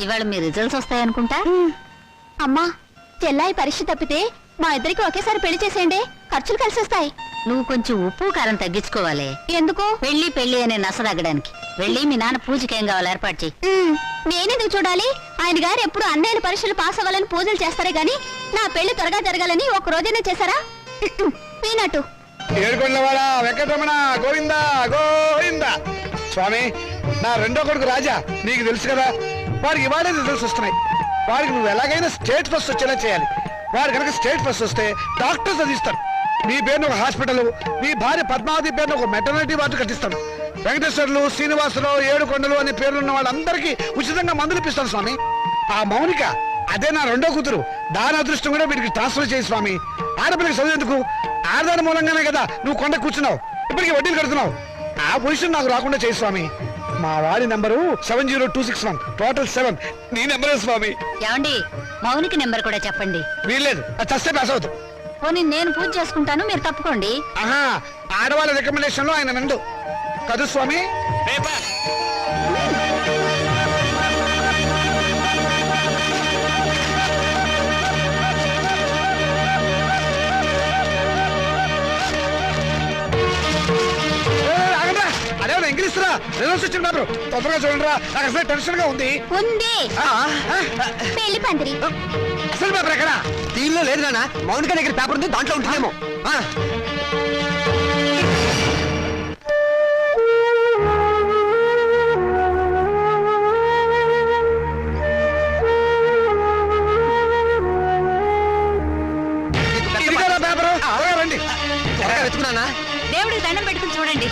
ఇవాళ మీ రిజల్ట్స్ వస్తాయనుకుంటా. అమ్మా, చెల్లాయి పరీక్ష తప్పితే మా ఇద్దరికి ఒకేసారి పెళ్లి చేసేయండి, ఖర్చులు కలిసి వస్తాయి. నువ్వు కొంచెం ఉప్పు కారం తగ్గించుకోవాలి. ఎందుకు? పెళ్లి పెళ్లి అనే నసదగ్గడానికి. వెళ్ళి మీ నాన్న పూజకి ఏం కావాలి ఏర్పాటు చేయి. నేనెందుకు చూడాలి? ఆయన గారు ఎప్పుడు అన్నయ్యల పరీక్షలు పాస్ అవ్వాలని పూజలు చేస్తారే గాని నా పెళ్లి త్వరగా జరగాలని ఒక రోజైనా చేశారా? పీనట్టు. ఏడుకొండలవాడ వెంకటరమణ గోవింద గోవింద. స్వామి, నా రెండో కొడుకు రాజా, నీకు తెలుసు కదా, వాడికి ఇవాళ రిజల్ట్స్ వస్తున్నాయి. వాడికి నువ్వు ఎలాగైనా స్టేట్ ఫస్ట్ వచ్చేలా చేయాలి. వాడు కనుక స్టేట్ ఫస్ట్ వస్తే డాక్టర్స్ చదివిస్తారు. నీ పేరును ఒక హాస్పిటల్, నీ భార్య పద్మావతి పేరును ఒక మెటర్నిటీ వార్డు కట్టిస్తాను. వెంకటేశ్వర్లు, శ్రీనివాసరావు, ఏడుకొండలు అనే పేర్లున్న వాళ్ళందరికీ ఉచితంగా మందులు ఇప్పిస్తాను స్వామి. ఆ మౌనిక, అదే నా రెండో కూతురు, దాని అదృష్టం కూడా వీడికి ట్రాన్స్ఫర్ చేయి స్వామి. ఆడపిల్లకి చదివేందుకు? ఆడదాని మూలంగానే కదా నువ్వు కొండ కూర్చున్నావు, ఇప్పటికీ వడ్డీలు కడుతున్నావు. ఆ పొజిషన్ నాకు రాకుండా చేయి స్వామి. మా వాడి నెంబరు 70261, టోటల్ 7. నీ నెంబరే స్వామి. ఏమండి, మౌనికి నెంబర్ కూడా చెప్పండి. వీల్లేదు, అది చస్తే పాస్ అవుతావు. పోనీ నేను పూజ చేసుకుంటాను, మీరు తప్పుకోండి. ఆహా, ఆడవాళ్ళ రికమెండేషన్ లో ఆయన నండు కదు స్వామి. అదేమన్నా ఎంగిలిస్తురా? రిజల్ట్స్ వచ్చిన పేపర్ తొందరగా చూడండి రా, నాకు అసలు టెన్షన్ గా ఉంది. పెళ్లి పందిరి అసలు పేపర్ ఎక్కడ? దీనిలో లేదు నాన్న, మౌనిక దగ్గర పేపర్ ఉంది, దాంట్లో ఉంటుందేమో. రండి, వెతుకున్నానా? దేవుడికి దండం పెట్టుకుని చూడండి.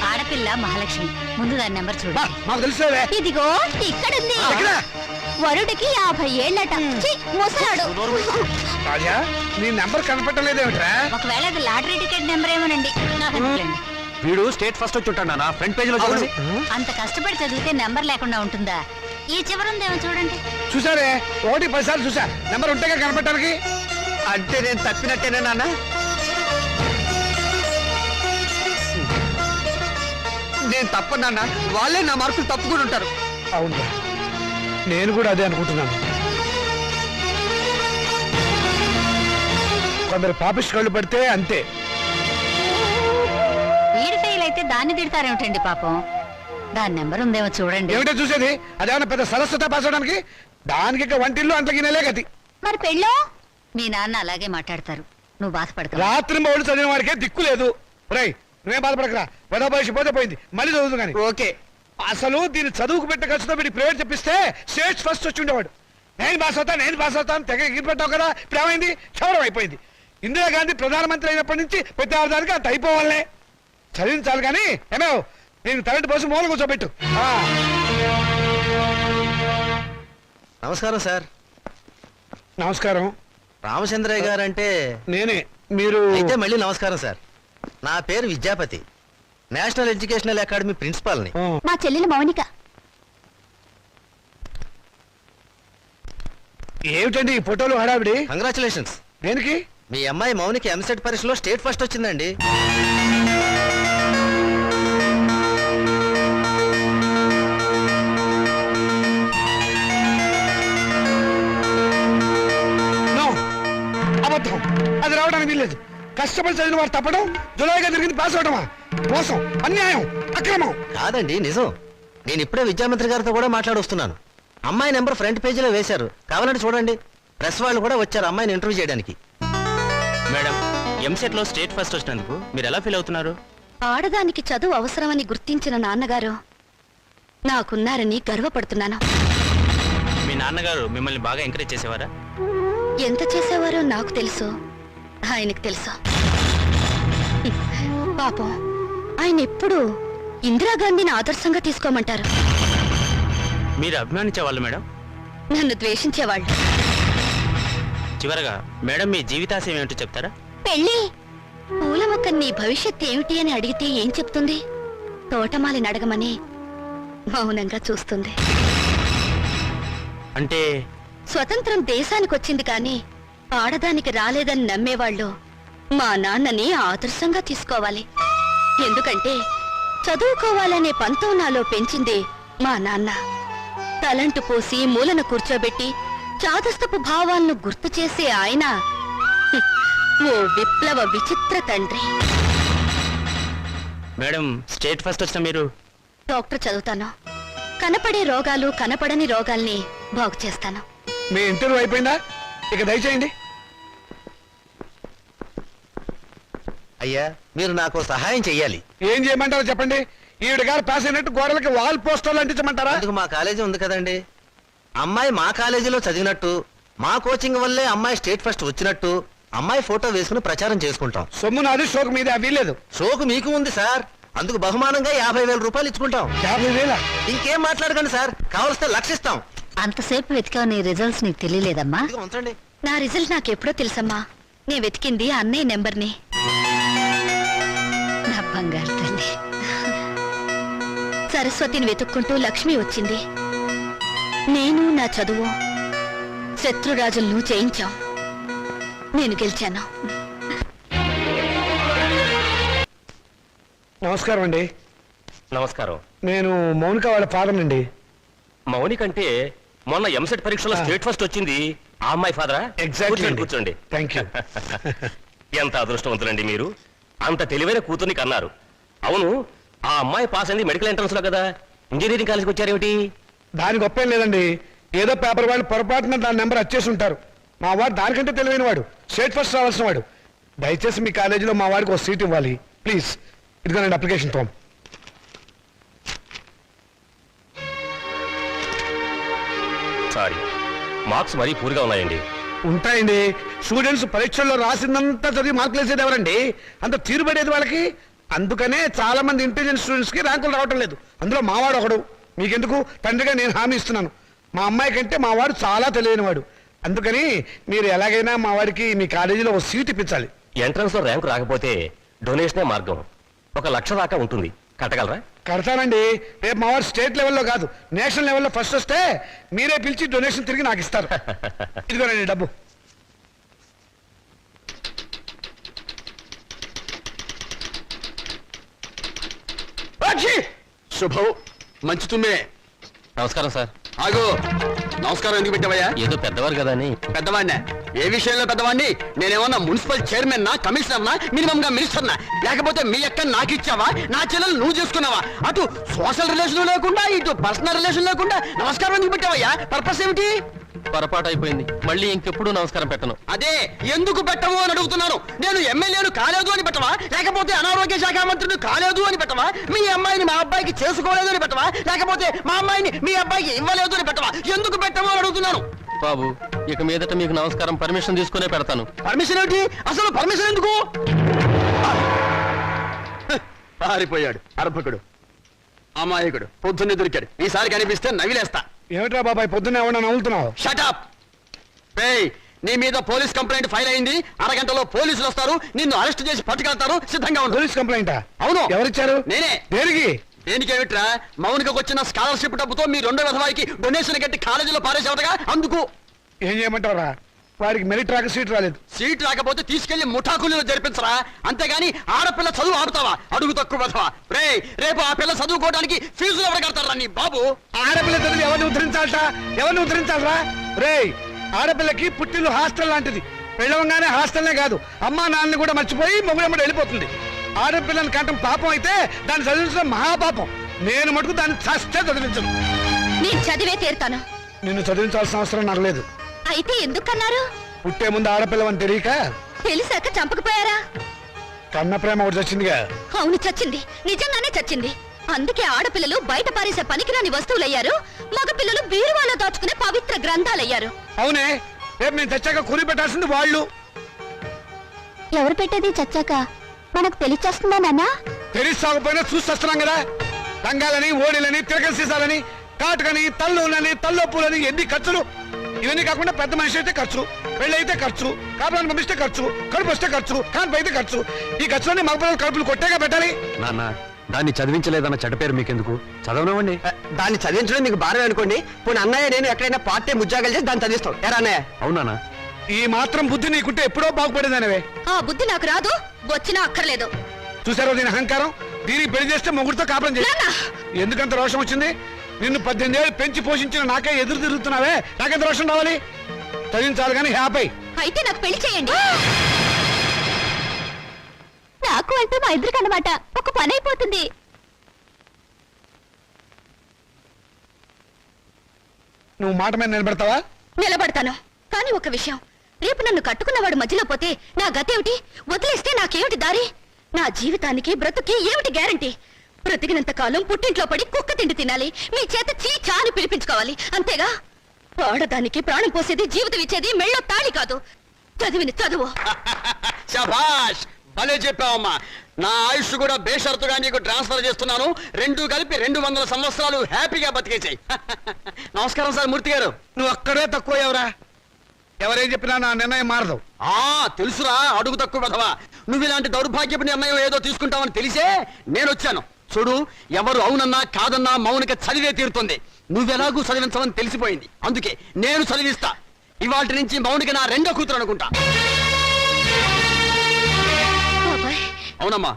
ఆడపిల్ల మహాలక్ష్మి, ముందు దాని నెంబర్ చూడండి. మాకు తెలుసులేవే. ఇదిగో ఇక్కడుంది. వరుడికి 50 ఏళ్ళట. ముసలాడు. రాజా, నీ నెంబర్ కనపట్టలేదేమిట్రా? ఒకవేళ అది లాటరీ టికెట్ నెంబర్ ఏమోనండి. నాకు అనుకోండి. వీడు స్టేట్ ఫస్ట్ వచ్చి ఉంటాడు నాన్న, ఫ్రంట్ పేజ్ లో చూడండి. అంత కష్టపడి చదివితే నెంబర్ లేకుండా ఉంటుందా? ఈ చివరుందేమో చూడండి. చూసారే, 1-10 సార్లు చూసా. నెంబర్ ఉంటేగా కనపడటానికి. అంటే నేను తప్పినట్టేనా నాన్న? నేను తప్పనన్న, వాళ్ళే నా మార్కులు తప్పుకుని ఉంటారు. అవును, నేను కూడా అదే అనుకుంటున్నాను. కొందరు పాపిష్టి కళ్ళు పడితే అంతే. వీడి ఫెయిల్ అయితే దాన్ని తిడతారేమిటండి పాపం. దాని నెంబర్ ఉందేమో చూడండి. ఏమిటో చూసేది? అదేమన్నా పెద్ద సరస్వత పాస్ అవడానికి? దానికి ఇక వంటిల్లు అంత గినలే గతి. మరి పెళ్ళో? మీ నాన్న అలాగే మాట్లాడతారు, నువ్వు బాధపడతావు. రాత్రి మౌళ్ళు చదివిన వాడికే దిక్కు లేదు. రై, నువ్వేం బాధపడకరా, పెద్ద భవిష్య పోతే పోయింది, మళ్ళీ చదువుతు కానీ. ఓకే. అసలు దీన్ని చదువుకు పెట్టే ఖర్చుతో వీడి ప్రైవేట్ చెప్పిస్తే స్టేట్ ఫస్ట్ వచ్చి ఉండేవాడు. నేను పాస్ అవుతాను తెగ ఎగిరిపెట్టావు కదా, ఇప్పుడు ఏమైంది? క్షౌరం అయిపోయింది. ఇందిరాగాంధీ ప్రధానమంత్రి అయినప్పటి నుంచి ప్రతి ఆధారికి అంత అయిపోవాలనే. చదివించాలి కానీ ఏమో నేను తలంటి పోసి మూల కూర్చోబెట్టు. నమస్కారం సార్. నమస్కారం. రామచంద్రయ్య గారు అంటే నేనే. మీరు అయితే మళ్ళీ నమస్కారం సార్. నా పేరు విద్యాపతి, నేషనల్ ఎడ్యుకేషనల్ అకాడమీ ప్రిన్సిపాల్ని. మా చెల్లెలు మౌనిక. ఏమిటండి ఈ ఫోటోలు హడావిడి? కంగ్రాచులేషన్స్. దేనికి? మీ అమ్మాయి మౌనికి ఎంసెట్ పరీక్షలో స్టేట్ ఫస్ట్ వచ్చిందండి. అబద్ధం, అది రావడానికి వీల్లేదు. కష్టపడి చదివిన వాడు తప్పడం, జులైగా జరిగింది పాస్ అవడమా? మోసం, అన్యాయం, అక్రమం. కాదండి, నిజం. నేను ఇప్పుడే విద్యామంత్రి గారితో కూడా మాట్లాడొస్తున్నాను. అమ్మాయి నెంబర్ ఫ్రంట్ పేజీలో వేశారు, కావాలంటే చూడండి. ప్రెస్ వాళ్ళు కూడా వచ్చారు అమ్మాయిని ఇంటర్వ్యూ చేయడానికి. మేడం, ఎంసెట్ లో స్టేట్ ఫస్ట్ వచ్చినందుకు మీరు ఎలా ఫీల్ అవుతున్నారు? ఆడదానికి చదువు అవసరమని గుర్తించిన నాన్నగారు నాకున్నారని గర్వపడుతున్నాను. మీ నాన్నగారు మిమ్మల్ని బాగా ఎంకరేజ్ చేసేవారా? ఎంత చేసేవారో నాకు తెలుసు, ఆయనకు తెలుసు. పాపం, ఆయన ఎప్పుడు ఇందిరాగాంధీని ఆదర్శంగా తీసుకోమంటారు. మీరు అభిమానించేవాళ్ళు మేడం? నన్ను ద్వేషించేవాళ్ళు. చివరగా మేడం, మీ జీవితాశయం ఏమిటో చెప్తారా? పెళ్ళి. పూల మొక్క నీ భవిష్యత్ ఏమిటి అని అడిగితే ఏం చెప్తుంది? తోటమాలిని అడగమని మౌనంగా చూస్తుంది. అంటే స్వతంత్రం దేశానికొచ్చింది కానీ ఆడదానికి రాలేదని నమ్మేవాళ్ళు మా నాన్నని ఆదర్శంగా తీసుకోవాలి. ఎందుకంటే చదువుకోవాలనే పంతం నాలో పెంచింది మా నాన్న. తలంటు పోసి మూలన కూర్చోబెట్టి చాదస్తపు భావాలను గుర్తు చేసే ఆయన హ్మ్, ఓ విప్లవ విచిత్ర తండ్రి. మేడం స్టేట్ ఫస్ట్ వచ్చిన మీరు డాక్టర్ చదువుతాను. కనపడే రోగాలు కనపడని రోగాల్ని బాగు చేస్తాను. మీ ఇంటర్వ్యూ అయిపోయిందా? ఇక దయచేయండి. అయ్యా మీరు నాకు సహాయం చెయ్యాలి. ఏం చేయమంటారో చెప్పండి. ఈవిడ గారు పాస్ అయినట్టు గోడలకి వాల్ పోస్టర్లు అంటించమంటారా? అందుకు మా కాలేజీ ఉంది కదండి. అమ్మాయి మా కాలేజీలో చదివినట్టు, మా కోచింగ్ వల్లే అమ్మాయి స్టేట్ ఫస్ట్ వచ్చినట్టు అమ్మాయి ఫోటో వేసుకుని ప్రచారం చేసుకుంటాం. సొమ్ము నాది, షోకు మీద అవి లేదు. షోకు మీకు ఉంది సార్, అందుకు బహుమానంగా 50,000 రూపాయలు ఇచ్చుకుంటాం. 50,000? ఇంకేం మాట్లాడకండి సార్, కావలిస్తే లక్షిస్తాం. అంతసేపు వెతికావు, నీ రిజల్ట్స్ నీకు తెలియలేదమ్మా? ఇదిగో ఉంచండి. నా రిజల్ట్ నాకెప్పుడో తెలుసమ్మా. నేను వెతికింది అన్నయ్య నెంబర్ని. నా బంగారు తల్లి. సరస్వతిని వెతుక్కుంటూ లక్ష్మి వచ్చింది. నేను నా చదువు శత్రురాజులను జయించాం. నేను గెలిచాను. నమస్కారం అండి. నమస్కారం. నేను మౌనిక వాళ్ళ ఫాదర్ అండి. మౌనిక అంటే మొన్న ఎంసెట్ పరీక్షలో స్టేట్ ఫస్ట్ వచ్చింది ఆ అమ్మాయి ఫాదరా? ఎగ్జాక్ట్లీ. కూర్చోండి. Thank you. ఎంత అదృష్టవంతులండి మీరు, అంత తెలివైన కూతుర్ని కన్నారు. అవును, ఆ అమ్మాయి పాస్ అయింది మెడికల్ ఎంట్రన్స్ లో కదా, ఇంజనీరింగ్ కాలేజ్కి వచ్చారేమిటి? దాని గొప్పేం లేదండి. ఏదో పేపర్ వాళ్ళు పొరపాటున దాని నెంబర్ వచ్చేసి ఉంటారు. మా వాడు దానికంటే తెలివైన వాడు, స్టేట్ ఫస్ట్ రావాల్సిన వాడు. దయచేసి మీ కాలేజీలో మా వాడికి ఒక సీట్ ఇవ్వాలి ప్లీజ్. ఇదిగోనండి అప్లికేషన్ ఫామ్. సారీ, మార్క్స్ మరీ పూర్గా ఉన్నాయండి. ఉంటాయండి. స్టూడెంట్స్ పరీక్షల్లో రాసిందంతా చదివి మార్కులు వేసేది ఎవరండి? అంత తీరుబడేది వాళ్ళకి. అందుకనే చాలా మంది ఇంటెలిజెంట్ స్టూడెంట్స్ కి ర్యాంకులు రావటం లేదు. అందులో మావాడు ఒకడు. మీకెందుకు, తండ్రిగా నేను హామీ ఇస్తున్నాను. మా అమ్మాయి కంటే మా వాడు చాలా తెలియని వాడు. అందుకని మీరు ఎలాగైనా మా వాడికి మీ కాలేజీలో ఒక సీట్ ఇప్పించాలి. ఎంట్రన్స్ లో ర్యాంకు రాకపోతే డొనేషనే మార్గం. 1,00,000 దాకా ఉంటుంది, కట్టగలరా? కడతానండి. రేపు మా వాడు స్టేట్ లెవెల్లో కాదు, నేషనల్ లెవెల్లో ఫస్ట్ వస్తే మీరే పిలిచి డొనేషన్ తిరిగి నాకు ఇస్తారు. ఇదిగోనండి డబ్బు. శుభం. మంచి తుమ్మే. నమస్కారం సార్. ఆగు. నమస్కారం ఎందుకు పెట్టావయ్యా? ఏదో పెద్దవారు కదా అని. పెద్దవాడినా? ఏ విషయంలో పెద్దవాడిని? నేనేమన్నా మున్సిపల్ చైర్మన్ నా, కమిషనర్ నా, మినిమం గా మినిస్టర్ నా? లేకపోతే మీ అక్క నాకు ఇచ్చావా, నా చెల్లెలు నువ్వు చేసుకున్నావా? అటు సోషల్ రిలేషన్ లేకుండా, ఇటు పర్సనల్ రిలేషన్ లేకుండా నమస్కారం ఎందుకు పెట్టావయ్యా? పర్పస్ ఏమిటి? పొరపాటు అయిపోయింది, మళ్ళీ ఇంకెప్పుడు నమస్కారం పెట్టను. అదే ఎందుకు పెట్టవు అని అడుగుతున్నాను. నేను ఎమ్మెల్యేను కాలేదు అని పెట్టవా, లేకపోతే అనారోగ్య శాఖ మంత్రిని కాలేదు అని పెట్టవా, మీ అమ్మాయిని మా అబ్బాయికి చేసుకోలేదు అని పెట్టవా, లేకపోతే మా అమ్మాయిని మీ అబ్బాయికి ఇవ్వలేదు అని పెట్టవా? ఎందుకు పెట్టవు అని అడుగుతున్నాను. బాబు, ఇక మీదట మీకు నమస్కారం పర్మిషన్ తీసుకునే పెడతాను. పర్మిషన్ ఏమిటి? అసలు పర్మిషన్ ఎందుకు? పారిపోయాడు అర్భకుడు, అమాయకుడు, పొద్దున్నే దొరికాడు. ఈసారి కనిపిస్తే నవిలేస్తా. ఏమిట్రా బాబాయ్ పొద్దున్న ఏమన్నా నవ్వులుతున్నావు? షటప్. నీ మీద పోలీస్ కంప్లైంట్ ఫైల్ అయింది. అరగంటలో పోలీసులు వస్తారు, నిన్ను అరెస్ట్ చేసి పట్టుకెళ్తారు. సిద్ధంగా ఉండు. పోలీస్ కంప్లైంటా? అవును. ఎవరిచ్చారు? నేనే. దేనికి? దేనికేమిట్రా? మౌనికకు వచ్చిన స్కాలర్షిప్ డబ్బుతో మీ రెండో విధవాయికి డొనేషన్ కట్టి కాలేజీలో పారేసేవటగా. అందుకు ఏం చేయమంటారా? వాడికి మెరిట్ రాక సీట్ రాలేదు. సీట్ రాకపోతే తీసుకెళ్లి ముఠాకులు జరిపించరా, అంతేగాని ఆడపిల్ల చదువు ఆడుతావా? అడుగు తక్కువ విధవా. రేపు ఆ పిల్ల చదువుకోవడానికి ఫీజులు ఎవరు కడతారా నీ బాబు? ఆడపిల్ల చదివి ఎవరిని ఉద్ధరించాలట? ఎవరిని ఉద్ధరించాలరా? రేయ్, ఆడపిల్లకి పుట్టిల్లు హాస్టల్ లాంటిది. పెళ్ళవగానే హాస్టల్నే కాదు, అమ్మా నాన్నని కూడా మర్చిపోయి మొగుడమ్మడి వెళ్ళిపోతుంది. ఆడపిల్లని కంటం పాపం అయితే దాన్ని చదివించడం మహాపాపం. నేను మటుకు దాన్ని చస్తే చదివించను. నేను చదివే తీరుతాను. నిన్ను చదివించాల్సిన అవసరం నాకు లేదు. అయితే ఎందుకన్నారు? పుట్టే ముందు ఆడపిల్లవని తెలియక తెలిసాక చంపకపోయారా? కన్న ప్రేమ ఒకటి వచ్చిందిగా. అవును, చచ్చింది. నిజంగానే చచ్చింది. అందుకే ఆడపిల్లలు బయట పారేసే పనికిరాని వస్తువులయ్యారు, మగపిల్లలు బీరువాలో దాచుకునే పవిత్ర గ్రంథాలయ్యారు. అవునే, రేపు నేను తెచ్చాక కురి పెట్టాల్సింది వాళ్ళు. ఎవరు పెట్టేది చచ్చాక మనకు తెలిచేస్తుందా నాన్న? తెలిసాకపోయినా చూస్తున్నాం కదా. రంగాలని, ఓడిలని, తిరగల సీసాలని, కాటుకని, తల్లులని, తల్లొప్పులని, ఎన్ని ఖర్చులు. ఇవన్నీ కాకుండా పెద్ద మనిషి అయితే ఖర్చు, పెళ్లి అయితే ఖర్చు, కాపురాన్ని పంపిస్తే ఖర్చు, కడుపు వస్తే ఖర్చు, కాన్పు అయితే ఖర్చు. ఈ ఖర్చులన్నీ మగపిల్లలు కడుపులు కొట్టేగా పెట్టాలి. నాన్న, దాన్ని చదివించలేదన్న చెడ్డ పేరు మీకెందుకు? చదవనివ్వండి. దాన్ని చదివించడం మీకు భారం అనుకోండి. పోనీ అన్నయ్య నేను ఎక్కడైనా పార్ట్ టైం ఉద్యోగాలు చేసి దాన్ని చదివిస్తాం. ఎరా అన్నయ్య? అవునా? ఈ మాత్రం బుద్ధి నీకుంటే ఎప్పుడో బాగుపడేదానివే. ఆ బుద్ధి నాకు రాదు, వచ్చినా అక్కర్లేదు. చూసారో దీని అహంకారం? దీనికి పెళ్లి చేస్తే మొగుడితో కాపురం చేసి నాన్న! ఎందుకంత రోషం వచ్చింది? నిన్ను 18 ఏళ్ళు పెంచి పోషించిన నాకే ఎదురు తిరుగుతున్నావే, నాకెంత రోషం రావాలి? చదివించాలి కానీ హ్యాపీ. అయితే నాకు పెళ్లి చేయండి. నాకు అంటే మా ఇద్దరికి అన్నమాట, ఒక పని అయిపోతుంది. నువ్వు మాట మీద నిలబెడతావా? నిలబడతాను. కానీ ఒక విషయం, రేపు నన్ను కట్టుకున్నవాడు మధ్యలో పోతే నా గతేమిటి? వదిలేస్తే నాకేమిటి దారి? నా జీవితానికి బ్రతుకి ఏమిటి గ్యారంటీ? బ్రతికినంత కాలం పుట్టింట్లో పడి కుక్క తిండి తినాలి, మీ చేత చీచా అని పిలిపించుకోవాలి, అంతేగా? ఆడదానికి ప్రాణం పోసేది, జీవితం ఇచ్చేది మెళ్ళో తాళి కాదు, చదివిన చదువు. శభాష్, భలే చెప్పావమ్మా. నా ఆయుష్ కూడా బేషరతుగా నీకు ట్రాన్స్ఫర్ చేస్తున్నాను. రెండు కలిపి 200 సంవత్సరాలు హ్యాపీగా బతికేసాయి. నమస్కారం సార్ మూర్తి గారు. నువ్వు అక్కడే తక్కువ ఎవరా? ఎవరేం చెప్పినా నా నిర్ణయం మారదు. తెలుసురా, అడుగు తక్కువ కదవా. నువ్వు ఇలాంటి దౌర్భాగ్యపు నిర్ణయం ఏదో తీసుకుంటావని తెలిసే నేను వచ్చాను. చూడు, ఎవరు అవునన్నా కాదన్నా మౌనిక చదివే తీరుతుంది. నువ్వెలాగూ చదివించవని తెలిసిపోయింది, అందుకే నేను చదివిస్తా. ఇవాటి నుంచి మౌనిక నా రెండో కూతురు అనుకుంటా. అవునమ్మా.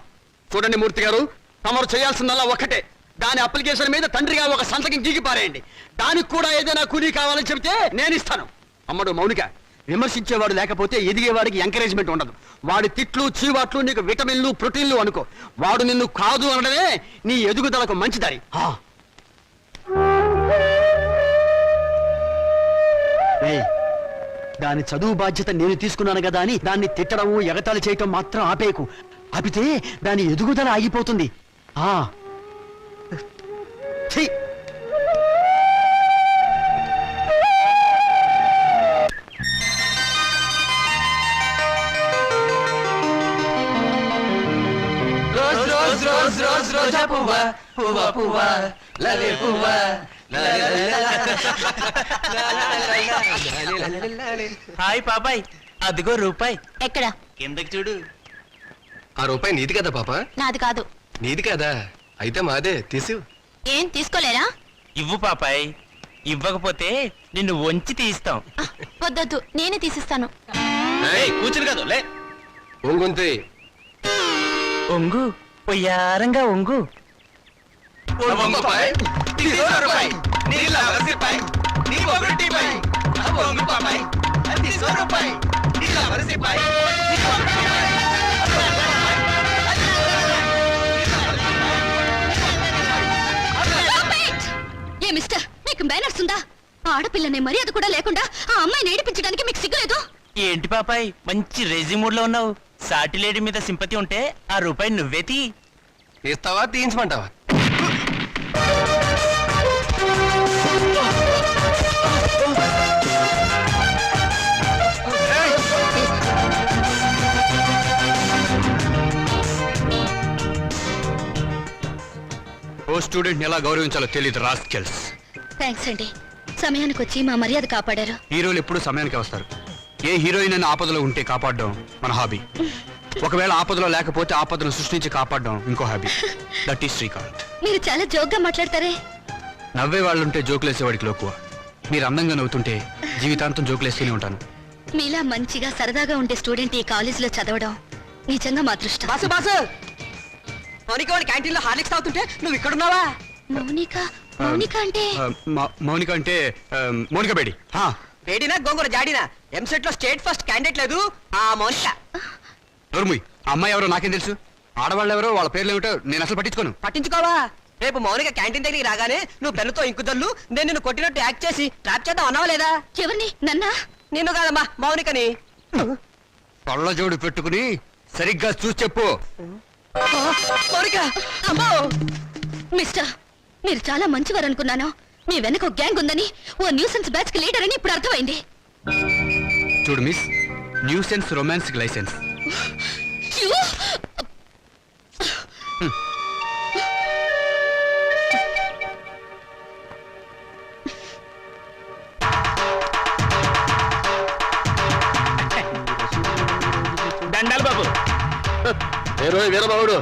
చూడండి మూర్తి గారు, తమరు చేయాల్సిందల్లా ఒక్కటే. దాని అప్లికేషన్ మీద తండ్రిగా ఒక సంతకం గీకి పారేయండి. దానికి కూడా ఏదైనా కూలీ కావాలని చెబితే నేను ఇస్తాను. అమ్మడు మౌనిక, విమర్శించేవాడు లేకపోతే ఎదిగేవాడికి ఎంకరేజ్మెంట్ ఉండదు. వాడి తిట్లు చీవాట్లు నీకు విటమిన్లు ప్రోటీన్లు అనుకో. వాడు నిన్ను కాదు అనడమే నీ ఎదుగుదలకు మంచి దారి. దాని చదువు బాధ్యత నేను తీసుకున్నాను కదా అని దాన్ని తిట్టడం ఎగతాళి చేయటం మాత్రం ఆపేయకు. ఆపితే దాని ఎదుగుదల ఆగిపోతుంది. ఛీ! రోజా పువ్వా పువ్వా పువ్వా లలే పువ్వా. హాయ్ పాపాయ్, అదిగో రూపాయి. ఎక్కడ? కిందకి చూడు. ఆ రూపాయి నీది కదా పాప? నాది కాదు. నీది కదా, అయితే మాదే, తీసు. ఏం తీసుకోలేరా? ఇవ్వు పాపాయ్, ఇవ్వకపోతే నిన్ను వంచి తీస్తాం. వద్దొద్దు, నేనే తీసిస్తాను. కూర్చుని కాదు లే. ఒంగుంతే. ఒంగు, పొయ్యారంగా ఒంగు. ఏ మిస్టర్, మీకు మేనర్స్ ఉందా? ఆడపిల్లనే మర్యాద కూడా లేకుండా ఆ అమ్మాయిని ఏడిపించడానికి మీకు సిగ్గులేదు? ఏంటి పాపాయ్, మంచి రేజీ మూడ్ లో ఉన్నావు. సాటి లేడీ మీద సింపతి ఉంటే ఆ రూపాయి నువ్వే తీ. తీస్తావా తీయించమంటావా? ఓ స్టూడెంట్ ఎలా గౌరవించాలో తెలియదు రాస్కెల్స్. థ్యాంక్స్ అండి, సమయానికి వచ్చి మా మర్యాద కాపాడారు. హీరోలు ఎప్పుడు సమయానికి వస్తారు. ఏ హీరోయిన్ అయినా ఆపదలో ఉంటే కాపాడడం మన హాబీ. ఒకవేళ ఆపదలో లేకపోతే ఆపదను సృష్టించి కాపాడడం ఇంకో హాబీ. That is Srikanth. మీరు చాలా జోక్గా మాట్లాడతారే. నవ్వే వాళ్ళుంటే జోకులేసేవాడికి లోకువ. మీరు అందంగా నవ్వుతుంటే జీవితాంతం జోకులేస్తూనే ఉంటాను. మీలా మంచిగా సరదాగా ఉండే స్టూడెంట్ ఈ కాలేజీలో చదవడం నిజంగా మా అదృష్టం. బాసు బాసు, మౌనిక వాడి క్యాంటీన్ లో హార్లిక్స్ తాగుతుంటే నువ్వు ఇక్కడున్నావా? మౌనిక? మౌనిక అంటే? మౌనిక అంటే మౌనిక బేడి. వేడినా గోంగూర జాడినా ఎంసెట్ లో స్టేట్ ఫస్ట్ క్యాండిడేట్ లేదు ఆ మౌనిక. నోర్ముయ్, ఆ అమ్మాయి ఎవరో నాకేం తెలుసు? ఆడవాళ్ళు ఎవరో, వాళ్ళ పేర్లు ఏమిటో నేను అసలు పట్టించుకోను. పట్టించుకోవా? రేపు మౌనిక క్యాంటీన్ దగ్గరికి రాగానే నువ్వు పెన్నుతో ఇంకుదల్లు నేను నిన్ను కొట్టినట్టు యాక్ట్ చేసి ట్రాప్ చేద్దాం అన్నావా లేదా? ఎవరిని? నన్నా? నిన్ను కాదమ్మా, మౌనికని. పళ్ళ జోడు పెట్టుకుని సరిగ్గా చూసి చెప్పు. మౌనిక! అమ్మో! మిస్టర్, మీరు చాలా మంచివారు అనుకున్నాను. మీ వెనక ఒక గ్యాంగ్ ఉందని, ఓ న్యూసెన్స్ బ్యాచ్ కి లీడర్ అని ఇప్పుడు అర్థమైంది. చూడు miss, nuisance romance license. You? దండాలు బాబు. వీరబాబుడు,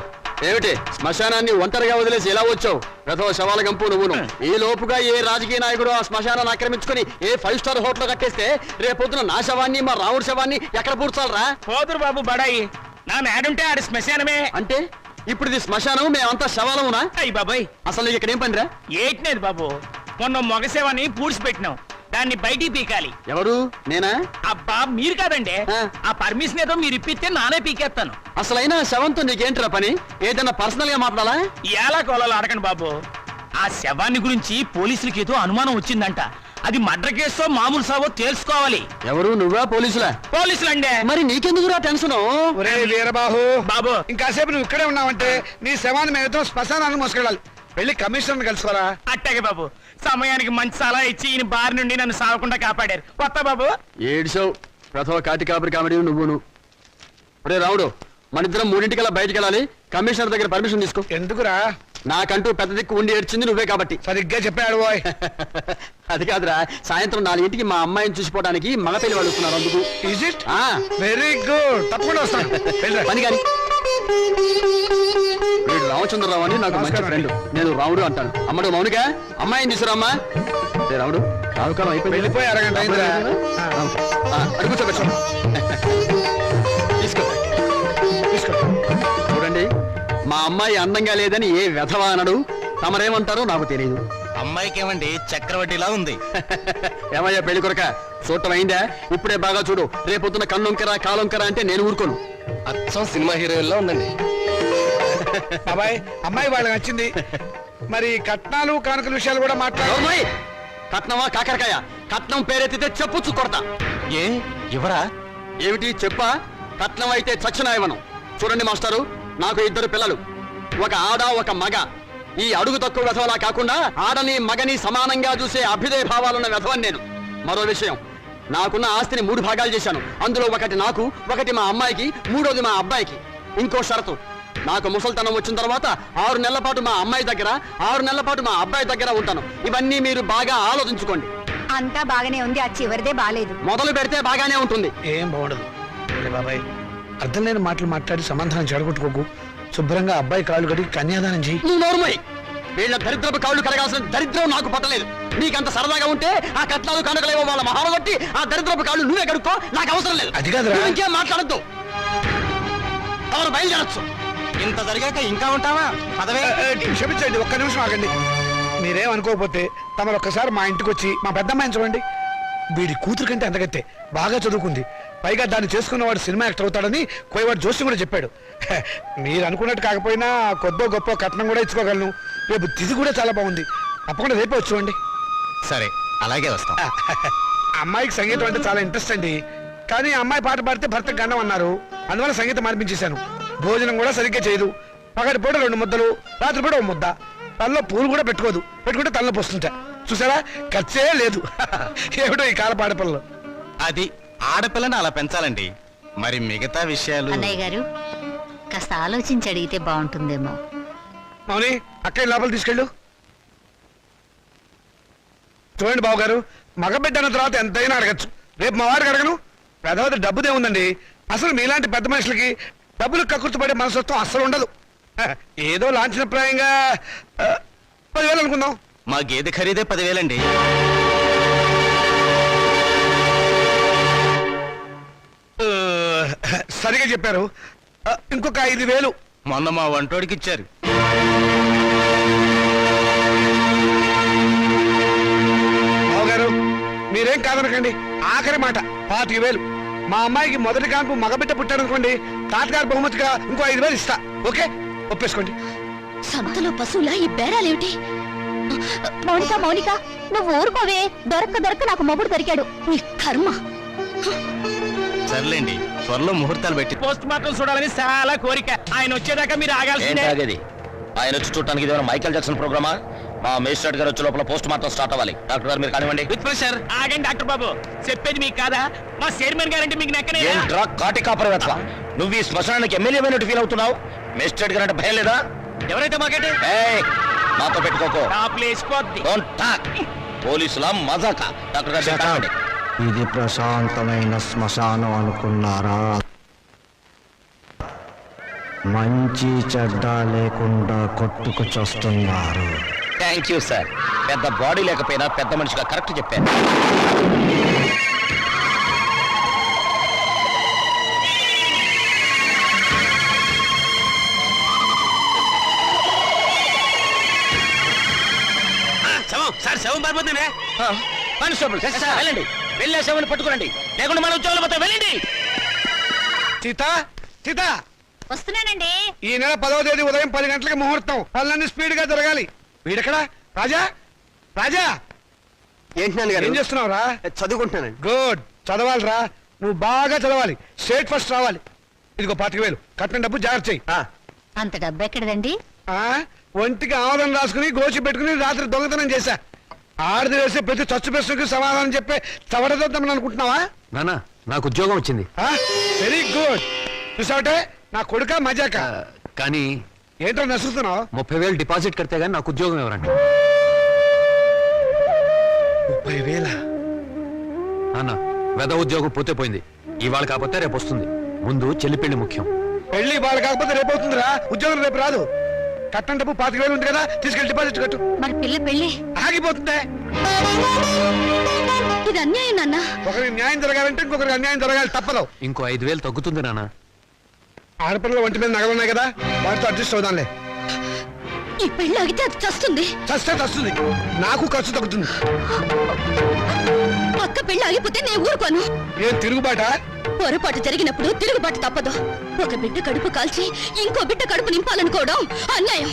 ఏమిటి శ్మశానాన్ని ఒంటరిగా వదిలేసి ఎలా వచ్చావు? గత శవాల గంపు నువ్వును. ఈ లోపుగా ఏ రాజకీయ నాయకుడు ఆ శ్మశానాన్ని ఆక్రమించుకుని ఏ 5 స్టార్ హోటల్ కట్టేస్తే రేపొద్దున నా శవాన్ని మా రాముడి శవాన్ని ఎక్కడ పూడ్చాలరా? పోతురు బాబు బడాయి. నా మేడుంటే ఆడి శ్మశానమే. అంటే ఇప్పుడు ఇది శ్మశానం మేమంతా శవాలమునా అయ్యి బాబాయ్ అసలు నీకు ఇక్కడ ఏం పనిరా ఏట్లేదు బాబు మొన్న మొగసేవని పూడ్చిపెట్టినాం దాన్ని బయటికి పీకాలి ఎవరు నేనా అబ్బా మీరు కాదండి ఆ. ఆ పర్మిషన్ ఏదో మీరు ఇప్పిస్తే నానే పీకేస్తాను అసలైనా శవంతో నీకేంట్రా పని ఏదైనా పర్సనల్ గా మాట్లాడాలా ఎలా కోలాలో అడగండి బాబు ఆ శవాన్ని గురించి పోలీసులకి ఏదో అనుమానం వచ్చిందంట అది మర్డర్ కేసో మామూలు సావో తెలుసుకోవాలి ఎవరు నువ్వా పోలీసులా పోలీసులండే మరి నీకెందుకురా టెన్షన్ ఒరే వీరబాహు బాబు ఇంకాసేపు నువ్వు ఇక్కడే ఉన్నావంటే నీ శవాన్ని మేము ఇద్దరం శ్మశానాన్ని మోసుకెళ్ళాలి వెళ్ళి కమిషనర్ కలుసుకోరా. అట్టాగే బాబు సమయానికి మంచి సలహా ఇచ్చి ఈయన బారి నుండి నన్ను సాగకుండా కాపాడారు కొత్త బాబు ఏడ్చావు ప్రథమ కాటి కాపరి కామెడీ నువ్వును ఒరే రావుడు మన ఇద్దరం 3:00 బయటికి వెళ్ళాలి కమిషనర్ దగ్గర పర్మిషన్ తీసుకో ఎందుకురా? నాకంటూ పెద్ద దిక్కు ఉండి ఏడ్చింది నువ్వే కాబట్టి సరిగ్గా చెప్పాడు బాయ్. అది కాదురా సాయంత్రం 4:00కి మా అమ్మాయిని చూసిపోవడానికి మగ పెళ్లి వాళ్ళు వస్తున్నారు అందుకు ఈజ్ ఇట్ ఆ, వెరీ గుడ్. తప్పకుండా వస్తాను. వెళ్ళిరా. పని గాని వీడు రామచంద్రరావు అని నాకు మంచి నమస్కారం ఫ్రెండ్ నేను రావుడు అంటాను అమ్మడు మౌనిక అమ్మాయిని తీసుకురామ్మా ఏ రావుడు రావుకాలం అయిపోయింది వెళ్ళిపోయి అరగంట అయిందిరా. అడుగు కూర్చో తీసుకో తీసుకో. చూడండి మా అమ్మాయి అందంగా లేదని ఏ వెధవా అనడు తమరేమంటారో నాకు తెలియదు అమ్మాయికి ఏమండి చక్రవడ్డీలా ఉంది ఏమయ్యా పెళ్లి కొరక చూడటం అయిందా ఇప్పుడే బాగా చూడు రేపొద్దున కన్నొంకరా కాలొంకరా అంటే నేను ఊరుకోను అచ్చం సినిమా హీరోయిన్లో ఉందండి. బాబాయ్ అమ్మాయి వాళ్ళకి నచ్చింది. మరి కట్నాలు కానుకల విషయాలు కూడా మాట్లాడు. నోర్మోయ్! కట్నమా కాకరకాయ కట్నం పేరెత్తితే చెప్పుచ్చు కొడతా ఏ ఎవరా ఏమిటి చెప్పా కట్నం అయితే చచ్చిన ఇవ్వను చూడండి మాస్టారు నాకు 2 పిల్లలు ఒక ఆడ ఒక మగ ఈ అడుగు తక్కువ వెధవలా కాకుండా ఆడని మగని సమానంగా చూసే అభ్యుదయ భావాలున్న వెధవని నేను మరో విషయం నాకున్న ఆస్తిని 3 భాగాలు చేశాను అందులో ఒకటి నాకు ఒకటి మా అమ్మాయికి 3వది మా అబ్బాయికి ఇంకో షరతు నాకు ముసల్తనం వచ్చిన తర్వాత 6 నెలల పాటు మా అమ్మాయి దగ్గర 6 నెలల పాటు మా అబ్బాయి దగ్గర ఉంటాను ఇవన్నీ మీరు బాగా ఆలోచించుకోండి అంతా బాగానే ఉంది ఆ చివరిదే బాలేదు మొదలు పెడితే బాగానే ఉంటుంది ఏం బాగుండదు. ఒరే బాబాయ్ అర్థం లేని మాటలు మాట్లాడి సమాధానం చెడగొట్టుకోకు. శుభ్రంగా అబ్బాయి కాళ్ళు కడిగి కన్యాదానం చెయ్యి. నువ్వు నోరుమోయ్ వీళ్ళ దరిద్రపు కాళ్ళు కడగాల్సిన దరిద్రం నాకు పట్టలేదు నీకంత సరదాగా ఉంటే ఆ కట్నాలు కనుకలేవో వాళ్ళ మహాలు కొట్టి ఆ దరిద్రపు కాళ్ళు నువ్వే కడుక్కో నాకు అవసరం లేదు అది కాదురా. నువ్వు ఇంకేం మాట్లాడద్దు ఎవరు బయలుదేరచ్చు ఇంత జరిగాక ఇంకా ఉంటావా పదవే క్షమించండి, ఒక్క నిమిషం ఆగండి. మీరేం అనుకోకపోతే తమరు ఒక్కసారి మా ఇంటికి వచ్చి మా పెద్దమ్మాయిని చూడండి. వీడి కూతురు కంటే అంతగత్తే బాగా చదువుకుంది. పైగా దాన్ని చేసుకున్నవాడు సినిమా యాక్టర్ అవుతాడని కోయవాడు జోషి కూడా చెప్పాడు. మీరు అనుకున్నట్టు కాకపోయినా కొద్దో గొప్ప కట్నం కూడా ఇచ్చుకోగలను. రేపు తిథి కూడా చాలా బాగుంది. తప్పకుండా రేపే వచ్చి చూడండి. సరే అలాగే వస్తాం అమ్మాయికి సంగీతం అంటే చాలా ఇంట్రెస్ట్ అండి. కానీ అమ్మాయి పాట పాడితే భర్తకు గండం అన్నారు. అందువల్ల సంగీతం మార్పించేశాను. భోజనం కూడా సరిగ్గా చేయదు. పగటి పూట 2 ముద్దలు, రాత్రి పూట 1 ముద్ద. తనలో పూలు కూడా పెట్టుకోదు. పెట్టుకుంటే తనలో పోస్తుంటా. చూసారా ఖర్చే లేదు. ఏమిటో ఈ కాల పాడపిల్లలు. అది ఆడపిల్లని అలా పెంచాలండి మరి మిగతా విషయాలు అన్నయ్య గారు కాస్త ఆలోచించి అడిగితే బాగుంటుందేమో మౌని అక్కయ్య లోపల తీసుకెళ్ళు. చూడండి బాబు గారు మగబిడ్డ అన్న తర్వాత ఎంతైనా అడగచ్చు. రేపు మా వాడికి అడగను. పెద్దవద్ద డబ్బుదే ఉందండి. అసలు మీలాంటి పెద్ద మనుషులకి డబ్బులు కక్కుర్తి పడే మనసత్వం అస్సలు ఉండదు. ఏదో లాంఛనప్రాయంగా 10,000 అనుకుందాం. మా గేదె ఖరీదే 10,000 అండి సరిగా చెప్పారు. ఇంకొక 5,000. మొన్న మా వంటోడికి ఇచ్చారు బావగారు మీరేం కాదనకండి. ఆఖరి మాట 25,000. మా అమ్మాయికి మొదటి కాన్పు మగబిడ్డ పుట్టాడనుకోండి తాతగారు బహుమతిగా ఇంకో 5,000 ఇస్తా. ఓకే ఒప్పేసుకోండి. సంతలో పశువులా ఈ బేరాలేమిటి? మౌనిక మౌనిక నువ్వు ఊరుకోవే దొరక్క నాకు మొగుడు దొరికాడు నీ కర్మ. సర్లేండి త్వరలో ముహూర్తాలు పెట్టి పోస్ట్ మార్టం చూడాలని చాలా కోరిక ఆయన వచ్చేదాకా మీరు ఆగాల్సిందే ఏంటి ఆయన వచ్చి చూడటానికి ఇదేమైనా మైకేల్ జాక్సన్ ప్రోగ్రామా? మా మేజిస్ట్రేట్ గారు వచ్చే లోపల పోస్ట్ మార్టం స్టార్ట్ అవ్వాలి. డాక్టర్ గారు మీరు కానివ్వండి. విత్ ప్రెషర్ ఆగండి డాక్టర్ బాబు చెప్పేది మీకు కాదా మా చైర్మన్ గారంటే మీకు నెక్కనే ఏంట్రా కాటి కాపరి వెతక నువ్వు ఈ శ్మశానానికి ఎమ్మెల్యే అయినట్టు ఫీల్ అవుతున్నావు? మేజిస్ట్రేట్ గారు అంటే భయం లేదా? ఎవరైతే మాకంటే ఏయ్, నాతో పెట్టుకోకో. టాప్లు వేసిపోద్ది Don't talk. పోలీసుల మజాక. డాక్టర్ గారు మీరు కానివ్వండి. ఇది ప్రశాంతమైన శ్మశానం అనుకున్నారా? మంచి చెడ్డ లేకుండా కొట్టుకు చస్తున్నారు. Thank you sir. పెద్ద బాడీ లేకపోయినా పెద్ద మనిషిగా కరెక్ట్ చెప్పాను. సార్ శవం పారిపోతుందే కానిస్టేబుల్ వెళ్ళండి వెళ్ళే శవాన్ని పట్టుకురండి లేకుండా మన ఉద్యోగాలు పోతే వెళ్ళండి. సీత సీత వస్తున్నానండి. ఈ నెల 10వ తేదీ ఉదయం 10 గంటలకు ముహూర్తం. పనులన్నీ స్పీడ్ గా జరగాలి. వీడెక్కడా? రాజా రాజా ఏంటి నాన్నగారు? ఏం చేస్తున్నావురా? చదువుకుంటున్నానండి. గుడ్, చదవాలిరా. నువ్వు బాగా చదవాలి, స్టేట్ ఫస్ట్ రావాలి. ఇదిగో 25,000 కట్టిన డబ్బు జాగ్రత్త చెయ్యి. అంత డబ్బు ఎక్కడదండి? ఒంటికి ఆమదం రాసుకుని గోచి పెట్టుకుని రాత్రి దొంగతనం చేశా. ఆడది వేసే ప్రతి చచ్చు ప్రశ్నకి సమాధానం చెప్పే చవడదొద్దామని అనుకుంటున్నావా? నానా నాకు ఉద్యోగం వచ్చింది. Very good. చూసావటే నా కొడుక మజాక. కానీ ఏంటో నసురుతున్నావు? 30,000 డిపాజిట్ కడితే గానీ నాకు ఉద్యోగం ఎవరండి? 30,000? నాన్న వెద ఉద్యోగం పోతే పోయింది. ఇవాళ కాకపోతే రేపు వస్తుంది. ముందు చెల్లి పెళ్లి ముఖ్యం. పెళ్లి వాళ్ళు కాకపోతే రేపు అవుతుందిరా. ఉద్యోగం రేపు రాదు. కట్టం డబ్బు 25,000 ఉంది కదా, తీసుకెళ్ళి డిపాజిట్ కట్టు. మరి పిల్ల పెళ్ళి ఆగిపోతుందే. ఇది అన్యాయం నాన్న. ఒకరికి న్యాయం జరగాలంటే ఇంకొకరికి అన్యాయం జరగాలి, తప్పదు. ఇంకో 5,000 తగ్గుతుంది నాన్న. ఆడపిల్లల ఒంటి మీద నగలున్నాయి కదా, వాటితో అడ్జస్ట్ అవుదాంలే. ఈ పెళ్లి ఆగితే అది చస్తుంది. చస్తే చస్తుంది, నాకు ఖర్చు తగ్గుతుంది. పక్క పెళ్లి ఆగిపోతే నేను ఊరుకోను. ఏం తిరుగుబాట? పొరపాటు జరిగినప్పుడు తిరుగుబాటు తప్పదు. ఒక బిడ్డ కడుపు కాల్చి ఇంకో బిడ్డ కడుపు నింపాలనుకోవడం అన్యాయం.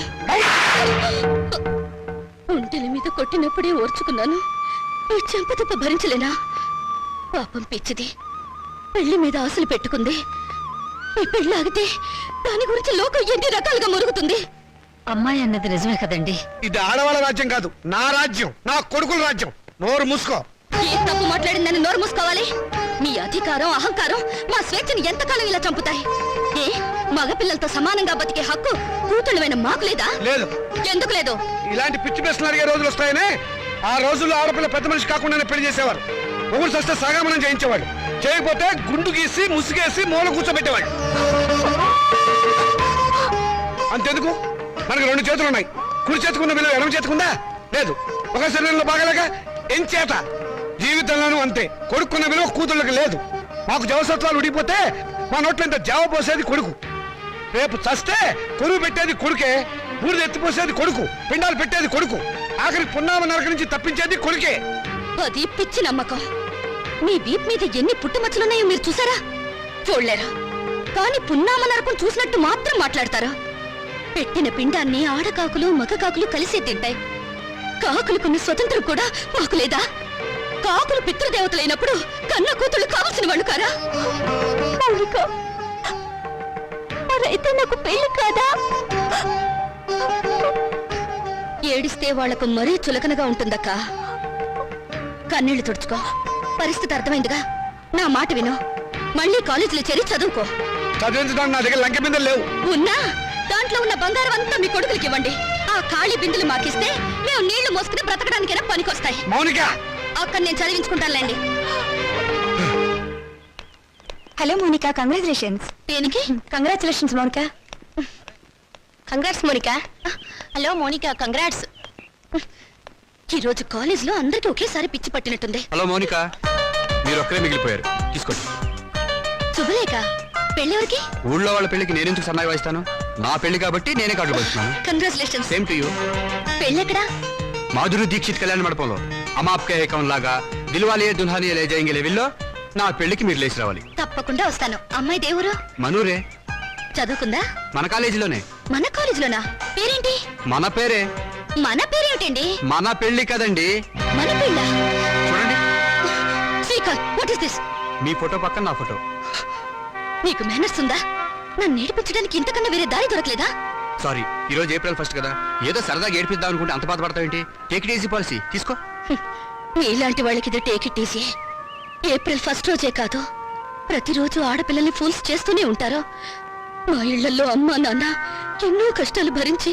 ఒంటెల మీద కొట్టినప్పుడే ఓర్చుకున్నాను, ఈ చెంపదెబ్బ భరించలేనా? పాపం పిచ్చిది, పెళ్లి మీద ఆశలు పెట్టుకుంది. ఈ పెళ్లి ఆగితే దాని గురించి లోకం ఎన్ని రకాలుగా మురుగుతుంది. అమ్మాయి అన్నది నిజమే కదండి. ఇది ఆడవాళ్ళ రాజ్యం కాదు, నా రాజ్యం, నా కొడుకుల రాజ్యం. నోరు మూసుకో. ఏ తప్పు మాట్లాడిందని నోరు మూసుకోవాలి? మీ అధికారం అహంకారం మా స్వేచ్ఛని ఎంతకాలం ఇలా చంపుతాయి? ఏ మగపిల్లలతో సమానంగా బతికే హక్కు కూతుళ్ళమైన మాకు లేదా? లేదు. ఎందుకు లేదు? ఇలాంటి పిచ్చి ప్రశ్నలు అడిగే రోజులు వస్తాయనే ఆ రోజుల్లో ఆడపిల్ల పెద్ద మనిషి కాకుండానే పెళ్లి చేసేవారు. ఒకరు సస్తే సగామనం చేయించేవాడు, చేయకపోతే గుండు గీసి ముసుగేసి మూల కూర్చోబెట్టేవాడు. అంతెందుకు, మనకు 2 చేతులు ఉన్నాయి. కుడి చేతుకున్న విలువ ఎడమ చేతుకుందా? లేదు. ఒక శరీరంలో బాగలేక ఎంచేత జీవితంలోనూ అంతే. కొడుకున్న విలువ కూతుళ్ళకి లేదు. మాకు జవసత్వాలు ఉడిపోతే మా నోట్లో ఇంత జావ పోసేది కొడుకు. రేపు చస్తే కొరువు పెట్టేది కొడుకే, బూడిద ఎత్తిపోసేది కొడుకు, పిండాలు పెట్టేది కొడుకు, ఆఖరి పున్నామ నరక నుంచి తప్పించేది కొడుకే. అది పిచ్చి నమ్మకం. మీ వీప్ మీద ఎన్ని పుట్టుమచ్చలున్నాయో మీరు చూసారా? చూడలేరా? కానీ పున్నామ నరకం చూసినట్టు మాత్రం మాట్లాడతారా? పెట్టిన పిండాన్ని ఆడకాకులు మగకాకులు కలిసే తింటాయి. కాకులకున్న స్వతంత్రం కూడా మాకు లేదా? కాకులు పితృదేవతలైనప్పుడు కన్న కూతుళ్ళు కావలసిన వాళ్ళు కారా? మరైతే నాకు పెళ్లి కాదా? ఏడిస్తే వాళ్లకు మరీ చులకనగా ఉంటుందక్క. కన్నీళ్లు తుడుచుకో. పరిస్థితి అర్థమైందిగా. నా మాట విను. మళ్ళీ కాలేజీలో చేరి చదువుకో. చదివించడానికి నా దగ్గర లంక బిందెలు లేవు. ఉన్నా దాంట్లో ఉన్న బంగారం అంతా మీ కొడుకులకి ఇవ్వండి. ఆ ఖాళీ బిందులు మాకిస్తే మేము నీళ్లు మోసుకుని బ్రతకడానికైనా పనికొస్తాయి. మౌనిక, అక్కడ నేను చదివించుకుంటానులేండి. Hello Monica, congratulations. దేనికి? Congratulations Monica. Congrats Monica. Hello Monica, congrats. ఈ రోజు కాలేజ్ లో అందరికి ఒకేసారి పిచ్చి పట్టినట్టుంది. హలో మౌనిక, మీరు ఒక్కరే మిగిలిపోయారు. తీసుకోండి. శుభలేఖ, పెళ్ళెవరికి? ఊళ్ళో వాళ్ళ పెళ్లికి నేనెందుకు సన్నాయి వాయిస్తాను? నా పెళ్లి కాబట్టి నేనే కార్డు పడుతున్నాను. కంగ్రాచులేషన్స్. Same to you. పెళ్ళెక్కడా? మాధురి దీక్షిత్ కళ్యాణ మండపంలో అమాప్కే ఏకం లాగా దిల్వాలియే దుల్హానియే లే జాయేంగే లెవెల్లో నా పెళ్లికి మీరు లేచి రావాలి. తప్పకుండా వస్తాను. అమ్మాయి దేవురు మనూరే, చదువుకుందా? మన కాలేజీలోనే. మన కాలేజీలోనా? పేరేంటి? మన పేరే. మన పేరేమిటండి? మన పెళ్లి కదండి. మన పెళ్ళ? చూడండి, Srikanth, what is this? Me photo పక్కన నా ఫోటో. నీకు మేనర్స్ ఉందా? నన్ను నేర్పించడానికి ఇంతకన్నా వేరే దారి దొరకలేదా? సారీ, ఈ రోజు ఏప్రిల్ 1 కదా, ఏదో సరదాగా ఏడిపిద్దాం అనుకుంటే అంత బాధపడతావేంటి? టేక్ ఇట్ ఈజీ పాలసీ, తీసుకో. మీలాంటి వాళ్ళకి ఇది టేక్ ఇట్ ఈజీ. ఏప్రిల్ 1 రోజే కాదు, ప్రతిరోజు ఆడపిల్లల్ని ఫూల్స్ చేస్తూనే ఉంటారు. మా ఇళ్లలో అమ్మా నాన్న ఎన్నో కష్టాలు భరించి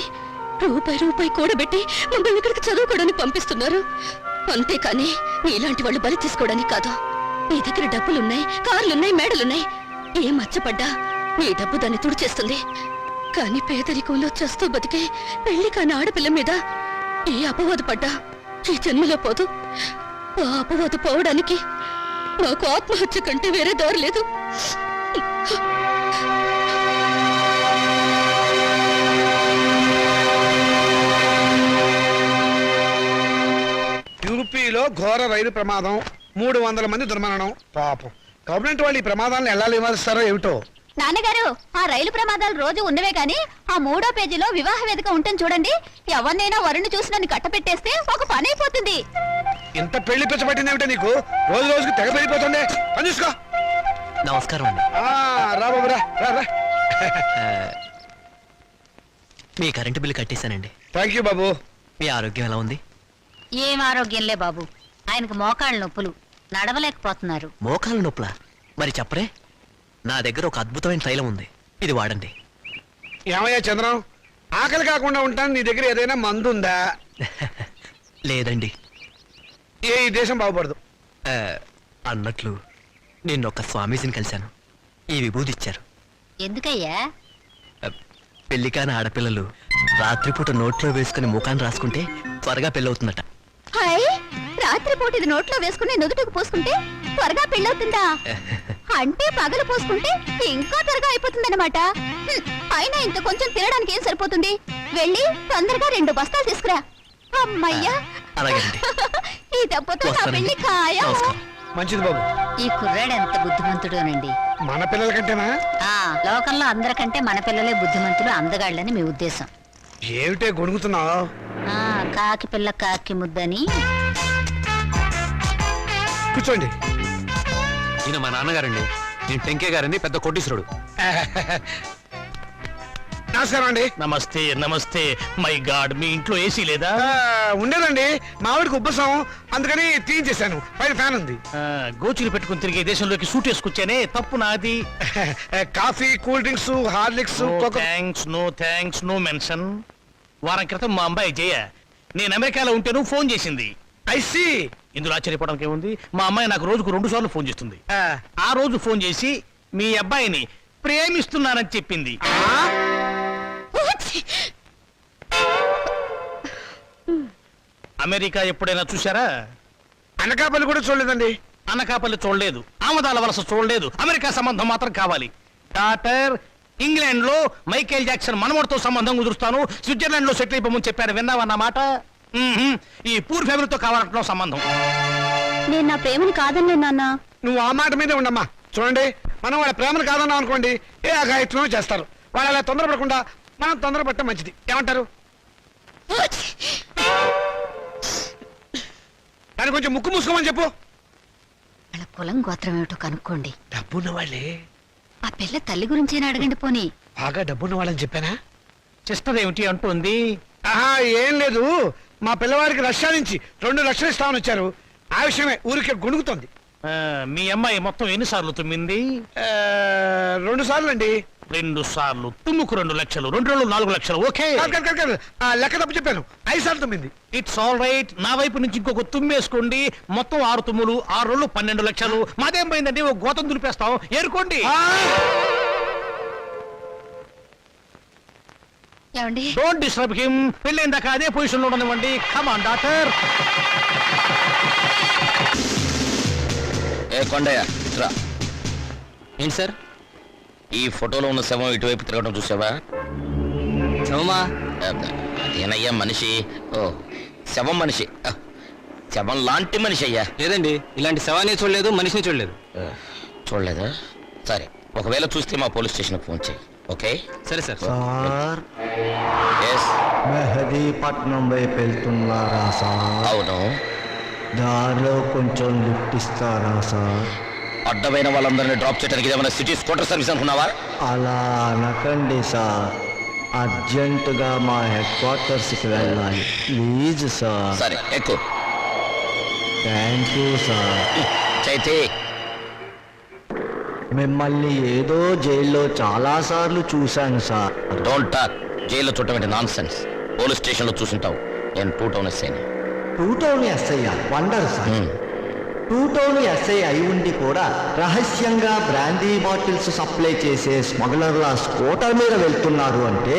రూపాయి కూడబెట్టి మమ్మల్ని ఇక్కడికి చదువుకోవడానికి పంపిస్తున్నారు. అంతేకాని నీలాంటి వాళ్ళు బలి తీసుకోవడానికి కాదు. నీ దగ్గర డబ్బులున్నాయి, కార్లున్నాయి, మేడలున్నాయి. ఏ మచ్చపడ్డా నీ డబ్బు దాన్ని తుడిచేస్తుంది. కానీ పేదరికంలో చస్తూ బతికే పెళ్లి కాని ఆడపిల్ల మీద ఏ అపవాదు పడ్డా ఈ జన్మలో పోదు. ఆ అపవాదు పోవడానికి నాకు ఆత్మహత్య కంటే వేరే దారి లేదు. యూపీలో ఘోర రైలు ప్రమాదం 300 మంది దుర్మరణం. పాపం గవర్నమెంట్ వాళ్ళు ఈ ప్రమాదాలను ఎలా నివారిస్తారో ఏమిటో. నాన్నగారు ఆ రైలు ప్రమాదాలు రోజు ఉన్నవే గాని ఆ 3వ పేజీలో వివాహ వేదిక ఉంటుంది చూడండి. ఎవరినైనా వరుణ్ చూసి నన్ను కట్టపెట్టేస్తే ఒక పని అయిపోతుంది. ఇంత పెళ్లి పిచ్చబట్టింది ఏమిటో నీకు? రోజు రోజుకి తెగ పెరిగిపోతుంది. పని చూసుకో. నమస్కారం అండి. రా బాబు రా రా రా. మీ కరెంటు బిల్లు కట్టేశానండి. థ్యాంక్ యూ బాబు. మీ ఆరోగ్యం ఎలా ఉంది? ఏం ఆరోగ్యంలే బాబు, ఆయనకు మోకాళ్ళ నొప్పులు, నడవలేకపోతున్నారు. మోకాలు నొప్పులా? మరి చెప్పరే, నా దగ్గర ఒక అద్భుతమైన తైలం ఉంది, ఇది వాడండి. ఏమయ్యా చంద్రం, ఆకలి కాకుండా ఉంటాను, నీ దగ్గర ఏదైనా మందు ఉందా? లేదండి. ఈ దేశం బాగుపడదు. అన్నట్లు నిన్నొక్క స్వామీజీని కలిశాను, ఈ విభూది ఇచ్చారు. ఎందుకయ్యా? పెళ్లి కాని ఆడపిల్లలు రాత్రిపూట నోట్లో వేసుకుని ముఖాన్ని రాసుకుంటే త్వరగా పెళ్ళవుతుందట. హాయ్, రాత్రిపూట ఇది నోట్లో వేసుకుని నుదుటికి పూసుకుంటే త్వరగా పెళ్ళవుతుందా? అంటే పగలు పూసుకుంటే ఇంకా త్వరగా అయిపోతుందన్నమాట. అయినా ఇంత కొంచెం తినడానికి ఏం సరిపోతుంది? వెళ్ళి తొందరగా 2 బస్తాలు తీసుకురా. అమ్మయ్యా, అలాగేనండి. ఈ దెబ్బతో నా వస్తానండి. పెళ్లి ఖాయం. నమస్కారం. మంచిది బాబు. ఈ కుర్రాడు ఎంత బుద్ధిమంతుడోనండి. మన పిల్లల కంటేనా? లోకంలో అందరికంటే మన పిల్లలే బుద్ధిమంతులు, అందగాళ్ళని మీ ఉద్దేశం. ఏమిటే గొడుగుతున్నావు? కాకి పిల్ల కాకి ముద్దని. కూర్చోండి. ఈయన మా నాన్నగారండి. నేను టెంకే గారండి, పెద్ద కోటీశ్వరుడు. నమస్కారం అండి. నమస్తే నమస్తే. మై గాడ్, మీ ఇంట్లో ఏసీ లేదా? ఉండేదండి, మావిడికి ఉబ్బసం, అందుకని తీయించేశాను. పైన ఫ్యాన్ ఉంది. గోచులు పెట్టుకుని తిరిగే దేశంలోకి సూట్ వేసుకొచ్చానే, తప్పు నాది. Coffee, cool drinks, Horlicks, no thanks, no mention. వారం క్రితం మా అమ్మాయి జయ నేను అమెరికాలో ఉంటేను ఫోన్ చేసింది. ఐసి. ఇందులో ఆశ్చర్యపోవడానికి ఏముంది? మా అమ్మాయి నాకు రోజుకు 2 సార్లు ఫోన్ చేస్తుంది. ఆ రోజు ఫోన్ చేసి మీ అబ్బాయిని ప్రేమిస్తున్నానని చెప్పింది. అమెరికా ఎప్పుడైనా చూసారా? అనకాపల్లి కూడా చూడలేదండి. అనకాపల్లి చూడలేదు, ఆమదాల వలస చూడలేదు, అమెరికా సంబంధం మాత్రం కావాలి. డాక్టర్, ఇంగ్లాండ్ లో మైకేల్ జాక్సన్ మనవడితో సంబంధం కుదురుస్తాను, స్విట్జర్లాండ్ లో సెటిల్ అయిపోమని చెప్పారు, విన్నావన్నమాట. ఈ పూర్ ఫ్యామిలీతో కావాలంటున్నాం సంబంధం. నేను నా ప్రేమను కాదన్నే నాన్న. నువ్వు ఆ మాట మీదే ఉండమ్మా. చూడండి, మనం వాళ్ళ ప్రేమను కాదన్నాం అనుకోండి, ఏ అఘాయిత్వం చేస్తారు. వాళ్ళు అలా తొందరపడకుండా మనం తొందరపడటం మంచిది. ఏమంటారు? దాన్ని కొంచెం ముక్కు మూసుకోమని చెప్పు. వాళ్ళ కులం గోత్రం ఏమిటో కనుక్కోండి. డబ్బున్న వాళ్ళే. ఆ పిల్ల తల్లి గురించేనా అడగండి పోనీ. బాగా డబ్బున్న వాళ్ళని చెప్పానా? సిస్టర్ ఏమిటి అంటుంది? ఆహా, ఏం లేదు. మా పిల్లవాడికి రష్యా నుంచి 2 లక్షలు ఇస్తామని వచ్చారు. ఆ విషయమే ఊరికే గొణుగుతోంది. మీ అమ్మాయి మొత్తం ఎన్నిసార్లు తుమ్మింది? 2 సార్లు అండి. 2 సార్లు తుమ్ముకు 2 లక్షలు, 2 రోజులు 4 లక్షలు. ఓకే, లెక్క తప్పు చెప్పాను. 5 సార్లు తుమ్మింది. It's all right. నా వైపు నుంచి ఇంకొక తుమ్మేసుకోండి. మొత్తం 6 తుమ్ములు, 6 రోజులు 12 లక్షలు. మాదేం పోయిందండి, ఒక గోతం దులిపేస్తాం, ఏరుకోండి. ఏమండి? Don't disturb him. పెళ్ళైన దాకా అదే పొజిషన్ లో ఉండనివ్వండి. Come on doctor. ఏ కొండయ్య, రా. ఏంటి సార్? ఈ ఫోటోలో ఉన్న శవం ఇటువైపు తిరగడం చూసావా? శవమా? అదేనయ్యా మనిషి. ఓ, శవం మనిషి. శవం లాంటి మనిషి అయ్యా. లేదండి, ఇలాంటి శవాన్ని చూడలేదు, మనిషిని చూడలేదు. చూడలేదా? సరే, ఒకవేళ చూస్తే మా పోలీస్ స్టేషన్ ఫోన్ చేయి. ఓకే? సరే సార్. Sir, yes. మెహదీపట్నం వైపు వెళ్తున్నారా సార్? అవును. దారిలో కొంచెం లిఫ్ట్ ఇస్తారా సార్? అడ్డమైన వాళ్ళందరినీ డ్రాప్ చేయడానికి ఏమైనా సిటీ స్కూటర్ సర్వీస్ అనుకున్నావా? అలా అనకండి సార్, అర్జెంటుగా మా హెడ్ క్వార్టర్స్కి వెళ్ళాలి, ప్లీజ్ సార్. సరే, ఎక్కువ. Thank you sir. చైతే, మిమ్మల్ని ఏదో జైల్లో చాలాసార్లు చూశాను సార్. Don't talk. జైల్లో చూడటం నాన్ సెన్స్. పోలీస్ స్టేషన్ లో చూసుంటావు. నేను 2 టౌన్ ఎస్ఐని. 2 town SI wonder sir. 2 town SI అయి ఉండి కూడా రహస్యంగా బ్రాందీ బాటిల్స్ సప్లై చేసే స్మగ్లర్ల స్కూటర్ మీద వెళ్తున్నారు అంటే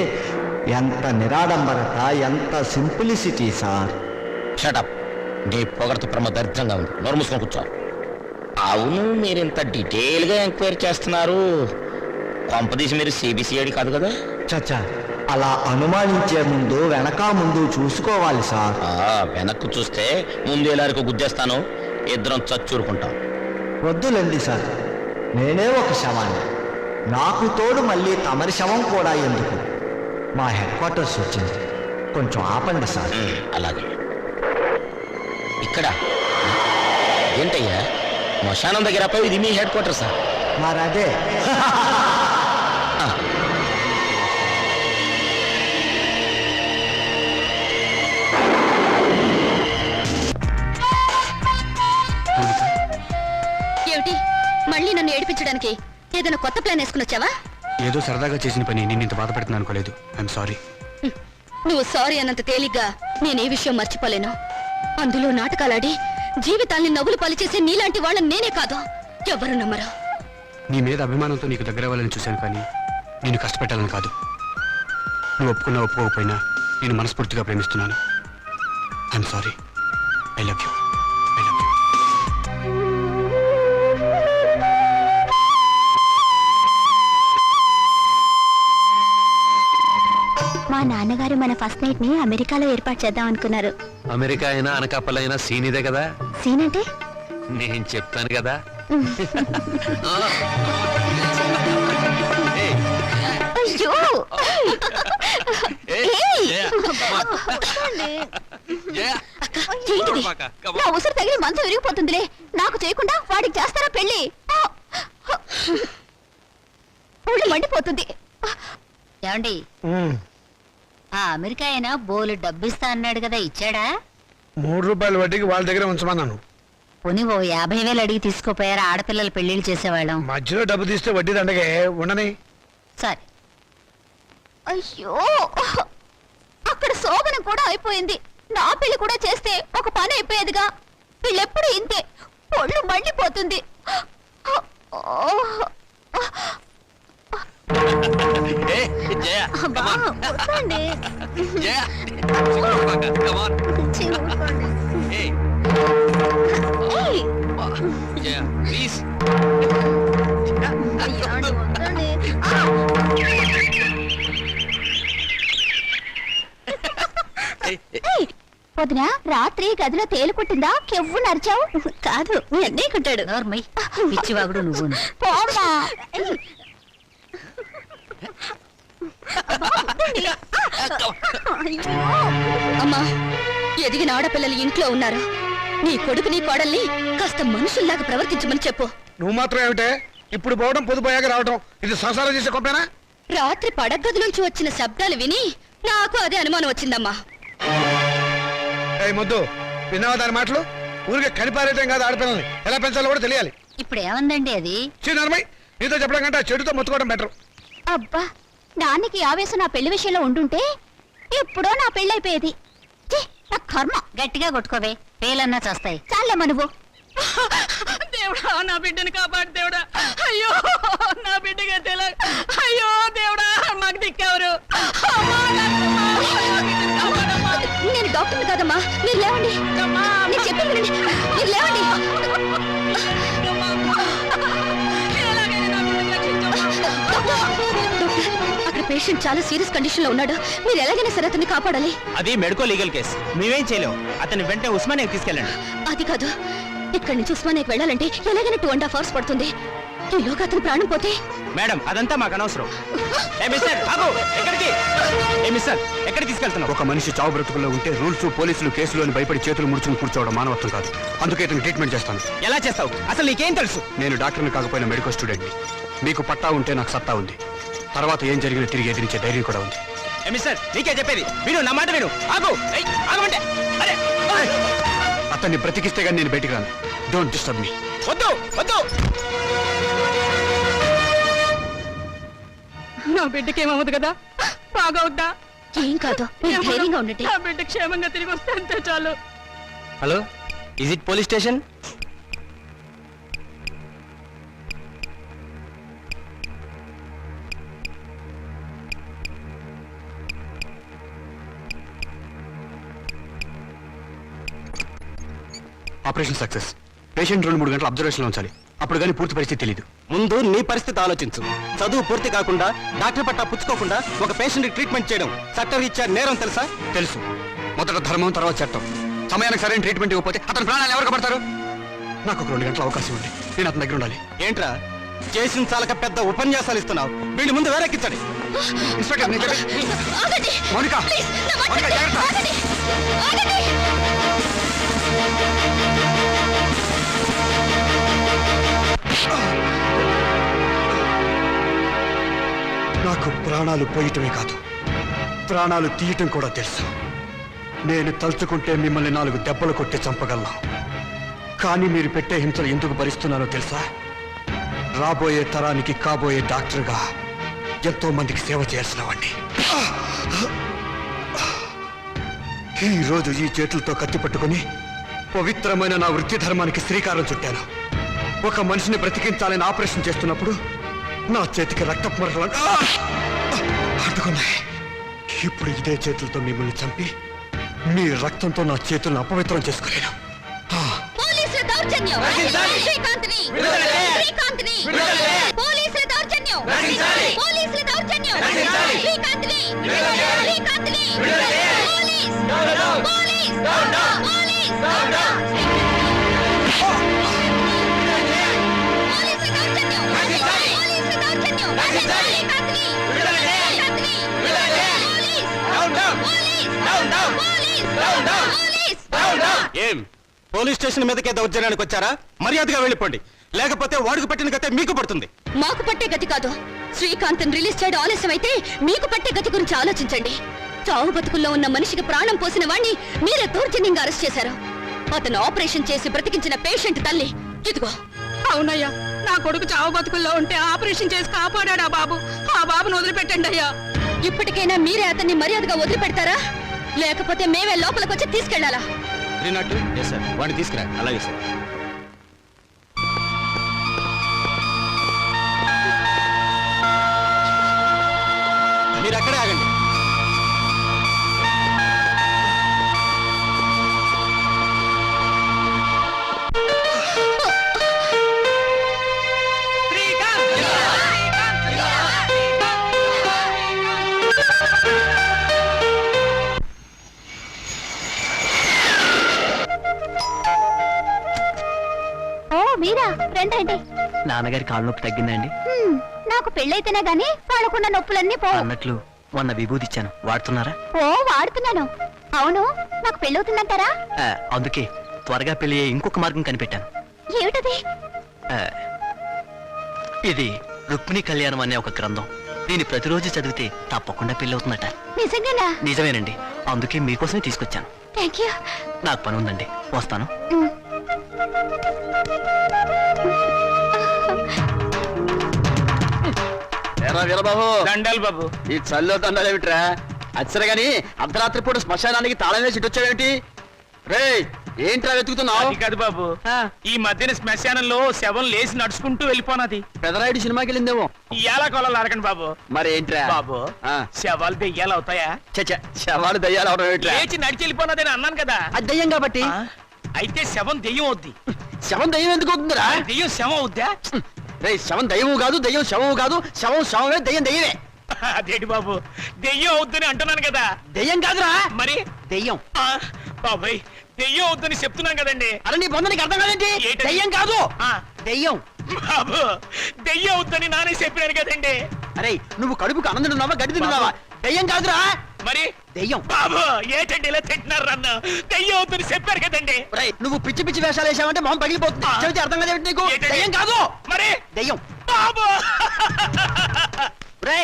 ఎంత నిరాడంబరత, ఎంత సింప్లిసిటీ సార్. షటప్. నీ పొగడత ప్రమ దరిద్రంగా ఉంది. నోరు మూసుకొని కూర్చో. అవును, మీరు ఇంత డీటెయిల్ గా ఎంక్వైరీ చేస్తున్నారు. కొంపదీసి మీరు సిబిసిఐడి కాదు కదా? చచ్చా, అలా అనుమానించే ముందు వెనక ముందు చూసుకోవాలి సార్. వెనక్కు చూస్తే ముందు ఎలారికి గుద్దేస్తాను, ఇద్దరం చచ్చూరుకుంటాం. వద్దులేండి సార్, నేనే ఒక శవాన్ని. నాకు తోడు మళ్ళీ తమరి శవం కూడా ఎందుకు? మా హెడ్ క్వార్టర్స్ వచ్చింది, కొంచెం ఆపండి సార్. అలాగే. ఇక్కడ ఏంటయ్యా శ్మశానం దగ్గర ఇది మీ హెడ్ క్వార్టర్ సార్? మరదే. ఏమిటి మళ్ళీ నన్ను ఏడిపించడానికి ఏదైనా కొత్త ప్లాన్ వేసుకుని వచ్చావా? ఏదో సరదాగా చేసిన పని నేను ఇంత బాధపెడుతున్నాను అనుకోలేదు. I'm sorry. నువ్వు సారీ అన్నంత తేలిగ్గా నేనే విషయం మర్చిపోలేను. అందులో నాటకాలాడి జీవితాల్ని నవ్వులు పలిచేసే నీలాంటి వాళ్ళని నేనే కాదు, ఎవరు నమ్మరు. నీ మీద అభిమానంతో నీకు దగ్గర అవ్వాలని చూశాను, కానీ నేను కష్టపెట్టాలని కాదు. నువ్వు ఒప్పుకున్నా ఒప్పుకోకపోయినా నేను మనస్ఫూర్తిగా ప్రేమిస్తున్నాను. I'm sorry. I love you. I love you. మా నాన్నగారు మన ఫస్ట్ నైట్ ని అమెరికాలో ఏర్పాటు చేద్దాం అనుకున్నారు. అమెరికా అయినా అనకాపల్లి అయినా సీన్ ఇదే కదా. సీన్ అంటే నేను చెప్తాను కదా. అయ్యో ఏంటిది? నా ఉసురు తగిలి మంచం విరిగిపోతుందిలే. నాకు చేయకుండా వాడికి చేస్తారా పెళ్లి? ఒళ్ళు మండిపోతుంది. ఏమండి, ఆ అమెరికా అయినా బోలు డబ్బిస్తా అన్నాడు కదా, ఇచ్చాడా? 3 రూపాయల వడ్డీకి వాళ్ళ దగ్గర ఉంచమన్నాను. పోనీ ఓ 50,000 అడిగి తీసుకోపోయారా? ఆడపిల్లలు పెళ్లిళ్ళు చేసేవాళ్ళం. మధ్యలో డబ్బు తీస్తే వడ్డీ దండగే ఉండని. సరే. అయ్యో, అక్కడ శోభనం కూడా అయిపోయింది. నా పెళ్లి కూడా చేస్తే ఒక పని అయిపోయేదిగా. వీళ్ళెప్పుడు ఇంతే, ఒళ్ళు మండిపోతుంది. అబ్బా, వద్దండి. ఏయ్. అయ్యో, వద్దండి. వదినా, రాత్రి గదిలో తేలుకుంటుందా? కెవ్వు నరిచావు? కాదు, మీ అన్నయ్య కుట్టాడు. నోర్మై, పిచ్చివాగుడు నువ్వు. పోమ్మా. అమ్మా, ఎదిగిన ఆడపిల్లలు ఇంట్లో ఉన్నారు. నీ కొడుకు నీ కోడల్ని కాస్త మనుషుల్లాగా ప్రవర్తించమని చెప్పు. నువ్వు మాత్రం ఏమిటే ఇప్పుడు పోవడం పొదుపోయాక రావడం, ఇది సంసారం చేసే గొప్పేనా? రాత్రి పడగది నుంచి వచ్చిన శబ్దాలు విని నాకు అదే అనుమానం వచ్చిందమ్మా. ఏ ముద్దు, విన్నావా దాని మాటలు? ఊరికే కనిపారేయటం కాదు, ఆడపిల్లల్ని ఎలా పెంచాలో కూడా తెలియాలి. ఇప్పుడు ఏమందండి అది? చిన్నమ్మాయి, నీతో చెప్పడం కంటే ఆ చెడుతో మొత్తుకోవడం బెటర్. అబ్బా, నాన్నకి ఆవేశం నా పెళ్లి విషయంలో ఉండుంటే ఎప్పుడో నా పెళ్ళైపోయేది. ఛీ, నా కర్మ. గట్టిగా కొట్టుకోవే, పేలన్నా చేస్తాయి. చాలమ్మా నువ్వు. దేవుడా, నా బిడ్డని కాపాడు దేవుడా. అయ్యో, నా బిడ్డగా తెల. అయ్యో దేవుడా, మాకు దిక్కెవరు? నేను డాక్టర్ని కాదమ్మా, మీరు లేవండి. నేను చెప్పింది వినండి, మీరు లేవండి. అక్కడ పేషెంట్ చాలా సీరియస్ కండిషన్ లో ఉన్నాడు. మీరు ఎలాగైనా సరే అతన్ని కాపాడాలి. అది మెడికో లీగల్ కేసు, మేమేం చేయలేం. అతన్ని వెంటనే ఉస్మానియాకి తీసుకెళ్ళండి. అది కాదు, ఇక్కడి నుంచి ఉస్మానియాకి వెళ్ళాలంటే ఎలాగైనా 2.5 hours పడుతుంది. ఈలోగా అతను ప్రాణం పోతే? మేడం, అదంతా మాకు అనవసరం. ఎక్కడికి తీసుకెళ్తున్నావు? ఒక మనిషి చావు బ్రతుకుల్లో ఉంటే రూల్స్, పోలీసులు, కేసులు అని భయపడి చేతులు ముడుచుకుని కూర్చోవడం మానవత్వం కాదు. అందుకే ఇతను ట్రీట్మెంట్ చేస్తాను. ఎలా చేస్తావు? అసలు నీకేం తెలుసు? నేను డాక్టర్ని కాకపోయినా మెడికల్ స్టూడెంట్ని. మీకు పట్టా ఉంటే నాకు సత్తా ఉంది. తర్వాత ఏం జరిగినా తిరిగి ఎదిరించే ధైర్యం కూడా ఉంది. మిస్టర్, నీకే చెప్పేది విను, నా మాట విను. ఆగు, ఆగమంటే. అరే, అతన్ని బ్రతికిస్తే గానీ నేను బయటికి రాను. Don't disturb me. వద్దు, వద్దు. నా బిడ్డకి ఏమవుతుంది కదా, బాగవుద్దా? ఏం కాదు, మీరు ధైర్యంగా ఉండండి. నా బిడ్డ క్షేమంగా తిరిగి వస్తే అంతే చాలు. Hello, is it police station? Operation success. Patient 2-3 గంటల అబ్జర్వేషన్లో ఉంచాలి. అప్పుడు కానీ పూర్తి పరిస్థితి తెలీదు. ముందు నీ పరిస్థితి ఆలోచించు. చదువు పూర్తి కాకుండా డాక్టర్ పట్టా పుచ్చుకోకుండా ఒక పేషెంట్ ట్రీట్మెంట్ చేయడం చట్టరీత్యా నేరం తెలుసా? తెలుసు. మొదట ధర్మం, తర్వాత చట్టం. సమయానికి సరైన ట్రీట్మెంట్ ఇవ్వకపోతే అతని ప్రాణాలు ఎవరికి పడతారు? నాకు ఒక 2 గంటల అవకాశం ఉంది. నేను అతని దగ్గర ఉండాలి. ఏంట్రా చేసిన చాలక పెద్ద ఉపన్యాసాలు ఇస్తున్నావు? వీళ్ళు ముందు వేరెక్కించండి. ఇన్స్పెక్టర్, నేను చెప్పేది- ఆగండి. మౌనిక, ప్లీజ్, నా మాట మౌనిక, వినండి. జాగ్రత్త. ఆగండి. ఆగండి. నాకు ప్రాణాలు పోయటమే కాదు, ప్రాణాలు తీయటం కూడా తెలుసు. నేను తలుచుకుంటే మిమ్మల్ని 4 దెబ్బలు కొట్టి చంపగలను. కానీ మీరు పెట్టే హింసలు ఎందుకు భరిస్తున్నానో తెలుసా? రాబోయే తరానికి కాబోయే డాక్టర్గా ఎంతో మందికి సేవ చేయాల్సిన వాడిని. ఈ రోజు ఈ చేతులతో కత్తి పట్టుకుని పవిత్రమైన నా వృత్తి ధర్మానికి శ్రీకారం చుట్టాను. ఒక మనిషిని బ్రతికించాలని ఆపరేషన్ చేస్తున్నప్పుడు నా చేతికి రక్తపు మరకలు అడ్డుకున్నాయి. ఇప్పుడు ఇదే చేతులతో మిమ్మల్ని చంపి మీ రక్తంతో నా చేతులను అపవిత్రం చేసుకోలేను. పోలీసుల దౌర్జన్యం. శ్రీకాంత్ని. శ్రీకాంత్ని. పోలీసుల దౌర్జన్యం. పోలీసుల దౌర్జన్యం. శ్రీకాంత్ని. శ్రీకాంత్ని. పోలీస్. పోలీస్. పోలీస్. పోలీసుల దౌర్జన్యం. పోలీసుల దౌర్జన్యం. శ్రీకాంత్ని. శ్రీకాంత్ని. పోలీస్. పోలీస్. పోలీస్. ఏం పోలీస్ స్టేషన్ మీదకే దౌర్జన్యానికి వచ్చారా? మర్యాదగా వెళ్ళిపోండి, లేకపోతే వాడుకు పట్టిన గతే మీకు పడుతుంది. మాకు పట్టే గతి కాదు. శ్రీకాంత్ రిలీజ్ చేయడం ఆలస్యం అయితే మీకు పట్టే గతి గురించి ఆలోచించండి. చావు బతుకుల్లో ఉన్న మనిషికి ప్రాణం పోసిన వాణ్ణి మీరే దౌర్జన్యంగా అరెస్ట్ చేశారు. అతను ఆపరేషన్ చేసి బ్రతికించిన పేషెంట్ తల్లి ఇదిగో. అవునయ్యా, నా కొడుకు చావు బతుకుల్లో ఉంటే ఆపరేషన్ చేసి కాపాడా బాబు. ఆ బాబును వదిలిపెట్టండి అయ్యా. ఇప్పటికైనా మీరే అతన్ని మర్యాదగా వదిలిపెడతారా, లేకపోతే మేమే లోపలికొచ్చి తీసుకెళ్లాలా? వాడిని తీసుకురా. అలాగే సార్. మీరు అక్కడే ఆగండి. ఓ మీరా, రండి. నాన్నగారి కాళ్ళ నొప్పి తగ్గిందండి? నాకు పెళ్ళైతేనే గాని వాళ్ళకున్న నొప్పులన్నీ పో. అన్నట్లు మొన్న విభూతి ఇచ్చాను, వాడుతున్నారా? ఓ వాడుతున్నాను. అవును, నాకు పెళ్ళవుతుందంటారా? అందుకే త్వరగా పెళ్లి అయ్యే ఇంకొక మార్గం కనిపెట్టాను. ఏమిటది? ఇది రుక్మిణి కళ్యాణం అనే ఒక గ్రంథం. దీన్ని ప్రతిరోజు చదివితే తప్పకుండా పెళ్లి అవుతుందట. నిజంగానా? నిజమేనండి, అందుకే మీకోసమే తీసుకొచ్చాను. Thank you. నాకు పని ఉందండి, వస్తాను. వీరబాబు, దండాలు బాబు. ఈ చల్లో దండాలు ఏమిట్రా? అచ్చరే గాని అర్ధరాత్రి పూట శ్మశానానికి తాళం వేసి ఇటు వచ్చావేమిటి? రే, ఏంట్రా వెతుకుతున్నావు? అది కాదు బాబు, ఈ మధ్యన శ్మశానంలో శవం లేచి నడుచుకుంటూ వెళ్ళిపోనది. పెదరాయుడు సినిమాకి వెళ్ళిందేమో. ఇయాల కొలాలు అడగండి బాబు. మరి ఏంట్రా బాబు, ఆ. శవాలు దెయ్యాలు అవుతాయా? చచ్చ, శవాలు దయ్యాలు అవడం ఏమిట్రా? లేచి నడిచి వెళ్ళిపోనదని అన్నాను కదా. అది దయ్యం కాబట్టి. ఆ? అయితే శవం దెయ్యం అవుద్ది. శవం దయ్యం ఎందుకు అవుతుందిరా? దెయ్యం శవం అవుద్దా? రే, శవం దయ్యము కాదు, దయ్యం శవము కాదు. శవం శవమే, దయ్యం దయ్యమే. అదేంటి బాబు, దెయ్యం అవుద్దని అంటున్నాను కదా. దయ్యం కాదురా, మరి దయ్యం. ఆ, బాబాయ్, దెయ్యం అవుద్దని చెప్తున్నాను కదండి. అరే నీ బొంద నీకు అర్థం కాదేంటి? ఏంటది? దయ్యం కాదు, ఆ, దయ్యం. బాబు, దెయ్యం అవుద్దని నానే చెప్పినాను కదండి. అరే, నువ్వు కడుపుకు అన్నం తింటున్నావా, గడ్డి తింటున్నావా? దయ్యం కాదురా, మరి దయ్యం. బాబు, ఏంటండి ఇలా తింటున్నారు నన్ను? దెయ్యం అవుద్దని చెప్పారు కదండి. రేయ్, నువ్వు పిచ్చి పిచ్చి వేషాలు వేసావంటే మొహం పగిలిపోతుంది. ఆ. చెబితే అర్థం కాదేంటి నీకు? ఏంటది? దయ్యం కాదు, మరి దయ్యం. బాబు. రే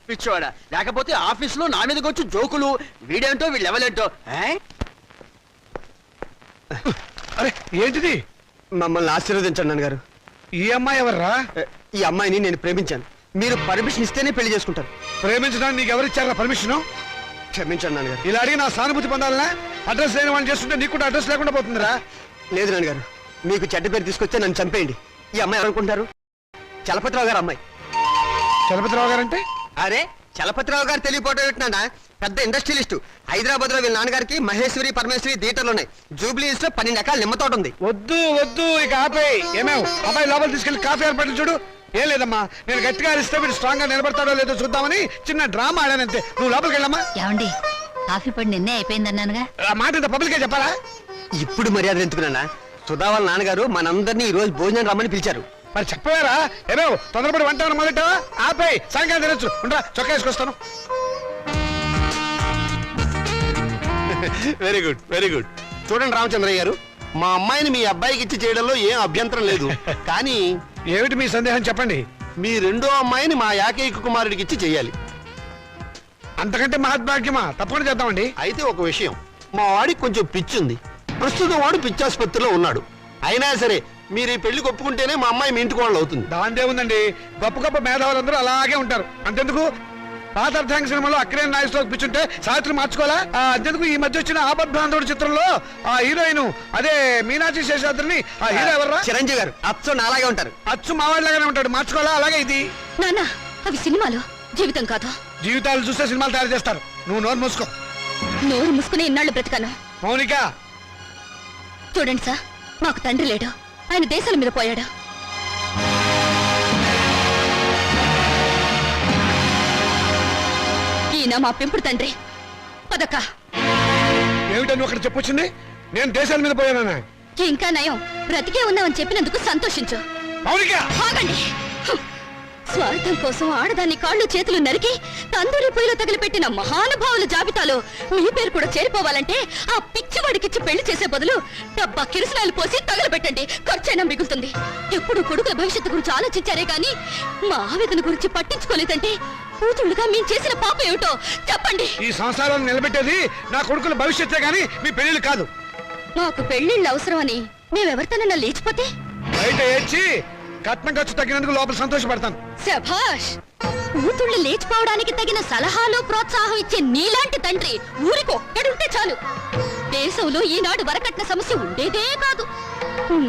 పిచ్చోడా, లేకపోతే ఆఫీస్ లో నా మీదకి వచ్చి జోకులు, వీడేంటో వీళ్ళు ఎవలేంటో. అరే ఏంటిది? మమ్మల్ని ఆశీర్వదించండి నాన్నగారు. ఈ అమ్మాయి ఎవర్రా? ఈ అమ్మాయిని నేను ప్రేమించాను. మీరు పర్మిషన్ ఇస్తేనే పెళ్లి చేసుకుంటాను. ప్రేమించడానికి నీకు ఎవరిచ్చారా పర్మిషన్? క్షమించండి నాన్నగారు. ఇలా అడిగి నా సానుభూతి పొందాలనా? అడ్రస్ లేని వాడిని చేస్తుంటే నీకు కూడా అడ్రస్ లేకుండా పోతుందిరా. లేదు నాన్నగారు, మీకు చెడ్డ పేరు తీసుకొస్తే నన్ను చంపేయండి. ఈ అమ్మాయి ఎవరనుకుంటారు? చలపతిరావు గారు అమ్మాయి. చలపతిరావు గారంటే? అరే, చలపతిరావు గారు తెలియపోవటం ఏంటన్నా, పెద్ద ఇండస్ట్రియలిస్టు. హైదరాబాద్ లో వీళ్ళ నాన్నగారికి మహేశ్వరి పరమేశ్వరి థియేటర్లు ఉన్నాయి. జూబ్లీ హిల్స్ లో 12 ఎకరాల నిమ్మ తోట ఉంది. వద్దు వద్దు ఇక ఆపేయ్. ఏమేవ్ అబ్బాయి లోపల తీసుకెళ్లి కాఫీ ఏర్పాటు చూడు. ఏం లేదమ్మా, నేను గట్టిగా అరిస్తే మీరు స్ట్రాంగ్ గా నిలబడతాడో లేదో చూద్దామని చిన్న డ్రామా ఆడానంతే. నువ్వు లోపలికి వెళ్ళమ్మా. ఏమండి కాఫీ పడి నిన్నే అయిపోయిందన్నానుగా. ఆ మాట ఇంత పబ్లిక్ గా చెప్పాలా? ఇప్పుడు మర్యాద ఎందుకున్నా, సుధా వాళ్ళ నాన్నగారు మనందరినీ ఈ రోజు భోజనం రమ్మని పిలిచారు. మరి చెప్పారా? ఏమేవ్ తొందరపడి వంట మొదలెట్టావా? ఆపేయ్, సాయంకాలం తినొచ్చు. ఉండరా, చొక్కా వేసుకొస్తాను. Very good very good. చూడండి రామచంద్రయ్య గారు, మా అమ్మాయిని మీ అబ్బాయికి ఇచ్చి చేయడంలో ఏం అభ్యంతరం లేదు. కానీ ఏమిటి మీ సందేహం చెప్పండి. మీ రెండో అమ్మాయిని మా ఏకైక కుమారుడికి ఇచ్చి చేయాలి. అంతకంటే మహద్భాగ్యమా? తప్పకుండా చేద్దామండి. అయితే ఒక విషయం, మా వాడికి కొంచెం పిచ్చి ఉంది. ప్రస్తుతం వాడు పిచ్చాసుపత్రిలో ఉన్నాడు. అయినా సరే మీరు ఈ పెళ్లికి ఒప్పుకుంటేనే మా అమ్మాయి మీ ఇంటికి వాళ్ళు అవుతుంది. దాందే ఉందండి, గొప్ప గొప్ప మేధావులందరూ అలాగే ఉంటారు. అంతెందుకు పాత అర్థాంగ సినిమాలో అక్కడే నాయకులో పిచ్చుంటే సావిత్రి మార్చుకోవాలా? అంతెందుకు ఈ మధ్య వచ్చిన ఆపద్బాంధవుడు చిత్రంలో ఆ హీరోయిన్ అదే మీనాక్షి శేషాద్రిని ఆ హీరో ఎవర్రా? చిరంజీవి గారు. అచ్చు అలాగే ఉంటారు. అచ్చు మావాడిలాగానే ఉంటాడు. మార్చుకోవాలా? అలాగే ఇది. నాన్న అవి సినిమాలు, జీవితం కాదు. జీవితాలు చూస్తే సినిమాలు తయారు చేస్తారు. నువ్వు నోరు మూసుకో. నోరు మూసుకుని ఇన్నాళ్ళు బ్రతికాను. మౌనిక, చూడండి సార్, మాకు తండ్రి లేడు. ఆయన దేశాల మీద పోయాడు. ఈయన మా పెంపుడు తండ్రి. పదక్క. ఏమిటని అక్కడ చెప్పొచ్చింది? నేను దేశాల మీద పోయానా? ఇంకా నయం, బ్రతికే ఉన్నామని చెప్పినందుకు సంతోషించు. మౌనిక, ఆగండి. స్వార్థం కోసం ఆడదాన్ని కాళ్ళు చేతులు నరికి తందూరి పొయ్యిలో తగిలిపెట్టిన మహానుభావుల జాబితాలో మీ పేరు కూడా చేరిపోవాలంటే ఆ పిచ్చివాడికిచ్చి పెళ్లి చేసే బదులు డబ్బా కిరసనాయలు పోసి తగలబెట్టండి. ఖర్చైనా మిగులుతుంది. ఎప్పుడు కొడుకుల భవిష్యత్తు గురించి ఆలోచించారే గాని మా ఆవేదన గురించి పట్టించుకోలేదంటే కూతుళ్ళుగా మేము చేసిన పాప ఏమిటో చెప్పండి. ఈ సంసారాన్ని నిలబెట్టేది నా కొడుకుల భవిష్యత్తే గాని మీ పెళ్లిళ్ళు కాదు. మాకు పెళ్లిళ్ళు అవసరమని మేమెవరితోనన్నా లేచిపోతే బయట ఏడ్చి కట్నం ఖర్చు తగ్గినందుకు లోపల సంతోషపడతాను. శభాష్. కూతుళ్ళు లేచిపోవడానికి తగిన సలహాలు ప్రోత్సాహం ఇచ్చే నీలాంటి తండ్రి ఊరికి ఒక్కడుంటే చాలు. దేశంలో ఈనాడు వరకట్న సమస్య ఉండేదే కాదు.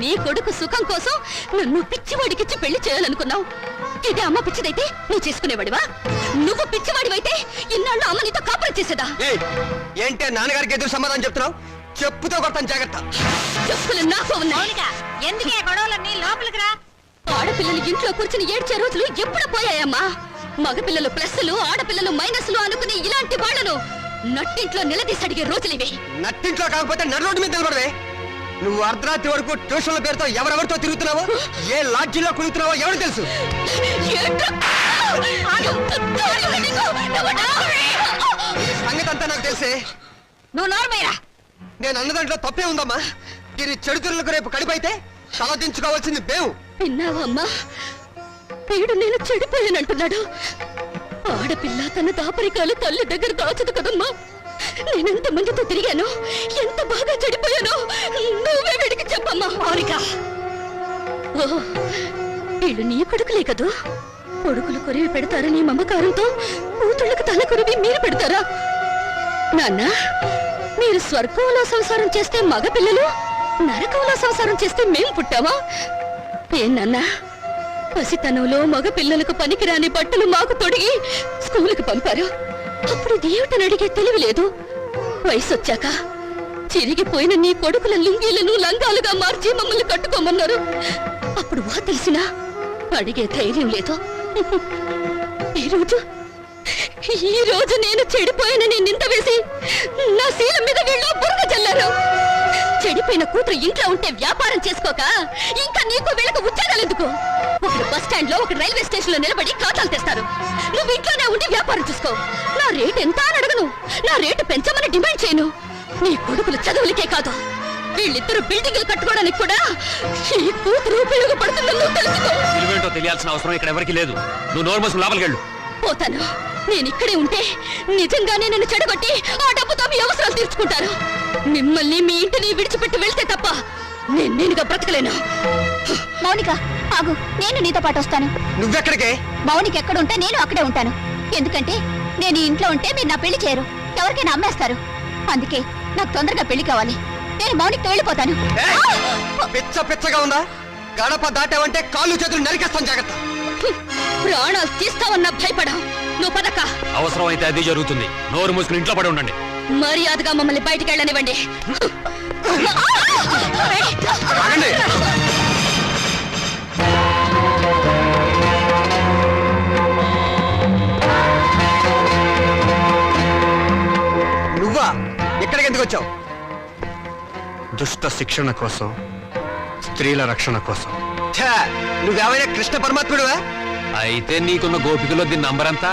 నీ కొడుకు సుఖం కోసం నన్ను పిచ్చివాడికిచ్చి పెళ్లి చేయాలనుకున్నావు. ఇదే అమ్మ పిచ్చిదైతే నువ్వు చేసుకునేవాడివా? నువ్వు పిచ్చివాడివైతే ఇన్నాళ్ళు అమ్మ నీతో కాపురం చేసేదా? ఏంటే నాన్నగారికి ఎదురు సమాధానం చెప్తున్నావు? చెప్పుతో కొడతాను, జాగ్రత్త. చెప్పులు నాకు ఉన్నాయి. ఎందుకే గొడవలన్నీ లోపలికి రా. ఆడపిల్లలు ఇంట్లో కూర్చుని ఏడ్చే రోజులు ఎప్పుడు పోయాయమ్మా? మగపిల్లలు ప్లస్లు, ఆడపిల్లలు మైనస్లు అనుకునే ఇలాంటి వాళ్లను నట్టింట్లో నిలదీసి అడిగే రోజులివి. నట్టింట్లో కాకపోతే నడు రోడ్డు మీద నిలబడవే. నువ్వు అర్ధరాత్రి వరకు ట్యూషన్ల పేరుతో ఎవరెవరితో తిరుగుతున్నావో, ఏ లాడ్జీలో కుదురుతున్నావో ఎవరు తెలుసు. సంగతి అంతా నాకు తెలిసే. నువ్వు నోర్మయ్యా. నేను అన్న దాంట్లో తప్పే ఉందమ్మా. దీని చెడుతులకు రేపు కడిపైతే తలదించుకోవాల్సింది మేము. విన్నావమ్మా? వీడు నేను చెడిపోయానంటున్నాడు. ఆడపిల్ల తన దాపరికాలు తల్లి దగ్గర దాచదు కదమ్మా. నేనెంత మందితో తిరిగాను, ఎంత బాగా చెడిపోయానో నువ్వే వీడికి చెప్పమ్మా. మౌనిక, ఓ వీళ్ళు నీ కొడుకులే కదూ. కొడుకులు కొరివి పెడతారని మమకారంతో కూతుళ్ళకు తల కొరివి మీరు పెడతారా? నాన్న, మీరు స్వర్గంలో సంసారం చేస్తే మగ పిల్లలు, నరకంలో సంసారం చేస్తే మేము పుట్టావా? ఏనన్నా, పసితనంలో మగ పిల్లలకు పనికిరాని బట్టలు మాకు తొడిగి స్కూలుకు పంపారు. అప్పుడు దేవుటని అడిగే తెలివి లేదు. వయసు వచ్చాక చిరిగిపోయిన నీ కొడుకుల లుంగీలను లంగాలుగా మార్చి మమ్మల్ని కట్టుకోమన్నారు. అప్పుడు వా తెలిసినా అడిగే ధైర్యం లేదు. ఈ రోజు నేను చెడిపోయానని నింద వేసి నా శీలం మీద వీళ్ళు బురద చల్లారు. చెడిపోయిన కూతురు ఇంట్లో ఉంటే వ్యాపారం చేసుకోక ఇంకా నీకు వీళ్ళకు ఉద్యోగాలు ఎందుకు? ఒకడు బస్ స్టాండ్ లో, ఒకడు రైల్వే స్టేషన్ లో నిలబడి ఖాతాలు తెస్తారు. నువ్వు ఇంట్లోనే ఉండి వ్యాపారం చూసుకో. నా రేటు ఎంత అని అడగను, నా రేటు పెంచమని డిమాండ్ చేయను. నీ కొడుకులు చదువులకే కాదు, వీళ్ళిద్దరు బిల్డింగ్లు కట్టుకోవడానికి కూడా ఈ కూతురు ఉపయోగపడుతుందని నువ్వు తెలుసుకో. విలువేంటో తెలియాల్సిన అవసరం ఇక్కడ ఎవరికి లేదు. నువ్వు నోరు మూసుకుని లోపలికి వెళ్ళు. పోతాను. నేను ఇక్కడే ఉంటే నిజంగానే నన్ను చెడగొట్టి ఆ డబ్బుతో మీ అవసరాలు తీర్చుకుంటారు. మిమ్మల్ని మీ ఇంటిని విడిచిపెట్టి వెళ్తే తప్ప నేనుగా బ్రతకలేను. మౌనిక ఆగు, నేను నీతో పాటు వస్తాను. నువ్వెక్కడికే? మౌనిక ఎక్కడుంటే నేను అక్కడే ఉంటాను. ఎందుకంటే నేను ఈ ఇంట్లో ఉంటే మీరు నా పెళ్లి చేయరు, ఎవరికైనా అమ్మేస్తారు. అందుకే నాకు తొందరగా పెళ్లి కావాలి. నేను మౌనికతో వెళ్ళిపోతాను. పిచ్చ పిచ్చగా ఉందా? గడప దాటావంటే కాళ్ళు చేతులు నరికేస్తాను, జాగ్రత్త. ప్రాణాలు తీస్తావన్నా భయపడా నువ్వు పదక్క. అవసరం అయితే అది జరుగుతుంది. నోరు మూసుకుని ఇంట్లో పడి ఉండండి. మర్యాదగా మమ్మల్ని బయటికి వెళ్ళనివ్వండి. ఆగండి. నువ్వా ఎక్కడికి ఎందుకు వచ్చావు? దుష్ట శిక్షణ కోసం, స్త్రీల రక్షణ కోసం. నువ్వేమైనా కృష్ణ పరమాత్ముడువా? అయితే నీకున్న గోపికలో దీని నంబర్ అంతా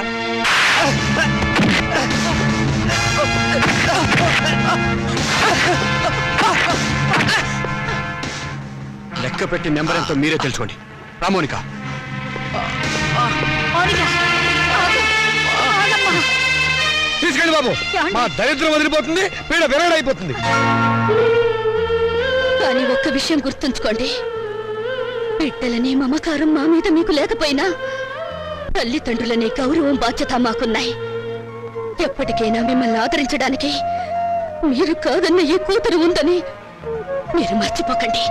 లెక్క పెట్టి నెంబర్ ఎంతో మీరే తెలుసుకోండి. రామోనిక, తీసుకెళ్ళి బాబు, మా దరిద్రం వదిలిపోతుంది, పీడ విరగడైపోతుంది. కానీ ఒక్క విషయం గుర్తుంచుకోండి, బిడ్డలని మమకారం మా మీద మీకు లేకపోయినా తల్లిదండ్రులని గౌరవం బాధ్యత మాకున్నాయి. ఎప్పటికైనా మిమ్మల్ని ఆదరించడానికి మీరు కాదన్న ఈ కూతురు ఉందని మీరు మర్చిపోకండి.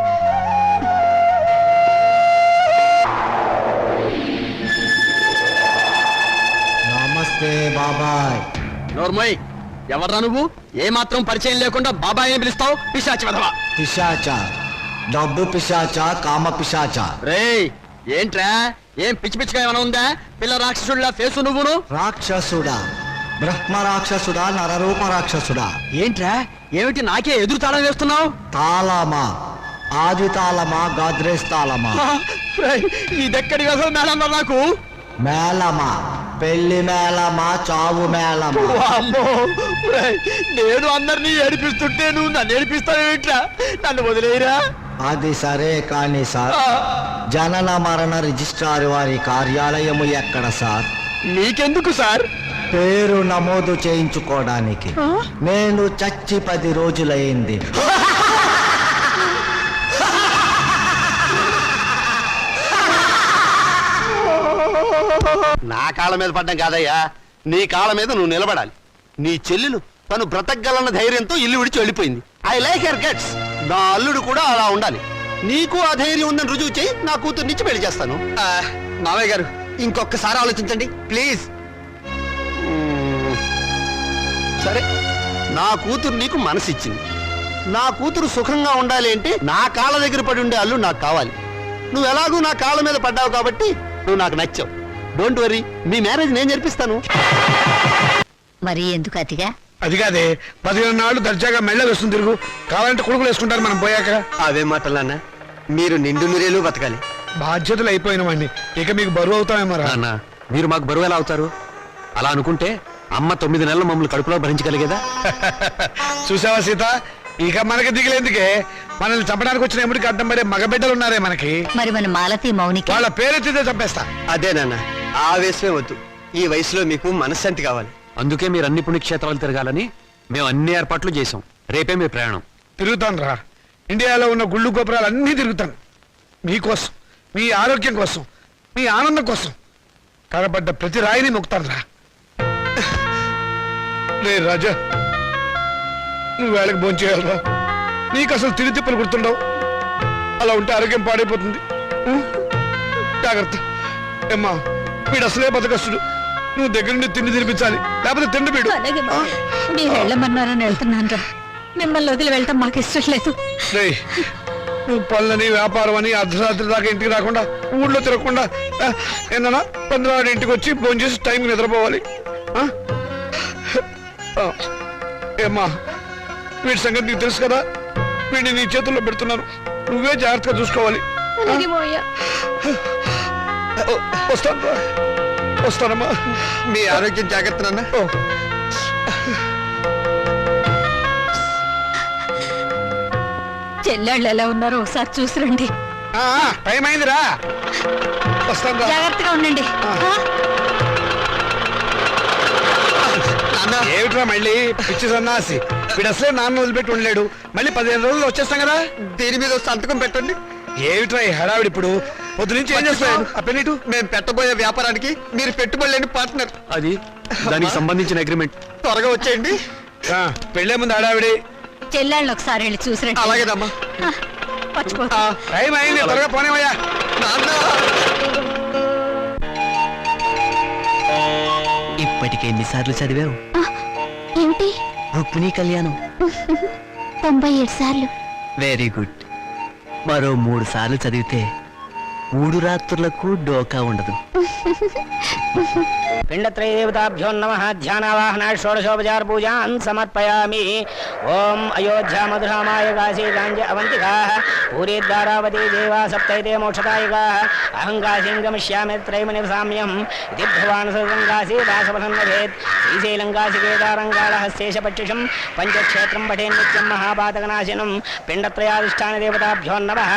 నమస్తే బాబాయ్. నోర్మోయ్, ఎవర్రా నువ్వు? ఏ మాత్రం పరిచయం లేకుండా బాబాయ్ అని పిలుస్తావు? పిశాచి వెధవా. పిశాచ, డబ్బు పిశాచ, కామ పిశాచ. రేయ్, ఏంట్రా? ఏం పిచ్చి పిచ్చిగా ఏమైనా ఉందా? పిల్ల రాక్షసుడిలా ఫేసు నువ్వును. రాక్షసుడా, బ్రహ్మ రాక్షసుడా, నరరూప రాక్షసుడా. ఏంట్రా? ఏమిటి నాకే ఎదురు తాళం వేస్తున్నావు? తాళమా? ఆది తాళమా, గాద్రేజ్ తాళమా? ఇదెక్కడి వ్యవసాయం మేడం నాకు? మేళమా? పెళ్లి మేళమా, చావు మేళమా? అమ్మో, నేను అందరినీ ఏడిపిస్తుంటే నువ్వు నన్ను ఏడిపిస్తావేమిట్రా? నన్ను వదిలేయరా. అది సరే కానీ సార్, జనన మరణ రిజిస్ట్రార్ వారి కార్యాలయము ఎక్కడ సార్? నీకెందుకు సార్? పేరు నమోదు చేయించుకోవడానికి. నేను చచ్చి 10 రోజులైంది. నా కాళ్ళ మీద పడ్డం కాదయ్యా, నీ కాళ్ళ మీద నువ్వు నిలబడాలి. నీ చెల్లెలు తను బ్రతకగలన్న ధైర్యంతో ఇల్లు విడిచి వెళ్ళిపోయింది. I like her guts. నా అల్లుడు కూడా అలా ఉండాలి. నీకు ఆ ధైర్యం ఉందని రుజువు చేయి, నా కూతుర్నిచ్చి పెళ్లి చేస్తాను. మావయ్య గారు, ఇంకొకసారి ఆలోచించండి ప్లీజ్. సరే, నా కూతురు నీకు మనసిచ్చింది. నా కూతురు సుఖంగా ఉండాలి అంటే నా కాళ్ళ దగ్గర పడి ఉండే అల్లుడు నాకు కావాలి. నువ్వు ఎలాగూ నా కాళ్ళ మీద పడ్డావు కాబట్టి నువ్వు నాకు నచ్చావు. డోంట్ వరీ, మీ మ్యారేజ్ నేను జరిపిస్తాను. మరి ఎందుకు అతిగా? అది కాదే, 15 నాళ్ళు దర్జాగా మెళ్ళ వేస్తుంది తిరుగు. కావాలంటే కొడుకులు వేసుకుంటారు మనం పోయాక. అవే మాటలన్నా, మీరు నిండు నూరేలు బతకాలి. బాధ్యతలు అయిపోయిన వాడిని ఇక మీకు బరువు అవుతామేమో రా. అన్న, మీరు మాకు బరువు ఎలా అవుతారు? అలా అనుకుంటే అమ్మ 9 నెలలు మమ్మల్ని కడుపులో భరించగలిగేదా? చూసావా సీత, ఇక మనకి దిగులేందుకే. మనల్ని చంపడానికి వచ్చిన ఎముడికి అడ్డం పడే మగబిడ్డలు ఉన్నారే మనకి. మరి మన మాలతి మౌనికి వాళ్ళ పేరెత్తితే చంపేస్తా. అదే నాన్న, ఆవేశమే వద్దు. ఈ వయసులో మీకు మనశ్శాంతి కావాలి. అందుకే మీరు అన్ని పుణ్యక్షేత్రాలు తిరగాలని మేము అన్ని ఏర్పాట్లు చేసాం. రేపే మీ ప్రయాణం. తిరుగుతాను రా, ఇండియాలో ఉన్న గుళ్ళు గోపురాలు అన్నీ తిరుగుతాను. మీకోసం, మీ ఆరోగ్యం కోసం, మీ ఆనందం కోసం కనబడ్డ ప్రతి రాయిని మొక్కుతాను రా. రే రాజా, నువ్వు వేళకి భోంచేయాలరా. నీకు అసలు తిరిగి తిప్పలు గుర్తుండవు. అలా ఉంటే ఆరోగ్యం పాడైపోతుంది. జాగ్రత్త. ఏమ్మా, వీడు అసలే బతకస్తుడు. నువ్వు దగ్గర నుండి తిండి తినిపించాలి, లేకపోతే తిండి వీడు. మీరు వెళ్ళమన్నారని వెళ్తున్నాను రా. మిమ్మల్ని వదిలి వెళ్ళటం మాకు ఇష్టం లేదు. రేయ్, నువ్వు పనులని వ్యాపారం అని అర్ధరాత్రి దాకా ఇంటికి రాకుండా, ఊళ్ళో తిరగకుండా ఏందన్నా 15 ఇంటికి వచ్చి ఫోన్ చేసి టైంకి నిద్రపోవాలి. ఏమ్మా, వీడి సంగతి నీకు తెలుసు కదా. వీడిని నీ చేతుల్లో పెడుతున్నాను, నువ్వే జాగ్రత్తగా చూసుకోవాలి. వస్తాను, వస్తానమ్మా. మీ ఆరోగ్యం జాగ్రత్త నాన్న. చెల్లెళ్ళు ఎలా ఉన్నారో ఒకసారి చూసిరండి. టైం అయిందిరా, వస్తాను. జాగ్రత్తగా ఉండండి. ఏమిట్రా మళ్ళీ పిచ్చి సన్నాసి? వీడు అసలే నాన్న వదిలిపెట్టి ఉండలేడు. మళ్ళీ 15 రోజులు వచ్చేస్తాం కదా. దీని మీద సంతకం పెట్టండి. ఏమిట్రా ఈ హడావిడి? ఇప్పుడు పొద్దు నుంచి ఏం చేస్తాను? ఆ పెన్నిటు. మేము పెట్టబోయే వ్యాపారానికి మీరు పెట్టుబడి లేని పార్ట్నర్. అది దానికి సంబంధించిన అగ్రిమెంట్. త్వరగా వచ్చేయండి. పెళ్ళే ముందు హడావిడి. చెల్లెళ్ళని ఒకసారి వెళ్ళి చూసిరండి. అలాగేనమ్మా. మర్చిపో. టైం అయింది, త్వరగా పోనేవయ్యా. నాన్న ఎన్నిసార్లు చదివావు ఏమిటి రుక్మిణీ కళ్యాణం 97 సార్లు. Very good. మరో 3 సార్లు చదివితే 3 రాత్రులకు డోకా ఉండదు. పిండత్రయదేవతాభ్యో నమః ధ్యానావాహన షోడశోపచార పూజాన్ సమర్పయామి. ఓం అయోధ్యా మధురామాయ కాశీ గాంజ అవంతికాః పూరీ ద్వారావతి దేవా సప్తైతే మోక్షదాయికాః అహం కాశీం గమిష్యామి త్రైమ నివసామ్యం ఇది భగవాన్ సర్వం కాశీ వాసవసం నభేత్ శ్రీశైలం కాశీ కేదారంగాళహస్తేశ పక్షిషం పంచక్షేత్రం పఠేన్ నిత్యం మహాపాతకనాశనం. పిండత్రయాధిష్టాన దేవతాభ్యో నమః.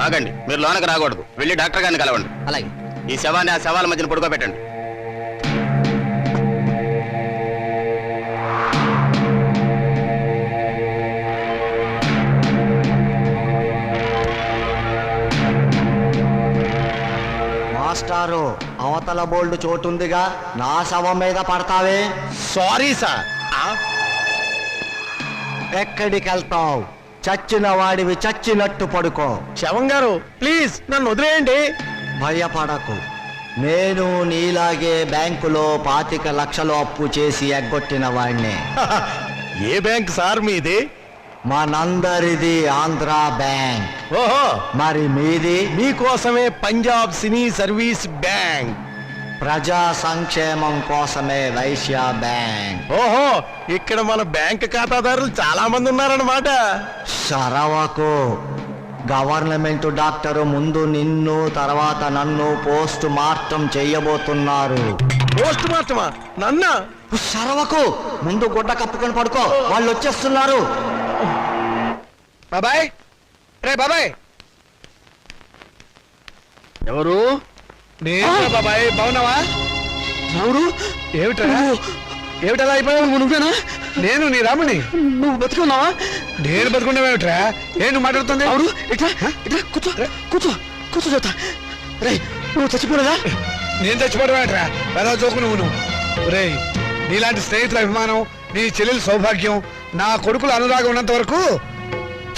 ఆగండి, మీరు లోనకి రాకూడదు. వెళ్ళి డాక్టర్ గారిని కలవండి. అలాగే. ఈ శవాన్ని ఆ శవాల మధ్యన పడుకోబెట్టండి. మాస్టారు, అవతల బోల్డ్ చోటుందిగా, నా శవం మీద పడతావే. Sorry sir. ఎక్కడికి వెళ్తావు? చచ్చిన వాడివి చచ్చినట్టు పడుకో. శవం గారు ప్లీజ్ నన్ను వదిలేయండి. భయపడకు, నేను నీలాగే బ్యాంకులో 25 లక్షలు అప్పు చేసి ఎగ్గొట్టిన వాడిని. ఏ బ్యాంక్ సార్ మీది? మనందరిది ఆంధ్ర బ్యాంక్. ఓహో, మరి మీది? మీకోసమే పంజాబ్ సినీ సర్వీస్ బ్యాంక్. ప్రజా సంక్షేమం కోసమే వైశ్య బ్యాంక్. ఓహో, ఇక్కడ మన బ్యాంక్ ఖాతాదారులు చాలా మంది ఉన్నారన్నమాట. సరవకు. గవర్నమెంట్ డాక్టరు ముందు నిన్ను, తర్వాత నన్ను పోస్ట్ మార్టం చెయ్యబోతున్నారు. పోస్ట్ మార్టమా? నన్న? సరవకు, ముందు గుడ్డ కప్పుకొని పడుకో, వాళ్ళు వచ్చేస్తున్నారు. బాబాయ్, రే బాబాయ్. ఎవరు? నేను బాబాయ్. బాగున్నావా? ఎవరు? ఏమిటా ఏమిటలా అయిపోయావు? నువ్వేనా? నేను నీ రాముని. నువ్వు బతుకున్నావా? నేను బతుకున్నావేమిట్రా? నేను మాట్లాడుతుంది. అవును, ఇట్లా ఇట్లా కూర్చో కూర్చో కూర్చో చెప్తా. రే, నువ్వు చచ్చిపోలేదా? నేను చచ్చిపోవడమేట్రా? పెద్ద జోకు నువ్వు. రే, నీలాంటి స్నేహితుల అభిమానం, నీ చెల్లెలు సౌభాగ్యం, నా కొడుకులు అనురాగం ఉన్నంత వరకు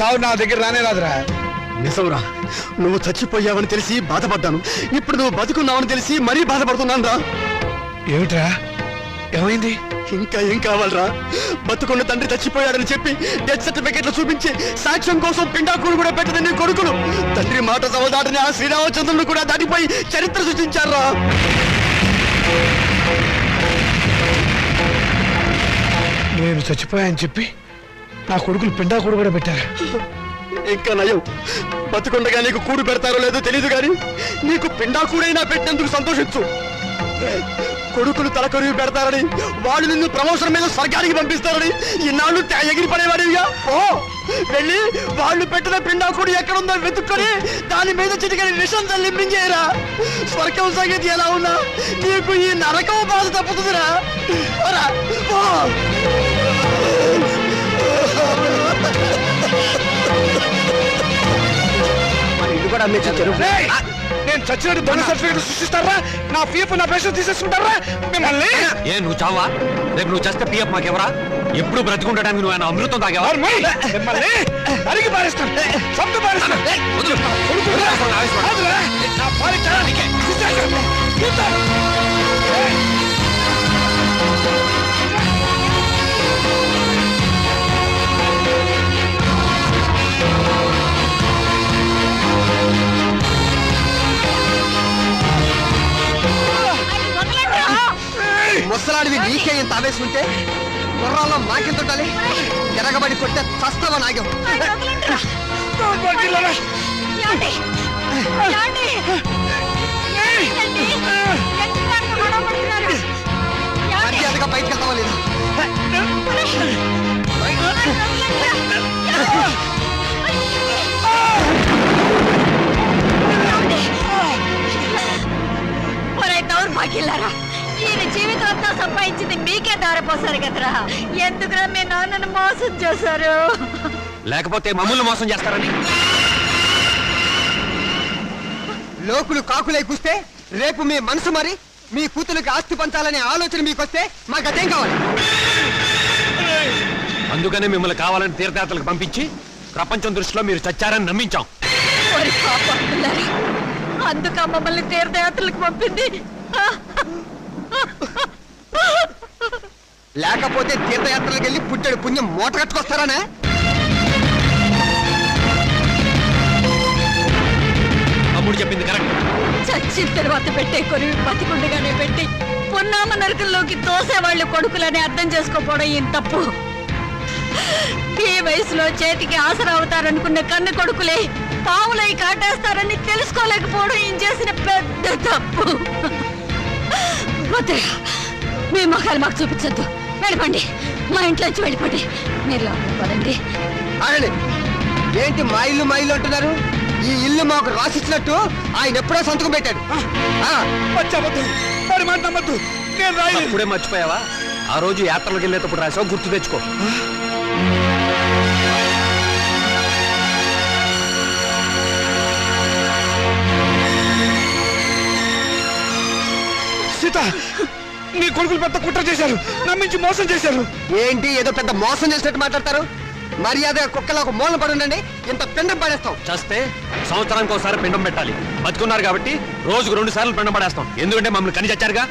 చావు నా దగ్గర రానే రాదురా. నిజంరా, నువ్వు చచ్చిపోయావని తెలిసి బాధపడ్డాను. ఇప్పుడు నువ్వు బతుకున్నావని తెలిసి మరీ బాధపడుతున్నాను రా. ఏమిట్రా? ఏమైంది? ఇంకా ఏం కావాలరా? బతుకున్న తండ్రి చచ్చిపోయాడని చెప్పి డెత్ సర్టిఫికెట్లు చూపించి సాక్ష్యం కోసం పిండాకులు కూడా పెట్టదని నీ కొడుకులు తండ్రి మాట సవదాటని ఆ శ్రీరామచంద్రుడు కూడా దాటిపోయి చరిత్ర సృష్టించారా. నేను చచ్చిపోయాని చెప్పి నా కొడుకులు పిండాకుడు కూడా పెట్టారు. ఇంకా నయం, బతుకుండగా నీకు కూడు పెడతారో లేదో తెలియదు కానీ నీకు పిండాకుడైనా పెట్టినందుకు సంతోషించు. కొడుకులు తలకొరివి పెడతారని, వాళ్ళు నిన్ను ప్రమోషన్ మీద స్వర్గానికి పంపిస్తారని ఇన్నాళ్ళు ఎగిరి పడేవాడివిగా. ఓ వెళ్ళి వాళ్ళు పెట్టిన పిండాకుడు ఎక్కడుందో వెతుక్కొని దాని మీద చిటికని విషం తల్లింపించేయరా. స్వర్గం సంగతి ఎలా ఉన్నా నీకు ఈ నరకం బాధ తప్పుతుందిరా. ఇల్లు కూడా అమ్మేచ్చారు. నేను చచ్చినట్టు దొంగ సర్టిఫికెట్ సృష్టిస్తారా? నా పిఎఫ్ నా పెన్షన్ తీసేసుకుంటారా మిమ్మల్ని? ఏ నువ్వు చావా? రేపు నువ్వు చేస్తే పిఎఫ్ మాకెవరా? ఎప్పుడు బ్రతికుండడానికి నువ్వు ఆయన అమృతం తాగేవా? మిమ్మల్ని అడిగి పారేస్తాను, చంపి పారేస్తాను. నా పాలించడానికి ముసలాడివి నీకే ఇంత ఆవేశం ఉంటే గుర్రాల్లో నాకెంత ఉండాలి? ఎరగబడి కొట్టే చస్తావా నాగం. మర్యాదగా బయటకు వెళ్తావా లేదా? దౌర్భాగ్యులారా, ఈయన జీవితం అంతా సంపాదించింది మీకే దారిపోసారు కదరా. ఎందుకురా మీ నాన్నను మోసం చేశారు? లేకపోతే మమ్మల్ని మోసం చేస్తారని. లోకులు కాకులై కూస్తే రేపు మీ మనసు మరి మీ కూతురికి ఆస్తి పంచాలనే ఆలోచన మీకొస్తే మాకు అదేం కావాలి? అందుకనే మిమ్మల్ని కావాలని తీర్థయాత్రలకు పంపించి ప్రపంచం దృష్టిలో మీరు చచ్చారని నమ్మించాం. మరి పాపంటున్నారు. అందుక మమ్మల్ని తీర్థయాత్రలకు పంపింది. లేకపోతే తీర్థయాత్రలకు వెళ్ళి పుట్టెడు పుణ్యం మూట కట్టుకొస్తారానే? తమ్ముడు చెప్పింది కరెక్ట్. చచ్చిన తర్వాత పెట్టే కొరివి బతికుండగానే పెట్టి పున్నామ నరకంలోకి తోసేవాళ్ళు కొడుకులని అర్థం చేసుకోపోవడం ఏం తప్పు. ఈ వయసులో చేతికి ఆసరా అవుతారనుకున్న కన్న కొడుకులే పావులై కాటేస్తారని తెలుసుకోలేకపోవడం ఏం చేసిన పెద్ద తప్పు. వద్దు, మీ మొఖాలు మాకు చూపించద్దు. వెళ్ళిపోండి, మా ఇంట్లోంచి వెళ్ళిపోండి. మీరు లోపలికి పదండి. ఆగండి. ఏంటి మా ఇల్లు అంటున్నారు? ఈ ఇల్లు మాకు రాసిచ్చినట్టు ఆయన ఎప్పుడో సంతకం పెట్టాడు. వాడి మాట నమ్మద్దు. నేను రాయలేదు. అప్పుడే మర్చిపోయావా? ఆ రోజు యాత్రలకు వెళ్ళేటప్పుడు రాసావు, గుర్తు తెచ్చుకో. సీత, నీ కొడుకులు పెద్ద కుట్ర చేశారు, నమ్మించి మోసం చేశారు. ఏంటి ఏదో పెద్ద మోసం చేసినట్టు మాట్లాడతారు? మర్యాద కుక్కలో ఒక మూలం పడి ఉండండి. ఇంత పిండం పడేస్తాం. చేస్తే సంవత్సరానికి ఒకసారి పిండం పెట్టాలి. బతుకున్నారు కాబట్టి రోజుకు 2 సార్లు పిండం పడేస్తాం. ఎందుకంటే మమ్మల్ని కని చచ్చారుగా.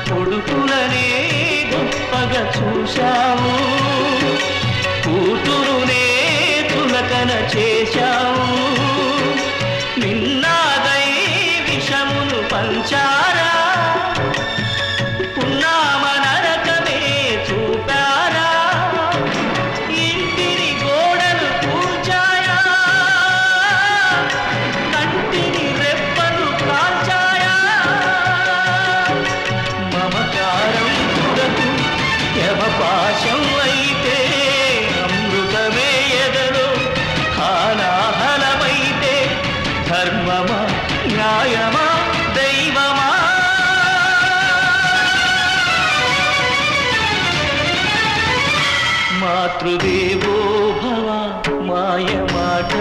కొడుకులనే గొప్పగా చూశావు, కూతురునే తులకన చేశావు. నిన్నాదై విషమును పంచారా, పున్నామ నరకమే చూపారా. ఇంటిని గోడలు కూల్చాయా, కంటిని రెప్పలు కాల్చాయా. మమకారం తుడకు యమపాశం అయితే అమృతమే ఎదలో హానాహలమైతే ధర్మమా న్యాయమా దైవమా. మాతృదేవో భవ మాయమాట.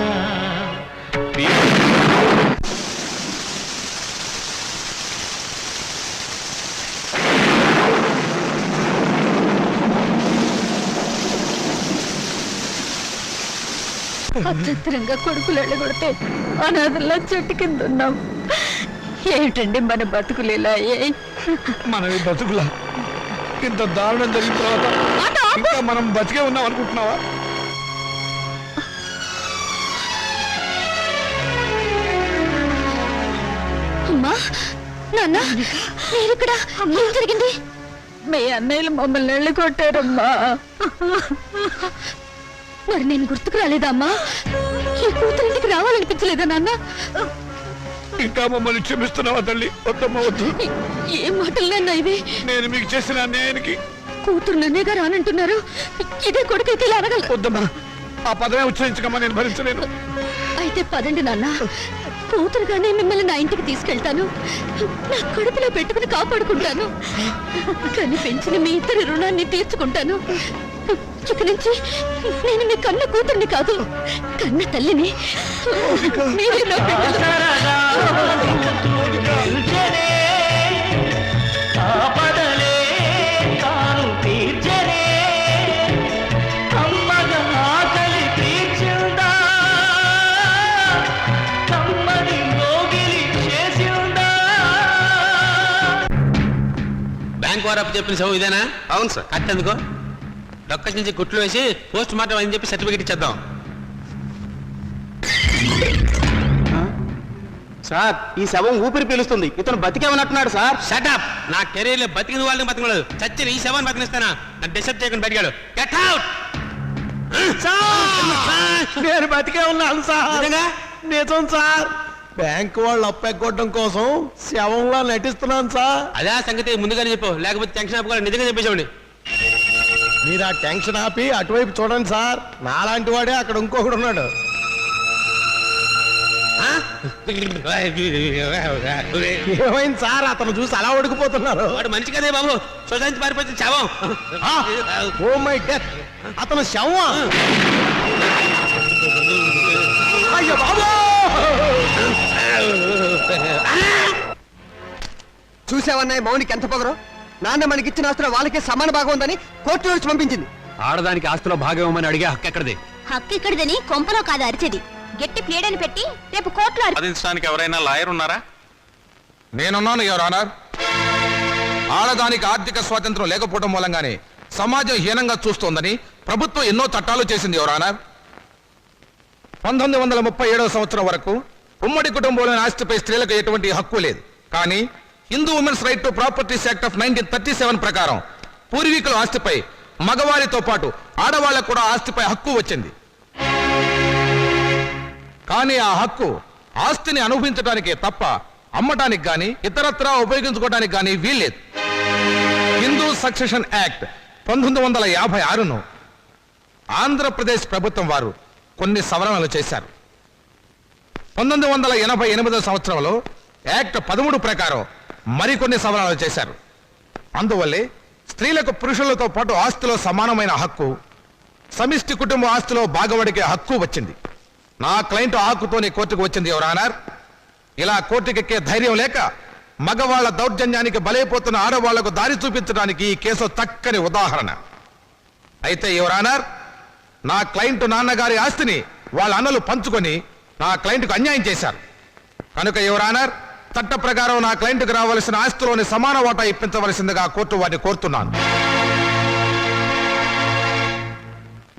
అత్యంతరంగా కొడుకులు వెళ్ళగొడితే అనాథల్లా చెట్టు కింద ఉన్నాం. ఏమిటండి మన బతుకులేలా? మనవి బతుకులా? ఇంత దారుణం జరిగిన తర్వాత ఇంకా మనం బతికే ఉన్నాం అనుకుంటున్నావా? అమ్మా, నాన్న, మీరిక్కడ? ఏం జరిగింది? మీ అన్నయ్యలు మమ్మల్ని వెళ్ళగొట్టారమ్మా. మరి నేను గుర్తుకు రాలేదా అమ్మా? ఈ కూతురు ఇంటికి రావాలనిపించలేదా నాన్న? ఇంకా మమ్మల్ని క్షమిస్తున్నావా తల్లి? వద్దమ్మా, వద్దు. ఏం మాటలు నాన్న ఇవి? నేను మీకు చేసిన అన్యాయానికి కూతురు నన్నేగా రానంటున్నారు. ఇదే కొడుకైతే ఇలా అనగల. వద్దమ్మా, ఆ పదమే ఉచ్చరించకమ్మా, నేను భరించలేను. అయితే పదండి నాన్న, కూతురుగానే మిమ్మల్ని నా ఇంటికి తీసుకెళ్తాను. నా కడుపులో పెట్టుకుని కాపాడుకుంటాను. కానీ పెంచిన మీ ఇద్దరి రుణాన్ని తీర్చుకుంటాను. ఇక నుంచి నేను మీ కన్న కూతుర్ని కాదు, కన్న తల్లిని. మీరే నా బిడ్డలు. ఆపదలే తాను తీర్చనే, అమ్మగా ఆకలి తీర్చిందా, కమ్మని మోగిలి చేసిందా. బ్యాంక్ వారు అప్పు చెప్పిన సభ ఇదేనా? అవును సార్. కట్టెందుకో డొక్కసి నుంచి గుట్లు వేసి పోస్ట్ మార్టం అని చెప్పి సర్టిఫికెట్ ఇచ్చేద్దాం. సార్, ఈ శవం ఊపిరి పీలుస్తుంది. ఇతను బతికేమన్నట్టున్నాడు సార్. షటప్! నా కెరీర్ లో బతికిన వాళ్ళని బతకలేదు, చచ్చిన ఈ శవాన్ని బతికిస్తానా? నన్ను డిస్టర్బ్ చేయకుండా బతికాడు. Get out! నేను బతికే ఉన్నాను సార్. నిజం సార్. బ్యాంక్ వాళ్ళు అప్పెక్కొట్టడం కోసం శవంలా నటిస్తున్నాను సార్. అదే సంగతి ముందుగానే చెప్పు, లేకపోతే టెన్షన్ ఆపుకోవాలి. నిజంగా చెప్పేసామండి. మీరు ఆ టెన్షన్ ఆపి అటువైపు చూడండి సార్, నాలాంటి వాడే అక్కడ ఇంకొకడు ఉన్నాడు. ఏమైంది సార్, అతను చూసి అలా ఉడికిపోతున్నారు? వాడు మంచి కదే బాబు, సొసైటీ పారిపోతే చావం. ఓ మై డెత్, అతను శవం. అయ్యో బాబు, చూసావన్నాయి మౌనికి ఎంత పొగరు. నాన్న మనకిచ్చిన ఆస్తులు వాళ్ళకే సమాన భాగం ఉందని కోర్టు నుంచి పంపించింది. ఆడదానికి ఆస్తిలో భాగం ఇవ్వమని అడిగే హక్కు ఎక్కడిది? హక్కు ఇక్కడిదని కొంపలో కాదు అరిచేది. గట్టి ప్లేడని పెట్టి రేపు కోర్టులో వాదించడానికి ఎవరైనా లాయర్ ఉన్నారా? నేనున్నాను యువర్ ఆనర్. ఆడదానికి ఆర్థిక స్వాతంత్రం లేకపోవడం మూలంగానే సమాజం హీనంగా చూస్తోందని ప్రభుత్వం ఎన్నో చట్టాలు చేసింది యువర్ ఆనర్. 1937 సంవత్సరం వరకు ఉమ్మడి కుటుంబంలోని ఆస్తిపై స్త్రీలకు ఎటువంటి హక్కు లేదు. కానీ Hindu women's right to properties act of 1937 ప్రకారం పూర్వీకుల ఆస్తిపై మగవారితో పాటు ఆడవాళ్లకు కూడా ఆస్తిపై హక్కు వచ్చింది. కానీ ఆ హక్కు ఆస్తిని అనుభవించడానికే తప్ప అమ్మటానికి గాని ఇతరత్రా ఉపయోగించుకోవడానికి గాని వీల్లేదు. హిందూ సక్సెషన్ యాక్ట్ 1956ను ఆంధ్రప్రదేశ్ ప్రభుత్వం వారు కొన్ని సవరణలు చేశారు. 1988 సంవత్సరంలో యాక్ట్ 13 ప్రకారం మరికొన్ని సవరణలు చేశారు. అందువల్లే స్త్రీలకు పురుషులతో పాటు ఆస్తిలో సమానమైన హక్కు, సమిష్టి కుటుంబ ఆస్తిలో భాగవడికే హక్కు వచ్చింది. నా క్లయింట్ హక్కుతోనే కోర్టుకు వచ్చింది యువర్ ఆనర్. ఇలా కోర్టుకెక్కే ధైర్యం లేక మగవాళ్ల దౌర్జన్యానికి బలైపోతున్న ఆడవాళ్లకు దారి చూపించడానికి ఈ కేసు చక్కని ఉదాహరణ. అయితే యువర్ ఆనర్, నా క్లయింట్ నాన్నగారి ఆస్తిని వాళ్ళ అన్నలు పంచుకొని నా క్లయింట్కు అన్యాయం చేశారు. కనుక యువర్ ఆనర్, చట్ట ప్రకారం నా క్లయింట్కు రావాల్సిన ఆస్తిలోని సమాన వాటా ఇప్పించవలసిందిగా కోర్టు వారిని కోరుతున్నాను.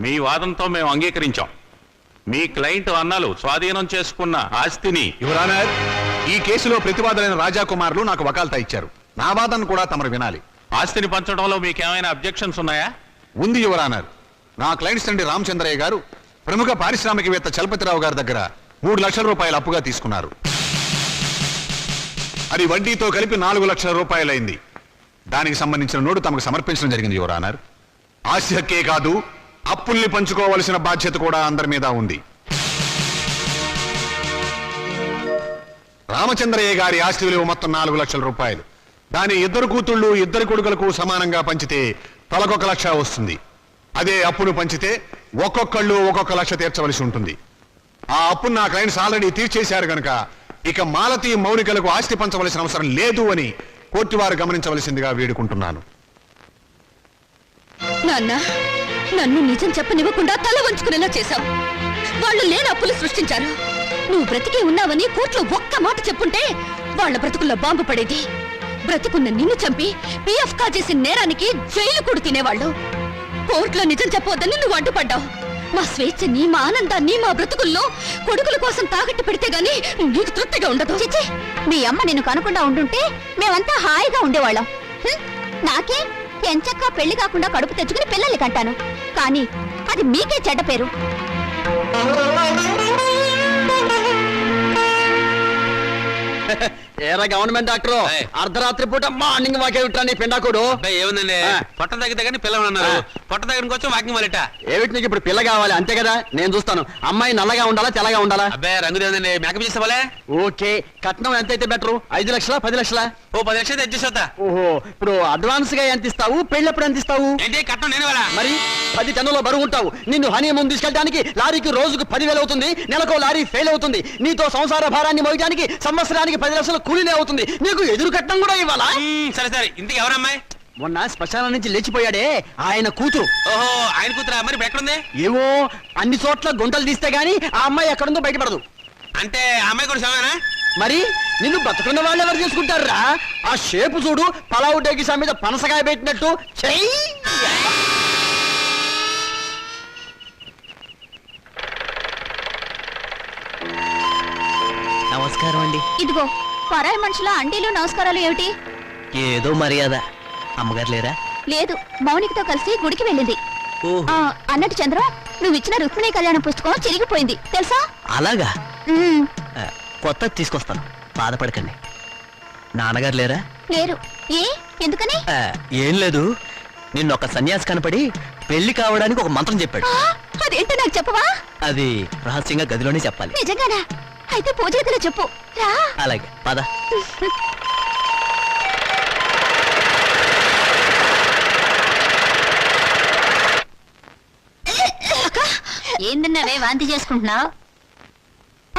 మీ వాదంతో మేము అంగీకరించాం. మీ క్లయింట్ అన్నలు స్వాధీనం చేసుకున్న ఆస్తిని యువర్ ఆనర్, ఈ కేసులో ప్రతివాదులైన రాజాకుమారులు నాకు వకాల్తా ఇచ్చారు. నా వాదన కూడా తమరు వినాలి. ఆస్తిని పంచడంలో మీకేమైనా అబ్జెక్షన్స్ ఉన్నాయా? ఉంది యువర్ ఆనర్. నా క్లయింట్స్ తండ్రి రామచంద్రయ్య గారు ప్రముఖ పారిశ్రామికవేత్త చలపతిరావు గారి దగ్గర 3 లక్షల రూపాయలు అప్పుగా తీసుకున్నారు. అది వడ్డీతో కలిపి 4 లక్షల రూపాయలైంది. దానికి సంబంధించిన నోటు తమకు సమర్పించడం జరిగింది యువర్ ఆనర్. ఆస్తి హక్కే కాదు, అప్పుల్ని పంచుకోవలసిన బాధ్యత కూడా అందరి మీద ఉంది. రామచంద్రయ్య గారి ఆస్తి విలువ మొత్తం 4 లక్షల రూపాయలు. దాని 2 కూతుళ్ళు 2 కొడుకులకు సమానంగా పంచితే తలకొక లక్ష వస్తుంది. అదే అప్పును పంచితే ఒక్కొక్కళ్ళు 1 లక్ష తీర్చవలసి ఉంటుంది. ఆ అప్పును నా క్లయింట్స్ ఆల్రెడీ తీర్చేశారు గనక ఇక మాలతి మౌనికలకు ఆస్తి పంచవలసిన అవసరం లేదు అని కోర్టు వారు గమనించవలసిందిగా వేడుకుంటున్నాను. నాన్న, నన్ను నిజం చెప్పనివ్వకుండా తల వంచుకునేలా చేశావు. వాళ్ళు లేని అప్పులు సృష్టించారు. నువ్వు బ్రతికే ఉన్నావని కోర్టులో ఒక్క మాట చెప్పుంటే వాళ్ళ బ్రతుకుల్లో బాంబు పడేది. బ్రతుకున్న నిన్ను చంపి పిఎఫ్ కాజేసిన నేరానికి జైలు కూడా తినేవాళ్ళు. కోర్టులో నిజం చెప్పవద్దని నువ్వు అడ్డుపడ్డావు. మా స్వేచ్ఛని, మా ఆనందాన్ని, మా బ్రతుకుల్లో కొడుకుల కోసం తాకట్టు పెడితే గానీ నీకు తృప్తిగా ఉండదు. చిచ్చి, మీ అమ్మ నిన్ను కనుకుండా ఉండుంటే మేమంతా హాయిగా ఉండేవాళ్ళం. నాకే ఎంచక్కా పెళ్లి కాకుండా కడుపు తెచ్చుకుని పిల్లల్ని కంటాను. కానీ అది మీకే చెడ్డ పేరు. ఏరా గవర్నమెంట్ డాక్టర్, అర్ధరాత్రి పూట మార్నింగ్ వాకే విట్రా నీ పిండాకుడు. ఏముందండి, పొట్ట తగ్గితే కానీ పిల్లలు అన్నారు. పొట్ట దగ్గరికి వచ్చి వాకింగ్ మొదలెట. ఏమిటి నీకు ఇప్పుడు పిల్ల కావాలి అంతే కదా? నేను చూస్తాను. అమ్మాయి నల్లగా ఉండాలా తెల్లగా ఉండాలా? అబ్బాయి రంగు లేదండి, మేకప్ చేసేవాళ్ళే. ఓకే, కట్నం ఎంత అయితే బెటరు? 5 లక్షలా 10 లక్షలా? ఓ 10 లక్షలు తెచ్చేసా. ఓహో, ఇప్పుడు అడ్వాన్స్ గా ఎంత ఇస్తావు? పెళ్ళప్పుడు ఎంత ఇస్తావు? ఏంటి కట్నం నేను వాళ్ళ? మరి 10 టన్నుల బరువు ఉంటావు. నిన్ను హనీమూన్ తీసుకెళ్ళడానికి లారీకి రోజుకు 10,000 అవుతుంది. నెలకు లారీ ఫెయిల్ అవుతుంది. నీతో సంసార భారాన్ని మోయడానికి సంవత్సరానికి 10 లక్షల కూలీనే అవుతుంది. నీకు ఎదురు కట్నం కూడా ఇవ్వాలా? సరే సరే, ఇంటికి ఎవరమ్మాయి? మొన్న శ్మశానం నుంచి లేచిపోయాడే ఆయన కూతురు. ఓహో, ఆయన కూతురా? మరి ఇప్పుడు ఎక్కడుంది? ఏవో అన్ని చోట్ల గుంటలు తీస్తే గానీ ఆ అమ్మాయి ఎక్కడుందో బయటపడదు. అంటే ఆ అమ్మాయి కూడా సమానా? మరి నిన్ను బతుకున్న వాళ్ళు ఎవరు చేసుకుంటారా? ఆ షేపు చూడు, పలావు డేగిసా మీద పనసకాయ పెట్టినట్టు. చెయ్యి. నమస్కారం అండి. ఇదిగో పరాయి మనుషుల అండీలు నమస్కారాలు ఏమిటి? ఏదో మర్యాద. అమ్మగారు లేరా? లేదు, మౌనికతో కలిసి గుడికి వెళ్ళింది. అన్నట్టు చంద్ర, నువ్వు ఇచ్చిన రుక్మిణి కళ్యాణ పుస్తకం చిరిగిపోయింది తెలుసా? అలాగా? కొత్త తీసుకొస్తాను, బాధపడకండి. నాన్నగారు లేరా? లేరు. ఏ ఎందుకని? ఏం లేదు, నిన్నొక సన్యాసి కనపడి పెళ్లి కావడానికి ఒక మంత్రం చెప్పాడు. అదేంటో నాకు చెప్పవా? అది రహస్యంగా గదిలోనే చెప్పాలి. నిజంగానా? అయితే పూజ గదిలో చెప్పు. రా. అలాగే పద. ఏందన్నావే వాంతి చేసుకుంటున్నావు?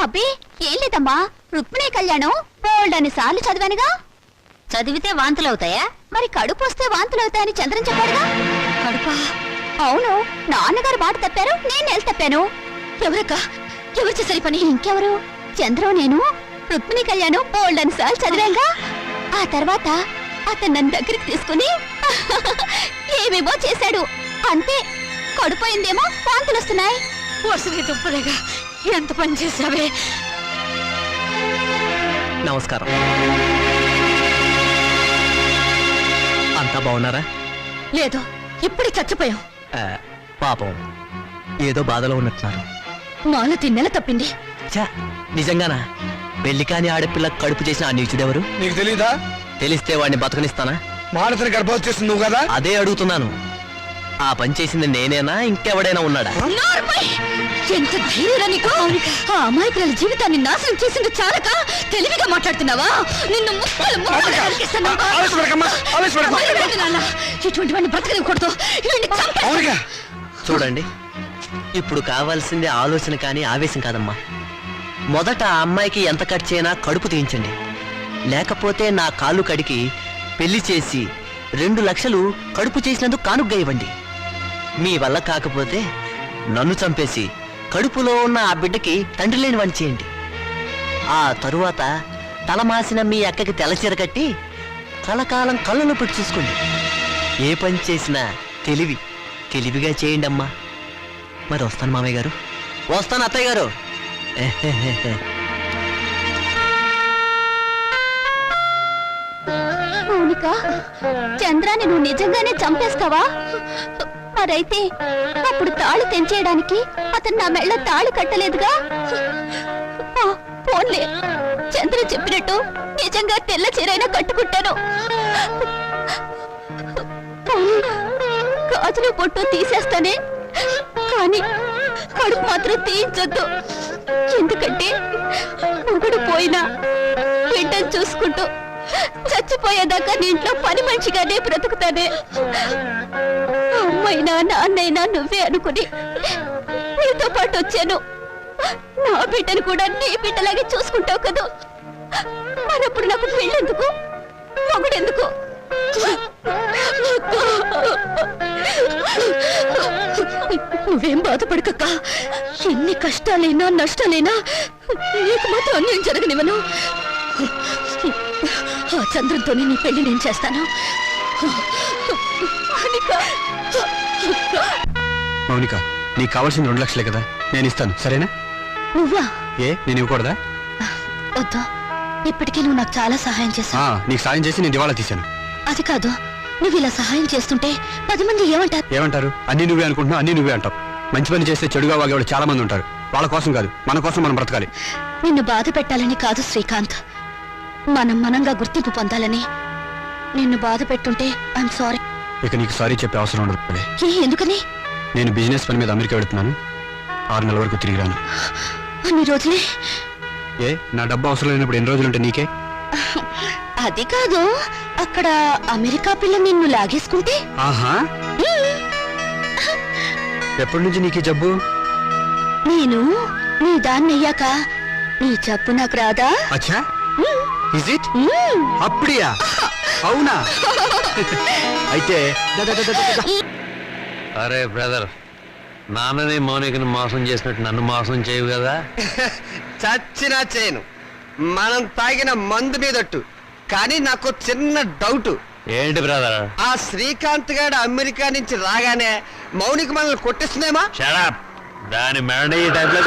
అబ్బే ఏం లేదమ్మా, రుక్మిణి కళ్యాణం బోల్డన్ని సార్లు చదివానుగా. చదివితే వాంతులు అవుతాయా? మరి కడుపు వస్తే వాంతులు అవుతాయని చంద్రం చెప్పాడుగా. కడుపా? అవును, నాన్నగారు మాట తప్పారు, నేను నెల తప్పాను. ఎవరక్క? ఎవరు చేసరి పని? ఇంకెవరు? చంద్రం నేను రుక్మిణి కళ్యాణం బోల్డన్ని సార్లు చదివాంగా. ఆ తర్వాత అతను నన్ను దగ్గరికి తీసుకుని ఏమేమో చేశాడు. అంతే, కడుపోయిందేమో వాంతులు వస్తున్నాయి. వసతి దుప్పలేగా ఎంత పని చేసావే. నమస్కారం. అంతా బాగున్నారా? లేదు, ఇప్పుడు చచ్చిపోయాం. పాపం ఏదో బాధలో ఉన్నట్టున్నారు. మాలతి నెల తప్పింది. ఛా, నిజంగానా? పెళ్లి కాని ఆడపిల్ల కడుపు చేసిన ఆ నీచుడెవరు? నీకు తెలీదా? తెలిస్తే వాడిని బతకనిస్తానా? మానసిని గర్భవతి చేస్తుంది నువ్వు కదా? అదే అడుగుతున్నాను. ఆ పని చేసింది నేనేనా, ఇంకెవడైనా ఉన్నాడా? ఎంత ధైర్యం నీకు! ఆ అమాయకుల జీవితాన్ని నాశనం చేసింది చాలక తెలివిగా మాట్లాడుతున్నావా? నిన్ను ముక్కలు ముక్కలు నరికేస్తాను. నాన్న, ఇటువంటి వాడిని బ్రతకనివ్వకూడదు. వీడిని చంపేస్తాను. చూడండి, ఇప్పుడు కావాల్సింది ఆలోచన కానీ ఆవేశం కాదమ్మా. మొదట ఆ అమ్మాయికి ఎంత ఖర్చు అయినా కడుపు తీయించండి. లేకపోతే నా కాళ్ళు కడికి పెళ్లి చేసి 2 లక్షలు కడుపు చేసినందుకు కానుగ్గా ఇవ్వండి. మీ వల్ల కాకపోతే నన్ను చంపేసి కడుపులో ఉన్న ఆ బిడ్డకి తండ్రి లేని వాణ్ణి చేయండి. ఆ తరువాత తలమాసిన మీ అక్కకి తెల్లచీర కట్టి కలకాలం కళ్ళను పెట్టి చూసుకోండి. ఏ పని చేసినా తెలివిగా చేయండి అమ్మా. మరి వస్తాను మామయ్య గారు. వస్తాను అత్తయ్య గారు. మౌనిక, చంద్రాన్ని నువ్వు నిజంగానే చంపేస్తావా? మరైతే అప్పుడు తాళి తెంచేయడానికి అతను నా మెళ్ళ తాళి కట్టలేదుగా. పోన్లే, చంద్ర చెప్పినట్టు నిజంగా తెల్ల చీరైనా కట్టుకుంటాను. గాజులు పొట్టు తీసేస్తానే, కానీ కడుపు మాత్రం తీయించొద్దు. ఎందుకంటే మొగుడు పోయినా బిడ్డను చూసుకుంటూ చచ్చిపోయేదాకా నీ ఇంట్లో పని మనిషిగానే బ్రతుకుతానే. అమ్మైనా నాన్నైనా నువ్వే అనుకుని నీతో పాటు వచ్చాను. నా బిడ్డను కూడా నీ బిడ్డలాగే చూసుకుంటావు కదా. మరప్పుడు నాకు పెళ్ళెందుకు, మొగుడెందుకు? నువ్వేం బాధపడకక్క. ఎన్ని కష్టాలైనా నష్టాలైనా నీకు మాత్రం అన్యాయం జరగనివ్వను. ఆ చంద్రంతోనే నీ పెళ్లి నేను చేస్తాను. మౌనిక, నీకు కావాల్సింది 2 లక్షలే కదా, నేను ఇస్తాను, సరేనా? నువ్వా? ఏ, నేను ఇవ్వకూడదా? వద్దు, ఇప్పటికీ నువ్వు నాకు చాలా సహాయం చేశావు. నీకు సాయం చేసి నేను దివాళా తీశాను. అది కాదు, నువ్వు ఇలా సహాయం చేస్తుంటే 10 మంది ఏమంటారు? అన్ని నువ్వే అనుకుంటున్నావు, అన్ని నువ్వే అంటావు. మంచి పని చేస్తే చెడుగా వాగేవాళ్ళు చాలా మంది ఉంటారు. వాళ్ళ కోసం కాదు, మన కోసం మనం బ్రతకాలి. నిన్ను బాధ పెట్టాలని కాదు శ్రీకాంత్, మనంగా గుర్తింపు పొందాలని. నిన్ను బాధ పెట్టుంటే ఐఎమ్ సారీ. ఇక నీకు సారీ చెప్పే అవసరం ఉండదు. ఎందుకని? నేను బిజినెస్ పని మీద అమెరికా వెళుతున్నాను. 6 నెలల వరకు తిరిగి రాను. అన్ని రోజులే? ఏ, నా డబ్బు అవసరం లేనప్పుడు ఎన్ని రోజులుంటే నీకే? అది కాదు, అక్కడ అమెరికా పిల్ల నిన్ను లాగేసుకుంటే? ఆహా, ఎప్పటి నుంచి నీకు జబ్బు? నేను నీ దాన్ని అయ్యాక నీ జబ్బు నాకు రాదా? అచ్చా, ఇస్ ఇట్? అప్పుడియా? అవునా? అయితే అరే బ్రదర్, నాన్నని మౌనికని మోసం చేసినట్టు నన్ను మోసం చేయవు కదా. చచ్చినా చేయను. మనం తాగిన మందు మీదట్టు. కానీ నాకు చిన్న డౌట్. ఏంటి బ్రదర్? ఆ శ్రీకాంత్ గారు అమెరికా నుంచి రాగానే మౌనిక మనల్ని కొట్టిస్తుందేమా? షడప్, దాని మెడ ఈ టైంలో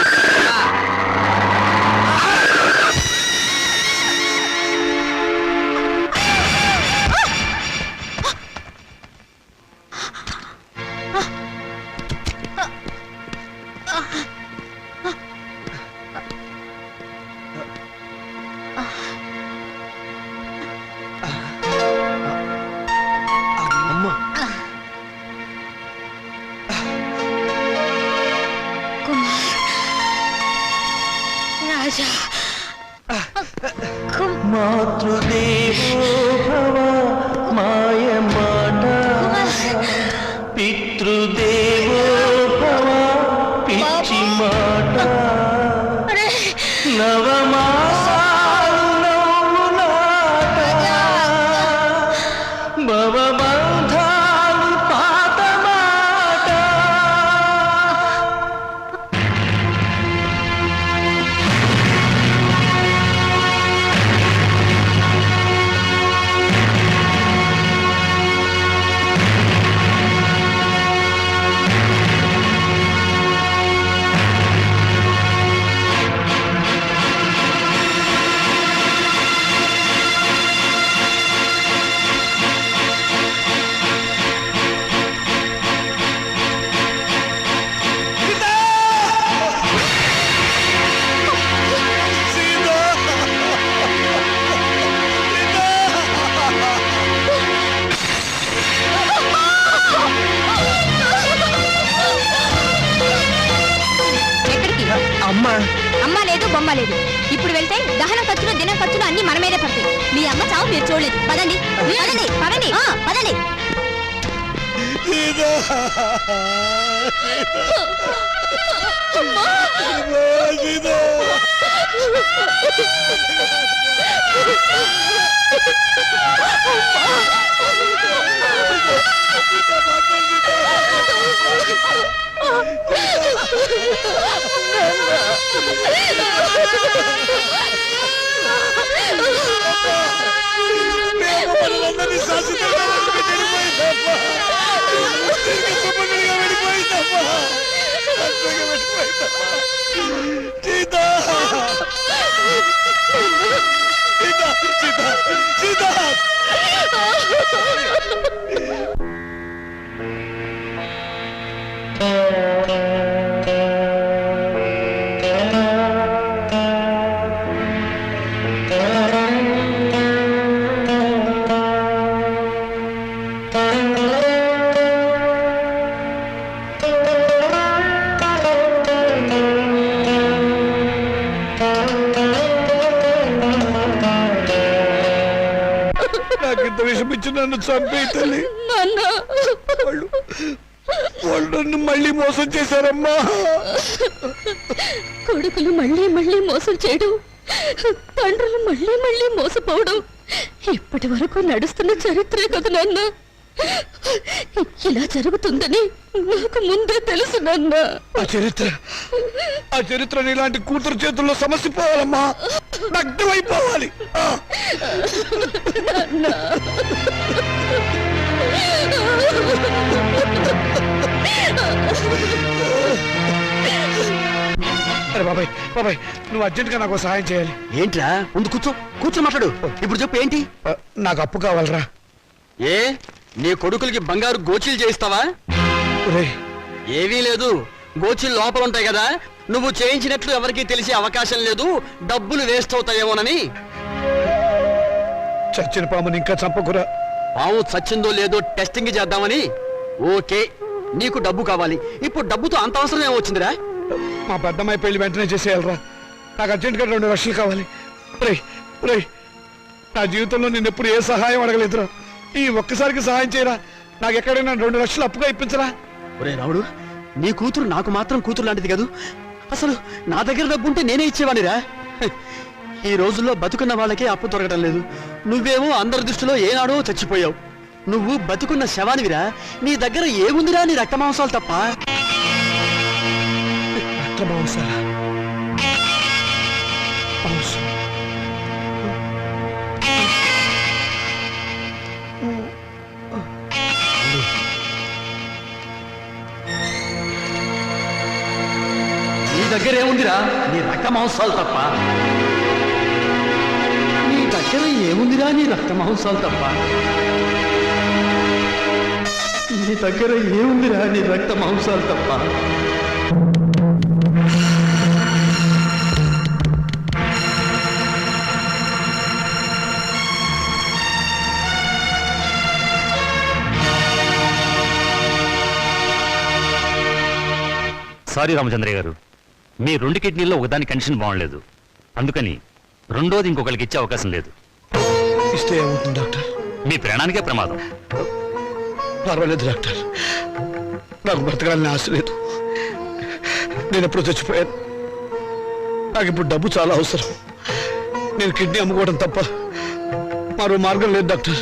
బొమ్మ లేదు. ఇప్పుడు వెళ్తే దహన ఖర్చులు దినం ఖర్చులు అన్ని మన మీదే పడతాయి. మీ అమ్మ చావు మీరు చూడలేదు. పదండి పదండి పదండి పదండి. నాకింత విషమిచ్చి నన్ను చంపే తల్లి. వాళ్ళు నన్ను మళ్ళీ మోసం చేశారమ్మా. కొడుకులు మళ్ళీ మళ్ళీ మోసం చేయడం, తండ్రులు మళ్ళీ మళ్ళీ మోసపోవడం ఇప్పటి వరకు నడుస్తున్న చరిత్రే కదా నాన్న. ఇలా జరుగుతుందని నాకు ముందే తెలుసు నాన్న. ఆ చరిత్ర ఇలాంటి కూతురు చేతుల్లో సమస్యపోవాలమ్మా, నగ్నమైపోవాలి. అరే బాబాయ్ బాబాయ్, నువ్వు అర్జెంట్ గా నాకు సహాయం చేయాలి. ఏంట్రా? ముందు కూర్చో మాట్లాడు. ఇప్పుడు చెప్పు ఏంటి? నాకు అప్పు కావాలరా. ఏ నీ కొడుకులకి బంగారు గోచీలు చేయిస్తావా? ఏవీ లేదు, గోచీలు లోపల ఉంటాయి కదా. నువ్వు చేయించినట్లు ఎవరికీ తెలిసే అవకాశం లేదు, డబ్బులు వేస్ట్ అవుతాయేమోనని. చచ్చిన పాముని ఇంకా చంపకురా. పాము చచ్చిందో లేదో టెస్టింగ్ చేద్దామని. ఓకే, నీకు డబ్బు కావాలి. ఇప్పుడు డబ్బుతో అంత అవసరం ఏమొచ్చిందిరా? మా పెద్దమ్మాయి పెళ్లి వెంటనే చేసేయాలరా. నాకు అర్జెంట్ గా 2 లక్షలు కావాలి. నా జీవితంలో నేను ఎప్పుడు ఏ సహాయం అడగలేదురా. ఈ ఒక్కసారికి సహాయం చేయరా. నాకు ఎక్కడైనా 2 లక్షలు అప్పుగా ఇప్పించరా. ఒరే రాముడు, నీ కూతురు నాకు మాత్రం కూతురు లాంటిది కాదు. అసలు నా దగ్గర డబ్బు ఉంటే నేనే ఇచ్చేవాడిరా. ఈ రోజుల్లో బతుకున్న వాళ్ళకే అప్పు దొరకడం లేదు. నువ్వేమో అందరి దృష్టిలో ఏనాడో చచ్చిపోయావు. నువ్వు బతుకున్న శవానివిరా. నీ దగ్గర ఏముందిరా? నీ రక్త మాంసాలు తప్ప. నీ దగ్గర ఏముందిరా? నీ రక్త మాంసాలు తప్ప. నీ దగ్గర ఏముందిరా? నీ రక్త మాంసాలు తప్ప. నీ దగ్గర ఏముందిరా? నీ రక్త మాంసాలు తప్ప. సారీ రామచంద్ర గారు, మీ 2 కిడ్నీల్లో ఒకదాని కండిషన్ బాగుండలేదు. అందుకని రెండోది ఇంకొకరికి ఇచ్చే అవకాశం లేదు. ఇస్తే ఏమవుతుంది డాక్టర్? మీ ప్రాణానికే ప్రమాదం. పర్వాలేదు డాక్టర్, నాకు బ్రతకాలని ఆశ లేదు. నేను ఎప్పుడు చచ్చిపోయాను. నాకు ఇప్పుడు డబ్బు చాలా అవసరం. నేను కిడ్నీ అమ్ముకోవడం తప్ప మరో మార్గం లేదు డాక్టర్.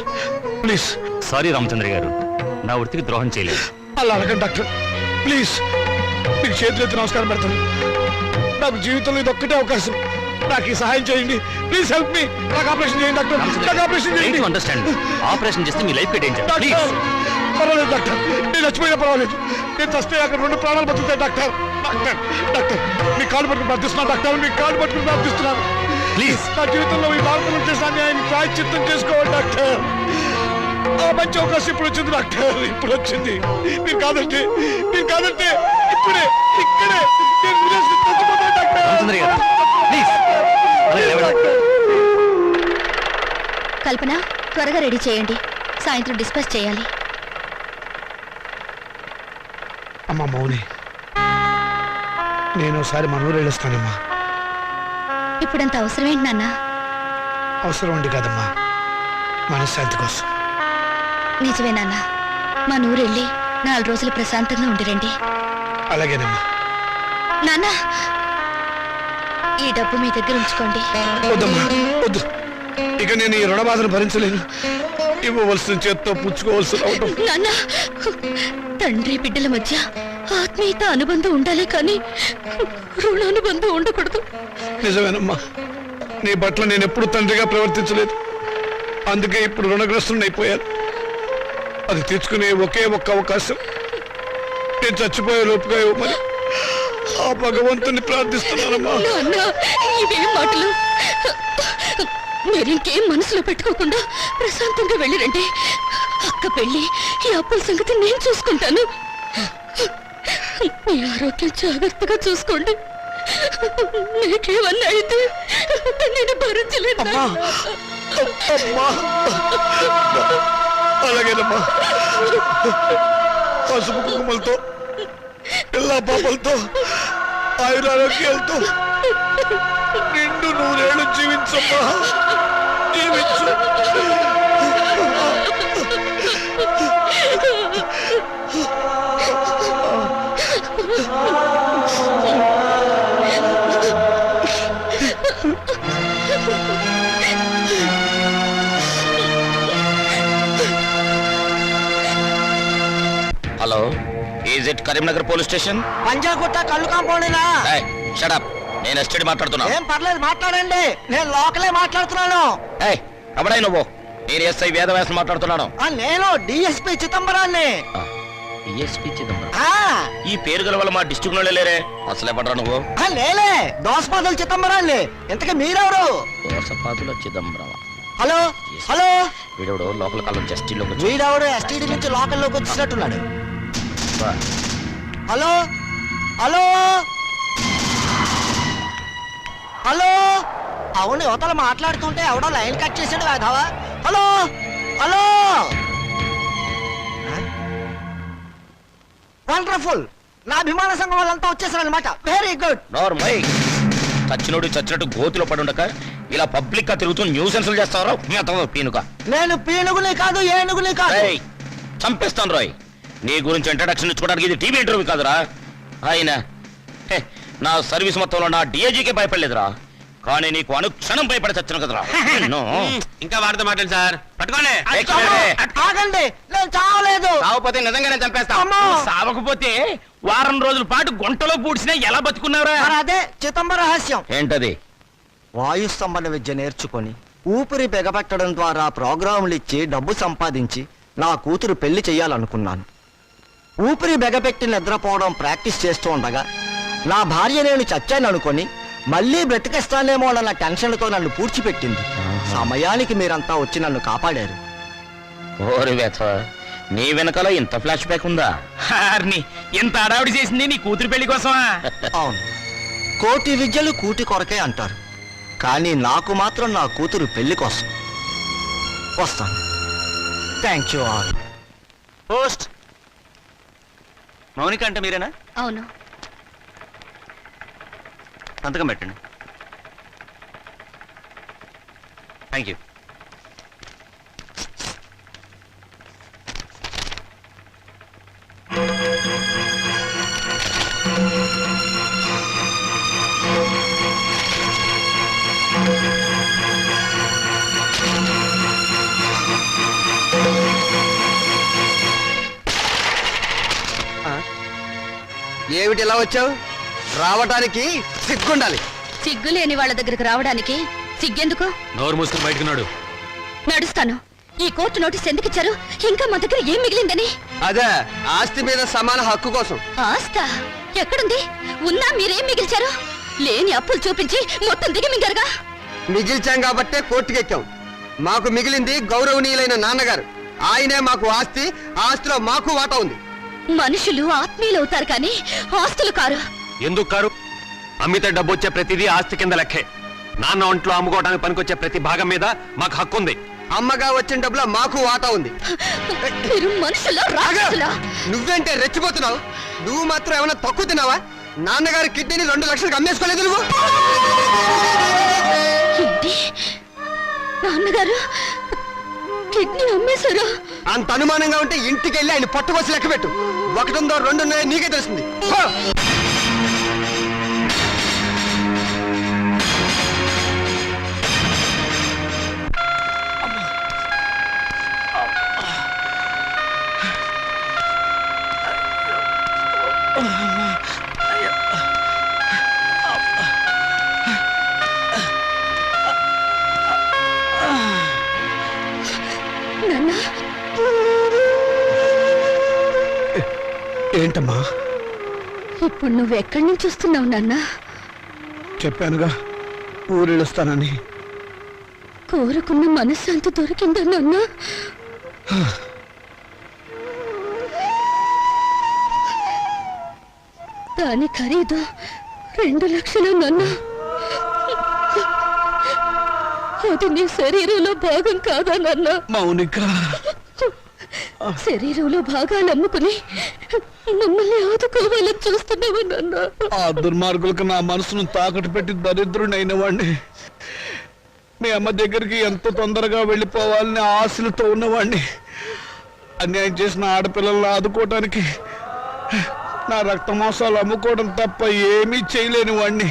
ప్లీజ్. సారీ రామచంద్ర గారు, నా వృత్తికి ద్రోహం చేయలేదు. అలా అడగండి డాక్టర్, ప్లీజ్. మీకు చేతులెత్తి నమస్కారం పెడతాను. నాకు జీవితంలో ఇది ఒక్కటే అవకాశం. నాకు ఈ సహాయం చేయండి. Please help me. నాకు ఆపరేషన్ చేయండి డాక్టర్. నాకు ఆపరేషన్ చేయండి. అండర్స్టాండ్. ఆపరేషన్ చేస్తే మీ లైఫ్ డేంజర్. డాక్టర్ పర్వాలేదు డాక్టర్, నేను చచ్చిపోయినా పర్వాలేదు. నేను చస్తే అక్కడ 2 ప్రాణాలు బతుకుతాయి డాక్టర్. డాక్టర్ డాక్టర్ మీ కాళ్ళు పట్టుకుని ప్రార్థిస్తున్నాను డాక్టర్. మీ కాళ్ళు పట్టుకుని ప్రార్థిస్తున్నాను. ప్లీజ్. నా జీవితంలో ఈ భారతం చేసిన అన్యాయాన్ని ప్రాయశ్చిత్తం చేసుకోవాలి డాక్టర్. ఆ మంచి అవకాశం ఇప్పుడు వచ్చింది డాక్టర్. ఇప్పుడు వచ్చింది. మీరు కాదంటే ఇప్పుడే ఇక్కడే నేను విదేశం చచ్చిపోతాను డాక్టర్. ప్లీజ్. కల్పన, త్వరగా రెడీ చేయండి. సాయంత్రం డిస్పాచ్ చేయాలి. అమ్మా మౌని, నేను ఒకసారి మన ఊరు వెళ్ళొస్తానమ్మా. ఇప్పుడంత అవసరం ఏంటి నాన్న? అవసరం ఉండి కాదమ్మా, మనశ్శాంతి కోసం. నిజమే నాన్న, మా నూరెళ్ళి 4 రోజులు ప్రశాంతంగా ఉండిరండి. అలాగేనమ్మా. నాన్న, ఈ డబ్బు మీ దగ్గర ఉంచుకోండి. వద్దమ్మా, వద్దు. ఇక నేను ఈ రుణబాధను భరించలేను. ఇవ్వవలసిన చేత్తో పుచ్చుకోవలసి రావటం. నాన్న, తండ్రి బిడ్డల మధ్య ఆత్మీయత అనుబంధం ఉండాలి కానీ రుణానుబంధం ఉండకూడదు. నిజమేనమ్మా, నీ పట్ల నేను ఎప్పుడు తండ్రిగా ప్రవర్తించలేదు. అందుకే ఇప్పుడు రుణగ్రస్తుని అయిపోయాను. అది తీర్చుకునే ఒకే ఒక్క అవకాశం నేను చచ్చిపోయే లోపుగా ఇవ్వమని ఆ భగవంతుని ప్రార్థిస్తున్నానమ్మా. నాన్న, ఇవేం మాటలు? మీరింకేం మనసులో పెట్టుకోకుండా ప్రశాంతంగా వెళ్ళిరండి. అక్క పెళ్లి, ఈ అప్పుల సంగతి నేను చూసుకుంటాను. మీ ఆరోగ్యం జాగ్రత్తగా చూసుకోండి. నీకేమన్నా అయితే నేను భరించలేదు. అలాగేనమ్మా. పసుపు కుంకుమలతో, పిల్ల పాపలతో, ఆయురారోగ్యాలతో నిండు 100 ఏళ్ళు జీవించమ్మా, జీవించు. Hello, is it Karimnagar police station? Panjagutta కళ్ళు కాంపౌండేనా? షడప్, నేను ఎస్టడీ మాట్లాడుతున్నా. ఏం పర్లేదు, మాట్లాడండి. నేను లోకలే మాట్లాడుతున్నాను. ఎవడై నువ్వు? నేను ఎస్ఐ వేదవ్యాసం మాట్లాడుతున్నాను. నేను డిఎస్పీ చిదంబరాన్ని. డిఎస్పీ చిదంబరం? ఈ పేరు గల వల్ల మా డిస్ట్రిక్ట్ లో లేరే. అసలు ఎవడరా నువ్వు? నేనే దోసపాదుల చిదంబరాన్ని. ఇంతకీ మీరెవరు? దోసపాదుల చిదంబరం. హలో హలో, వీడెవడో లోపల కాలం జస్టిలోకి వీడెవడు ఎస్టీడీ నుంచి లోకల్లోకి వచ్చినట్టున్నాడు. హలో హలో హలో, అవును, యువతలు మాట్లాడుతుంటే ఎవడో లైన్ కట్ చేసాడు వేధవా. Hello hello, wonderful. నా అభిమాన సంఘం వాళ్ళంతా వచ్చేసారనమాట. Very good. నార్మల్. చచ్చినోడు చచ్చినట్టు గోతులో పడి ఉండక ఇలా పబ్లిక్ గా తిరుగుతూ న్యూసెన్స్లు చేస్తావరా పీనుక? నేను పీనుగుని కాదు, ఏనుగుని కాదు. చంపేస్తాను రాయ్. నీ గురించి ఇంట్రడక్షన్ ఇచ్చుకోవడానికి ఇది టీవీ ఇంటర్వ్యూ కాదురా. ఆయన నా సర్వీస్ మొత్తంలో నా డిఐజీకే భయపడలేదురా, కానీ నీకు అనుక్షణం భయపడి చచ్చాను కదరా. ఇంకా వాడితో మాట్లాడు సార్. పట్టుకోండి. ఆగండి, నేను చావలేదు. సావపోతే నిజంగానే చంపేస్తా. అమ్మో. సావకపోతే వారం రోజుల పాటు గుంటలో పూడ్చినా ఎలా బతుకున్నావురా? మరి అదే చిదంబర రహస్యం. ఏంటది? వాయుస్తంభన విద్య నేర్చుకొని ఊపిరి బిగపట్టడం ద్వారా ప్రోగ్రాములు ఇచ్చి డబ్బు సంపాదించి నా కూతురు పెళ్లి చెయ్యాలనుకున్నాను. ఊపిరి బెగపెట్టి నిద్రపోవడం ప్రాక్టీస్ చేస్తూ ఉండగా నా భార్య నేను చచ్చాను అనుకొని మళ్ళీ బ్రతికేస్తానేమో అన్న టెన్షన్తో నన్ను పూడ్చిపెట్టింది. సమయానికి మీరంతా వచ్చి నన్ను కాపాడారు. ఓరి వేత, నీ వెనకాల ఇంత ఫ్లాష్ బ్యాక్ ఉందా? ఇంత అడావిడి చేసింది నీ కూతురు పెళ్లి కోసమా? అవును, కోటి విద్యలు కూటి కొరకే అంటారు, కానీ నాకు మాత్రం నా కూతురు పెళ్లి కోసం. వస్తాను. Thank you all. Post. Mounika అంటే మీరేనా? అవును. సంతకం పెట్టండి. Thank you. ఏమిటి ఇలా వచ్చావు? రావటానికి సిగ్గుండాలి. సిగ్గు లేని వాళ్ళ దగ్గరకు రావడానికి సిగ్గెందుకు? నోరు మూసుకుని బయటకున్నాడు. నడుస్తాను. ఈ కోర్టు నోటీస్ ఎందుకు ఇచ్చారు? ఇంకా మా దగ్గర ఏం మిగిలిందని? అదే, ఆస్తి మీద సమాన హక్కు కోసం. ఆస్తా ఎక్కడుంది? ఉన్నా మీరేం మిగిల్చారు? లేని అప్పులు చూపించి మొత్తం దిగి మింగారుగా. మిగిల్చాం కాబట్టే కోర్టుకెక్కాం. మాకు మిగిలింది గౌరవనీయులైన నాన్నగారు. ఆయనే మాకు ఆస్తి, ఆస్తిలో మాకు వాటా ఉంది. మనుషులు ఆత్మీయులు అవుతారు కానీ ఆస్తులు కారు. ఎందుకు కారు? అమ్మితే డబ్బు వచ్చే ప్రతిదీ ఆస్తి కింద లెక్కే. నాన్న ఒంట్లో అమ్ముకోవడానికి పనికొచ్చే ప్రతి భాగం మీద మాకు హక్కు ఉంది. అమ్మగా వచ్చిన డబ్బులో మాకు వాటా ఉంది. మీరు మనుషులా రాక్షసులా? నువ్వేంటే రెచ్చిపోతున్నావు? నువ్వు మాత్రం ఏమైనా తక్కువ తిన్నావా? నాన్నగారి కిడ్నీని 2 లక్షలకు అమ్మేసుకోలేదు నువ్వు ఏంటి నాన్నగారు కిడ్నీ అమ్మేశారా? అంత అనుమానంగా ఉంటే ఇంటికి వెళ్ళి ఆయన పట్టుకోసి లెక్క పెట్టు 1 ఉందో 2 ఉన్నాయో నీకే తెలుస్తుంది పో. నాన్న ఏంటమ్మా? ఇప్పుడు నువ్వు ఎక్కడి నుంచి వస్తున్నావు నాన్న? చెప్పానుగా ఊరెళ్ళొస్తానని. కోరుకున్న మనశ్శాంతి దొరికిందా నాన్న? దాని ఖరీదు 2 లక్షలు నాన్న. అది నీ శరీరంలో భాగం కాదా నాన్న? మౌనిక, శరీరంలో భాగాలు అమ్ముకుని మమ్మల్ని ఆదుకోవాలని చూస్తున్నావా నాన్న? ఆ దుర్మార్గులకు నా మనసును తాకట్టు పెట్టి దరిద్రుడైన వాడిని, మీ అమ్మ దగ్గరికి ఎంత తొందరగా వెళ్ళిపోవాలని ఆశలతో ఉన్నవాడిని, అన్యాయం చేసిన ఆడపిల్లలను ఆదుకోవడానికి నా రక్త మాంసాలు అమ్ముకోవడం తప్ప ఏమీ చేయలేని వాడిని.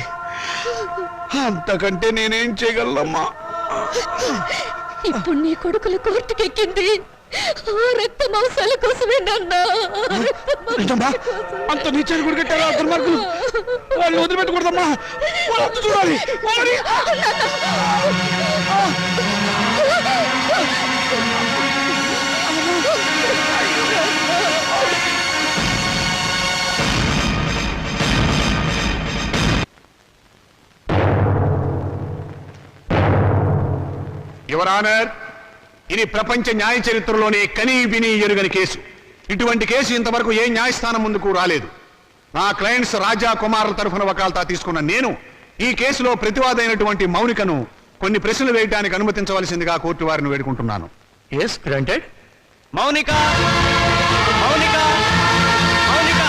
అంతకంటే నేనేం చేయగలనమ్మా? ఇప్పుడు నీ కొడుకులు కోర్టుకెక్కింది ఆ రక్త మాంసాల కోసమే నాన్న. నిజమా? అంత నీచాన్ని గురికెట్టారా దుర్మార్గులు? వాళ్ళు వదిలిపెట్టకూడదమ్మా, వాళ్ళంతా చూడాలి. యువర్ ఆనర్, ఇది ప్రపంచ న్యాయ చరిత్రలోనే కనీ విని ఎరుగని కేసు. ఇటువంటి కేసు ఇంతవరకు ఏ న్యాయస్థానం ముందుకు రాలేదు. నా క్లయింట్స్ రాజా కుమారుల తరఫున వకాల్తా తీసుకున్న నేను ఈ కేసులో ప్రతివాదైనటువంటి మౌనికను కొన్ని ప్రశ్నలు వేయడానికి అనుమతించవలసిందిగా కోర్టు వారిని వేడుకుంటున్నాను. Yes granted. మౌనిక, మౌనిక, మౌనిక.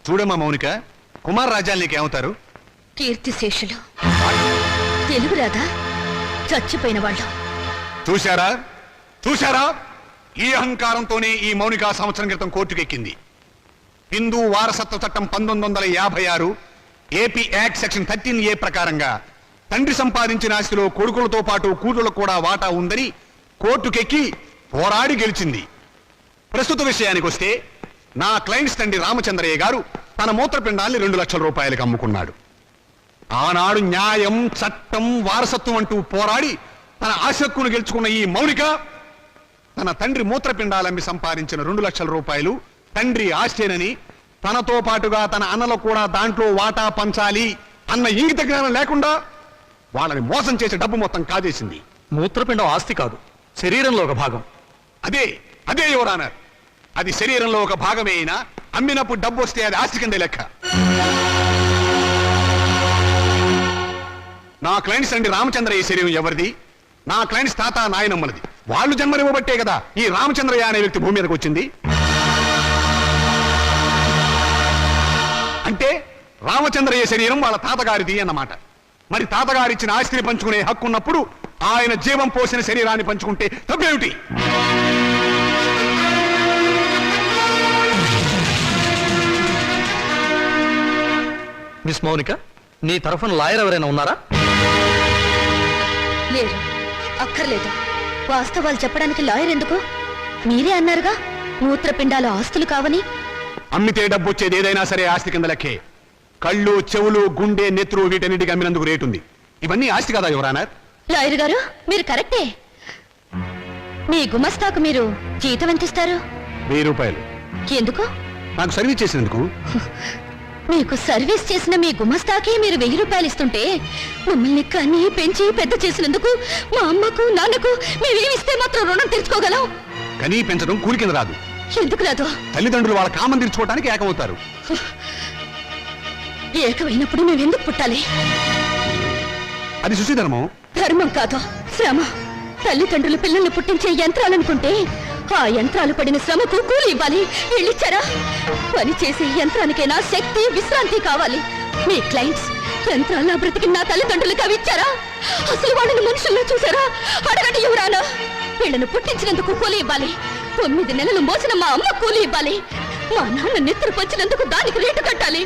చూడమ్మా మౌనిక, కుమార్ రాజాలు నీకేమవుతారు? కీర్తిశేషులు. తెలుగు రాదా? చచ్చిపోయిన వాళ్ళు. చూశారా చూశారా, ఈ అహంకారంతోనే ఈ మౌనిక సంవత్సరం క్రితం కోర్టుకెక్కింది. హిందూ వారసత్వ చట్టం 1956 ఏపీ యాక్ట్ సెక్షన్ 13A ప్రకారంగా తండ్రి సంపాదించిన ఆస్తిలో కొడుకులతో పాటు కూతుళ్లకు కూడా వాటా ఉందని కోర్టుకెక్కి పోరాడి గెలిచింది. ప్రస్తుత విషయానికి వస్తే నా క్లయింట్స్ తండ్రి రామచంద్రయ్య గారు తన మూత్రపిండాల్ని 2 లక్షల రూపాయలకు అమ్ముకున్నాడు. ఆనాడు న్యాయం, చట్టం, వారసత్వం అంటూ పోరాడి తన ఆశక్కును గెలుచుకున్న ఈ మౌనిక తన తండ్రి మూత్రపిండాలమ్మి సంపాదించిన 2 లక్షల రూపాయలు తండ్రి ఆస్తేనని, తనతో పాటుగా తన అన్నలు కూడా దాంట్లో వాటా పంచాలి అన్న ఇంగిత జ్ఞానం లేకుండా వాళ్ళని మోసం చేసే డబ్బు మొత్తం కాజేసింది. మూత్రపిండం ఆస్తి కాదు, శరీరంలో ఒక భాగం. అదే అదే యువర్ ఆనర్, అది శరీరంలో ఒక భాగమే అయినా అమ్మినప్పుడు డబ్బు వస్తే అది ఆస్తి కిందే లెక్క. నా క్లయింట్స్ అండి రామచంద్రయ్య శరీరం ఎవరిది? నా క్లయింట్స్ తాత నాయనమ్మలది. వాళ్ళు జన్మనివ్వబట్టే కదా ఈ రామచంద్రయ్య అనే వ్యక్తి భూమి మీదకి వచ్చింది. అంటే రామచంద్రయ్య శరీరం వాళ్ళ తాతగారిది అన్నమాట. మరి తాతగారిచ్చిన ఆస్తిని పంచుకునే హక్కు ఉన్నప్పుడు ఆయన జీవం పోసిన శరీరాన్ని పంచుకుంటే తప్పేమిటి? మిస్ మౌనిక, నీ తరఫున లాయర్ ఎవరైనా ఉన్నారా? లేరు, అక్కర్లేదు. వాస్తవాలు చెప్పడానికి లాయర్ ఎందుకు? మీరే అన్నారుగా మూత్రపిండాలు ఆస్తులు కావని. అమ్మితే డబ్బు వచ్చేది ఏదైనా సరే ఆస్తి కింద లెక్కే. కళ్ళు, చెవులు, గుండె, నెత్తురు వీటన్నిటికి అమ్మినందుకు రేటు ఉంది. ఇవన్నీ ఆస్తి కదా యువర్ ఆనర్. లాయర్ గారు మీరు కరెక్టే. మీ గుమస్తాకు మీరు జీతం ఎంత ఇస్తారు? 1000 రూపాయలు. ఎందుకు? నాకు సర్వీస్ చేసినందుకు. మీకు సర్వీస్ చేసిన మీ గుమస్తాకి మీరు 1000 రూపాయలు ఇస్తుంటే మమ్మల్ని కని పెంచి పెద్ద చేసినందుకు మా అమ్మకు నాన్నకు మేమేమిస్తే మాత్రం రుణం తీర్చుకోగలం? కనీ పెంచడం కూలి కింద రాదు. ఎందుకు రాదు? తల్లిదండ్రులు వాళ్ళ కామం తీర్చుకోవడానికి ఏకమవుతారు. ఏకమైనప్పుడు మేము ఎందుకు పుట్టాలి? అది శుచిధర్మం. ధర్మం కాదు, శ్రమ. తల్లిదండ్రులు పిల్లల్ని పుట్టించే యంత్రాలనుకుంటే ఆ యంత్రాలు పడిన శ్రమకు కూలి ఇవ్వాలి. వీళ్ళిచ్చారా? పని చేసే యంత్రానికైనా శక్తి, విశ్రాంతి కావాలి. మీ క్లయింట్స్ యంత్రాలు నా బ్రతికి నా తల్లిదండ్రులకు అవి ఇచ్చారా? అసలు వాళ్ళని మనుషుల్లో చూసారా? అడగండి యువరానా. వీళ్ళను పుట్టించినందుకు కూలి ఇవ్వాలి. 9 నెలలు మోసిన మా అమ్మ కూలి ఇవ్వాలి. మా నాన్న నెత్తురు పంచినందుకు దానికి రేటు కట్టాలి.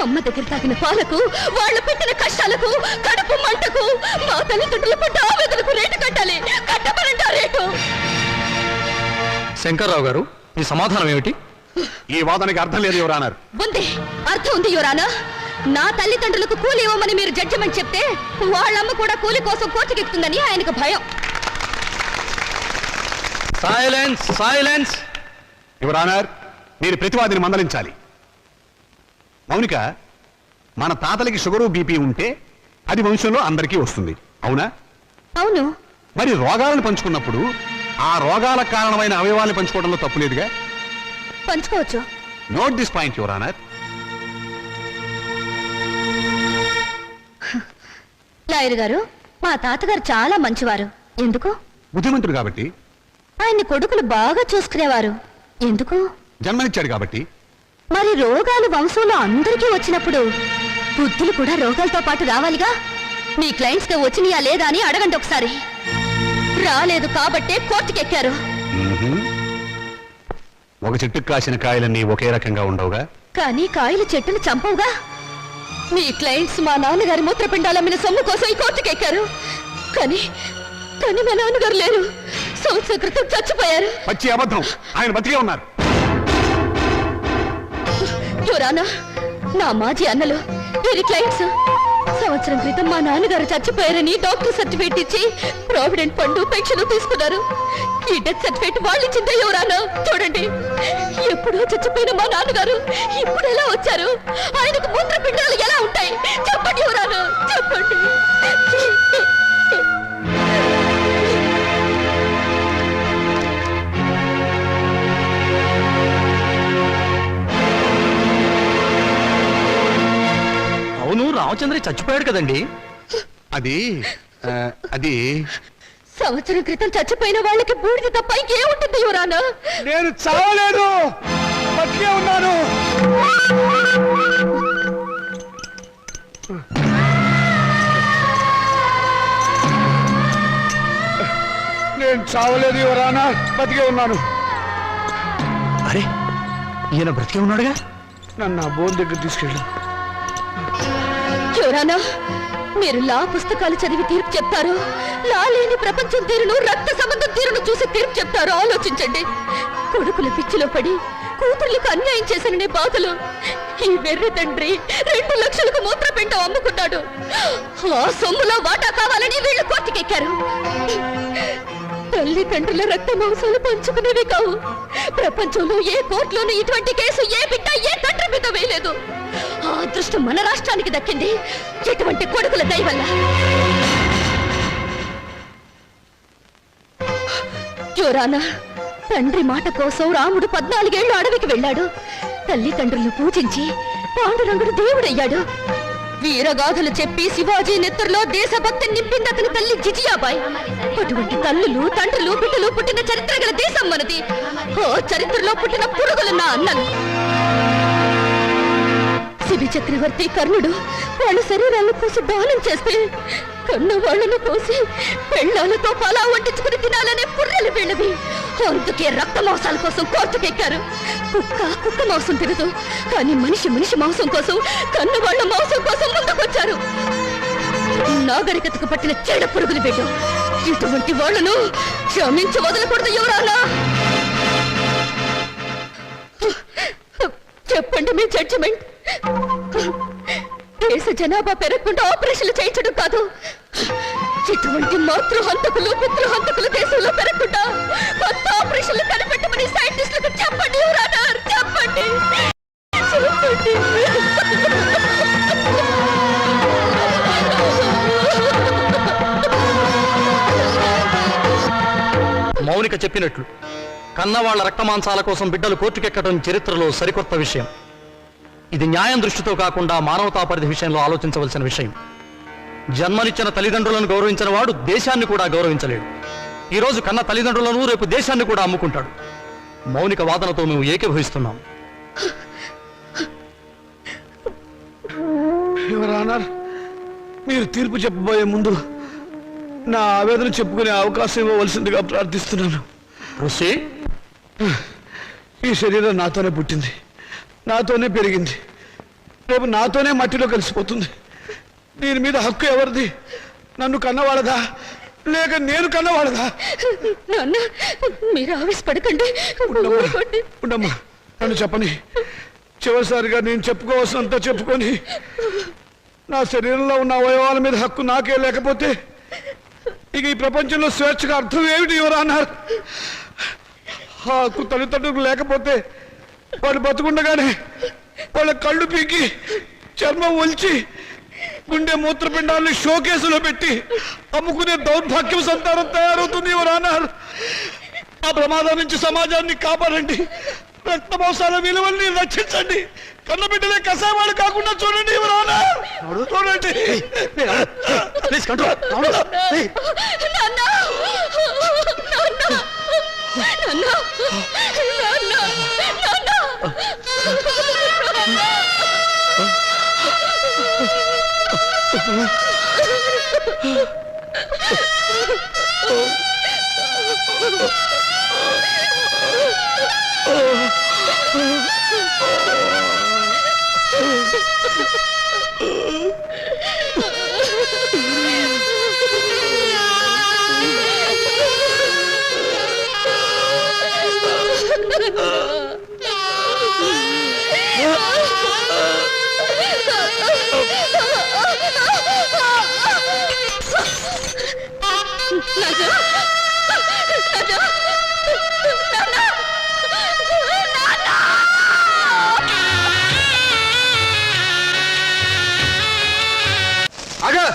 అమ్మ దగ్గర తాగిన పాలకు, వాళ్ళు పెట్టిన కష్టాలకు, కడుపు మంటకు, మా తల్లిదండ్రులు పడ్డ ఆవేదనకు రేటు కట్టాలి. కట్టమనండి ఆ రేటు. శంకర్రావు గారు, ఈ సమాధానం ఏమిటి? ఈ వాదనకి అర్థం లేదు యువరానర్. ఉంది, అర్థం ఉంది యువరానా. నా తల్లిదండ్రులకు కూలి ఇవ్వమని మీరు జడ్జిమెంట్ చెప్తే వాళ్ళమ్మ కూడా కూలి కోసం కోర్టుకెక్కుతుందని ఆయనకు భయం. Silence, silence. యువరానర్, మీరు ప్రతివాదిని మందలించాలి. మౌనిక, మన తాతలకి షుగరు బీపీ ఉంటే అది వంశంలో అందరికీ వస్తుంది, అవునా? అవును. మరి రోగాలను పంచుకున్నప్పుడు ఆ రోగాలకు కారణమైన అవయవాలను పంచుకోవడంలో తప్పు లేదుగా? పంచుకోవచ్చు. Note this point your honour. Lawyer గారు, మా తాతగారు చాలా మంచివారు. ఎందుకు? బుద్ధిమంతుడు కాబట్టి. ఆయన్ని కొడుకులు బాగా చూసుకునేవారు. ఎందుకు? జన్మనిచ్చాడు కాబట్టి. మరి రోగాలు వంశంలో అందరికీ వచ్చినప్పుడు బుద్ధులు కూడా రోగాలతో పాటు రావాలిగా. మీ క్లయింట్స్ గా వచ్చినాయా లేదా అని అడగండి ఒకసారి. రాలేదు కాబట్టే కోర్టుకెక్కారు. ఒక చెట్టుకు కాసిన కాయలన్నీ ఒకే రకంగా ఉండవుగా. కానీ కాయలు చెట్టును చంపవుగా. మీ క్లయింట్స్ మా నాన్నగారి మూత్రపిండాలమ్మిన సొమ్ము కోసం ఈ కోర్టుకెక్కారు. కానీ కానీ మా నాన్నగారు లేరు. సంవత్సరం క్రితం చచ్చిపోయారు. పచ్చి అబద్ధం. ఆయన బతికే ఉన్నారు. యువరానా, నా మాజీ అన్నలు వీరి క్లయింట్స్ సంవత్సరం క్రితం మా నాన్నగారు చచ్చిపోయారని డాక్టర్ సర్టిఫికేట్ ఇచ్చి ప్రావిడెంట్ ఫండ్ పెన్షన్ తీసుకున్నారు. ఈ డెత్ సర్టిఫికేట్ వాళ్ళు ఇచ్చిందే యువరానా. చూడండి, ఎప్పుడో చచ్చిపోయిన మా నాన్నగారు ఇప్పుడు ఎలా వచ్చారు? ఆయనకు మూత్రపిండాలు ఎలా ఉంటాయి? చెప్పండి యువరానా, చెప్పండి. అవును, రామచంద్ర చచ్చిపోయాడు కదండి. అది సంవత్సరం క్రితం చచ్చిపోయిన వాళ్ళకి బూడిద తప్ప ఇంకేముంటుంది యువరానా? నేను చావలేదు, బతికే ఉన్నాను. నేను చావలేదు యువరానా, బతికే ఉన్నాను. అరే, ఈయన బ్రతికే ఉన్నాడుగా. నన్ను ఆ బోన్ దగ్గర తీసుకెళ్ళు. యువరానా, మీరు లా పుస్తకాలు చదివి తీర్పు చెప్తారు. లా లేని ప్రపంచం తీరును, రక్త సంబంధం తీరును చూసి తీర్పు చెప్తారు. ఆలోచించండి. కొడుకుల పిచ్చిలో పడి కూతుర్లకు అన్యాయం చేశాననే బాధలు ఈ వెర్రి తండ్రి 2 లక్షలకు మూత్రపిండం అమ్ముకున్నాడు. ఆ సొమ్ములో వాటా కావాలని వీళ్ళు కోర్టుకెక్కారు. తల్లిదండ్రుల రక్త మాంసాలు పంచుకునేవి కావు. ప్రపంచంలో ఏ కోర్టులోనూ ఇటువంటి కేసు ఏ బిడ్డ ఏ తండ్రి మీద వేయలేదు. ఆ అదృష్టం మన రాష్ట్రానికి దక్కింది ఇటువంటి కొడుకుల దయ వల్ల. యువరానా, తండ్రి మాట కోసం రాముడు 14 ఏళ్లు అడవికి వెళ్ళాడు. తల్లిదండ్రులను పూజించి పాండురంగుడు దేవుడయ్యాడు. వీరగాథలు చెప్పి శివాజీ నెత్తురులో దేశభక్తి నింపింది అతని తల్లి జిజియాబాయ్. అటువంటి తల్లులు, తండ్రులు, బిడ్డలు పుట్టిన చరిత్ర గల దేశం మనది. ఓ చరిత్రలో పుట్టిన పురుగులు నా అన్నలు. శిబి చక్రవర్తి, కర్ణుడు వాళ్ళ శరీరాలను కోసి దానం చేస్తే కన్న వాళ్ళను కోసి పెళ్ళాలతో పలా వండించుకుని తినాలనే పుర్రెలు వీళ్ళవి. అందుకే రక్త మాంసాల కోసం కోర్టుకెక్కారు. కుక్క మాంసం తినదు, కానీ మనిషి మాంసం కోసం, కన్న వాళ్ళ మాంసం కోసం ముందుకొచ్చారు. నాగరికతకు పట్టిన చెడ పురుగులు బిడ్డ. ఇటువంటి వాళ్ళను క్షమించి వదలకూడదు యువరానా. చెప్పండి మీ జడ్జిమెంట్. దేశ జనాభా పెరగకుండా ఆపరేషన్లు చేయించడం కాదు. ఇటువంటి మాతృహంతకులు, పితృహంతకులు దేశంలో పెరగకుండా కొత్త ఆపరేషన్లు కనిపెట్టమని సైంటిస్టులకు చెప్పండి యువరానా, చెప్పండి. మౌనిక చెప్పినట్లు కన్నవాళ్ల రక్తమాంసాల కోసం బిడ్డలు కోర్టుకెక్కడం చరిత్రలో సరికొత్త విషయం. ఇది న్యాయం దృష్టితో కాకుండా మానవతా పరిధి విషయంలో ఆలోచించవలసిన విషయం. జన్మనిచ్చిన తల్లిదండ్రులను గౌరవించిన వాడు దేశాన్ని కూడా గౌరవించలేడు. ఈ రోజు కన్న తల్లిదండ్రులను రేపు దేశాన్ని కూడా అమ్ముకుంటాడు. మౌనిక వాదనతో మేము ఏకీభవిస్తున్నాం. ఎవరన్నారు? మీరు తీర్పు చెప్పబోయే ముందు నా ఆవేదన చెప్పుకునే అవకాశం ఇవ్వవలసిందిగా ప్రార్థిస్తున్నాను. ఋషి, ఈ శరీరం నాతోనే పుట్టింది, నాతోనే పెరిగింది, రేపు నాతోనే మట్టిలో కలిసిపోతుంది. దీని మీద హక్కు ఎవరిది? నన్ను కన్నవాళ్ళదా లేక నేను కన్నవాళ్ళదా? నాన్న మీరు ఆవేశపడకండి. ఉండమ్మా, నన్ను చెప్పని. చివరిసారిగా నేను చెప్పుకోవాల్సినంత చెప్పుకొని నా శరీరంలో ఉన్న అవయవాల మీద హక్కు నాకే లేకపోతే ఇక ఈ ప్రపంచంలో స్వేచ్ఛగా అర్థం ఏమిటి? ఎవరు అన్నారు? ఆ హక్కు తల్లిదండ్రులకు లేకపోతే వాళ్ళు బతుకుండగానే వాళ్ళ కళ్ళు పీకి చర్మం ఒలిచి గుండె మూత్రపిండాలని షోకేసులో పెట్టి అమ్ముకునే దౌర్భాగ్యం సంతానం తయారవుతుంది. ఎవరు అన్నారు? ఆ ప్రమాదం నుంచి సమాజాన్ని కాపాడండి, రక్త మాంసాల విలువల్ని రక్షించండి, కన్నబిడ్డలే కసాయవాళ్ళు కాకుండా చూడండి. ఎవరు అన్నారు? చూడండి.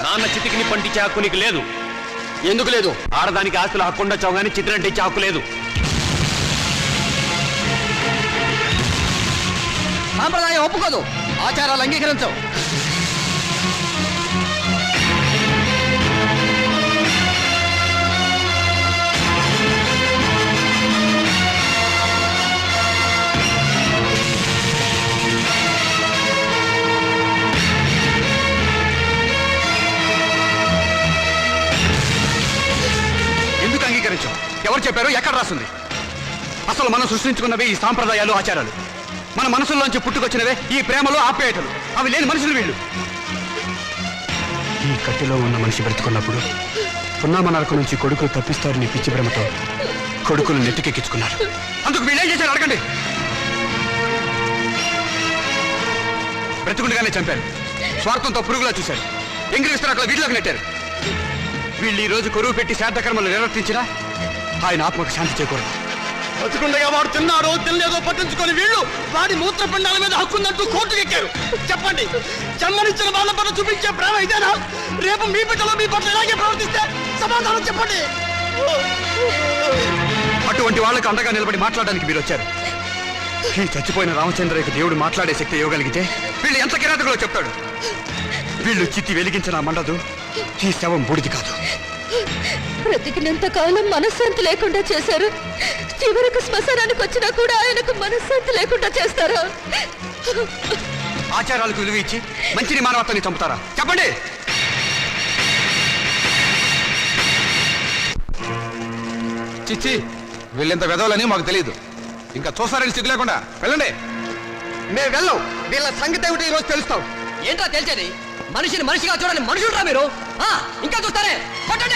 నాన్న చితికిని పండించే హక్కు నీకు లేదు. ఎందుకు లేదు? ఆడదానికి ఆస్తులు హక్కు ఉండొచ్చావు కానీ చిత్రంటించే హక్కు లేదు. సాంప్రదాయం ఒప్పుకోదు, ఆచారాలు అంగీకరించవు. ఎందుకు అంగీకరించావు? ఎవరు చెప్పారు? ఎక్కడ రాస్తుంది? అసలు మనం సృష్టించుకున్నవే ఈ సాంప్రదాయాలు, ఆచారాలు. మన మనసుల్లోంచి పుట్టుకొచ్చినవే ఈ ప్రేమలు, ఆప్యాయతలు. అవి లేని మనుషులు వీళ్ళు. ఈ కట్టెలో ఉన్న మనిషి బ్రతుకున్నప్పుడు పున్నామనరకం నుంచి కొడుకులు తప్పిస్తారని పిచ్చి ప్రేమతో కొడుకులు నెత్తికెక్కించుకున్నారు. అందుకు వీళ్ళేం చేశారు అడగండి. బ్రతుకుండగానే చంపారు, స్వార్థంతో పురుగులా చూశారు, ఎంగిలి విస్తరాకుల వీటిలోకి నెట్టారు. వీళ్ళు ఈ రోజు కొరువు పెట్టి శ్రాద్ధకర్మలు నిర్వర్తించినా ఆయన ఆత్మకు శాంతి చేకూరదు. బతుకుండగా వాడు తిన్నాడో తినలేదో పట్టించుకొని వీళ్ళు వాడి మూత్రపిండాల మీద హక్కుందంటూ కోర్టుకు ఎక్కారు. చెప్పండి, జన్మనిచ్చిన వాళ్ళ పట్ల చూపించే ప్రేమ ఇదేనా? రేపు మీ బిడ్డలో మీ పట్ల ఇలాగే ప్రవర్తిస్తే సమాధానం చెప్పండి. అటువంటి వాళ్ళకు అండగా నిలబడి మాట్లాడడానికి మీరు వచ్చారు. ఈ చచ్చిపోయిన రామచంద్రయ్యకు దేవుడు మాట్లాడే శక్తి ఇవ్వగలిగితే వీళ్ళు ఎంత కిరాతకులో చెప్తాడు. వీళ్ళు చిత్తి వెలిగించిన మండదు, ఈ శవం బూడిది కాదు. బ్రతికినంత కాలం మనశ్శాంతి లేకుండా చేశారు. చివరకు శ్మశానానికి వచ్చినా కూడా ఆయనకు మనశ్శాంతి లేకుండా చేస్తారా? ఆచారాలకు విలువ ఇచ్చి మంచిని మానవత్వాన్ని చంపుతారా? చెప్పండి. చిచ్చి, వీళ్ళెంత వెదవలని మాకు తెలియదు. ఇంకా చూస్తారని సిగ్గు లేకుండా వెళ్ళండి. మేము వెళ్ళం. వీళ్ళ సంగతి ఏమిటి ఈరోజు తెలుస్తాం. ఏంటో తెలిసేది? మనిషిని మనిషిగా చూడని మనుషులురా మీరు. ఇంకా చూస్తారే? పట్టండి.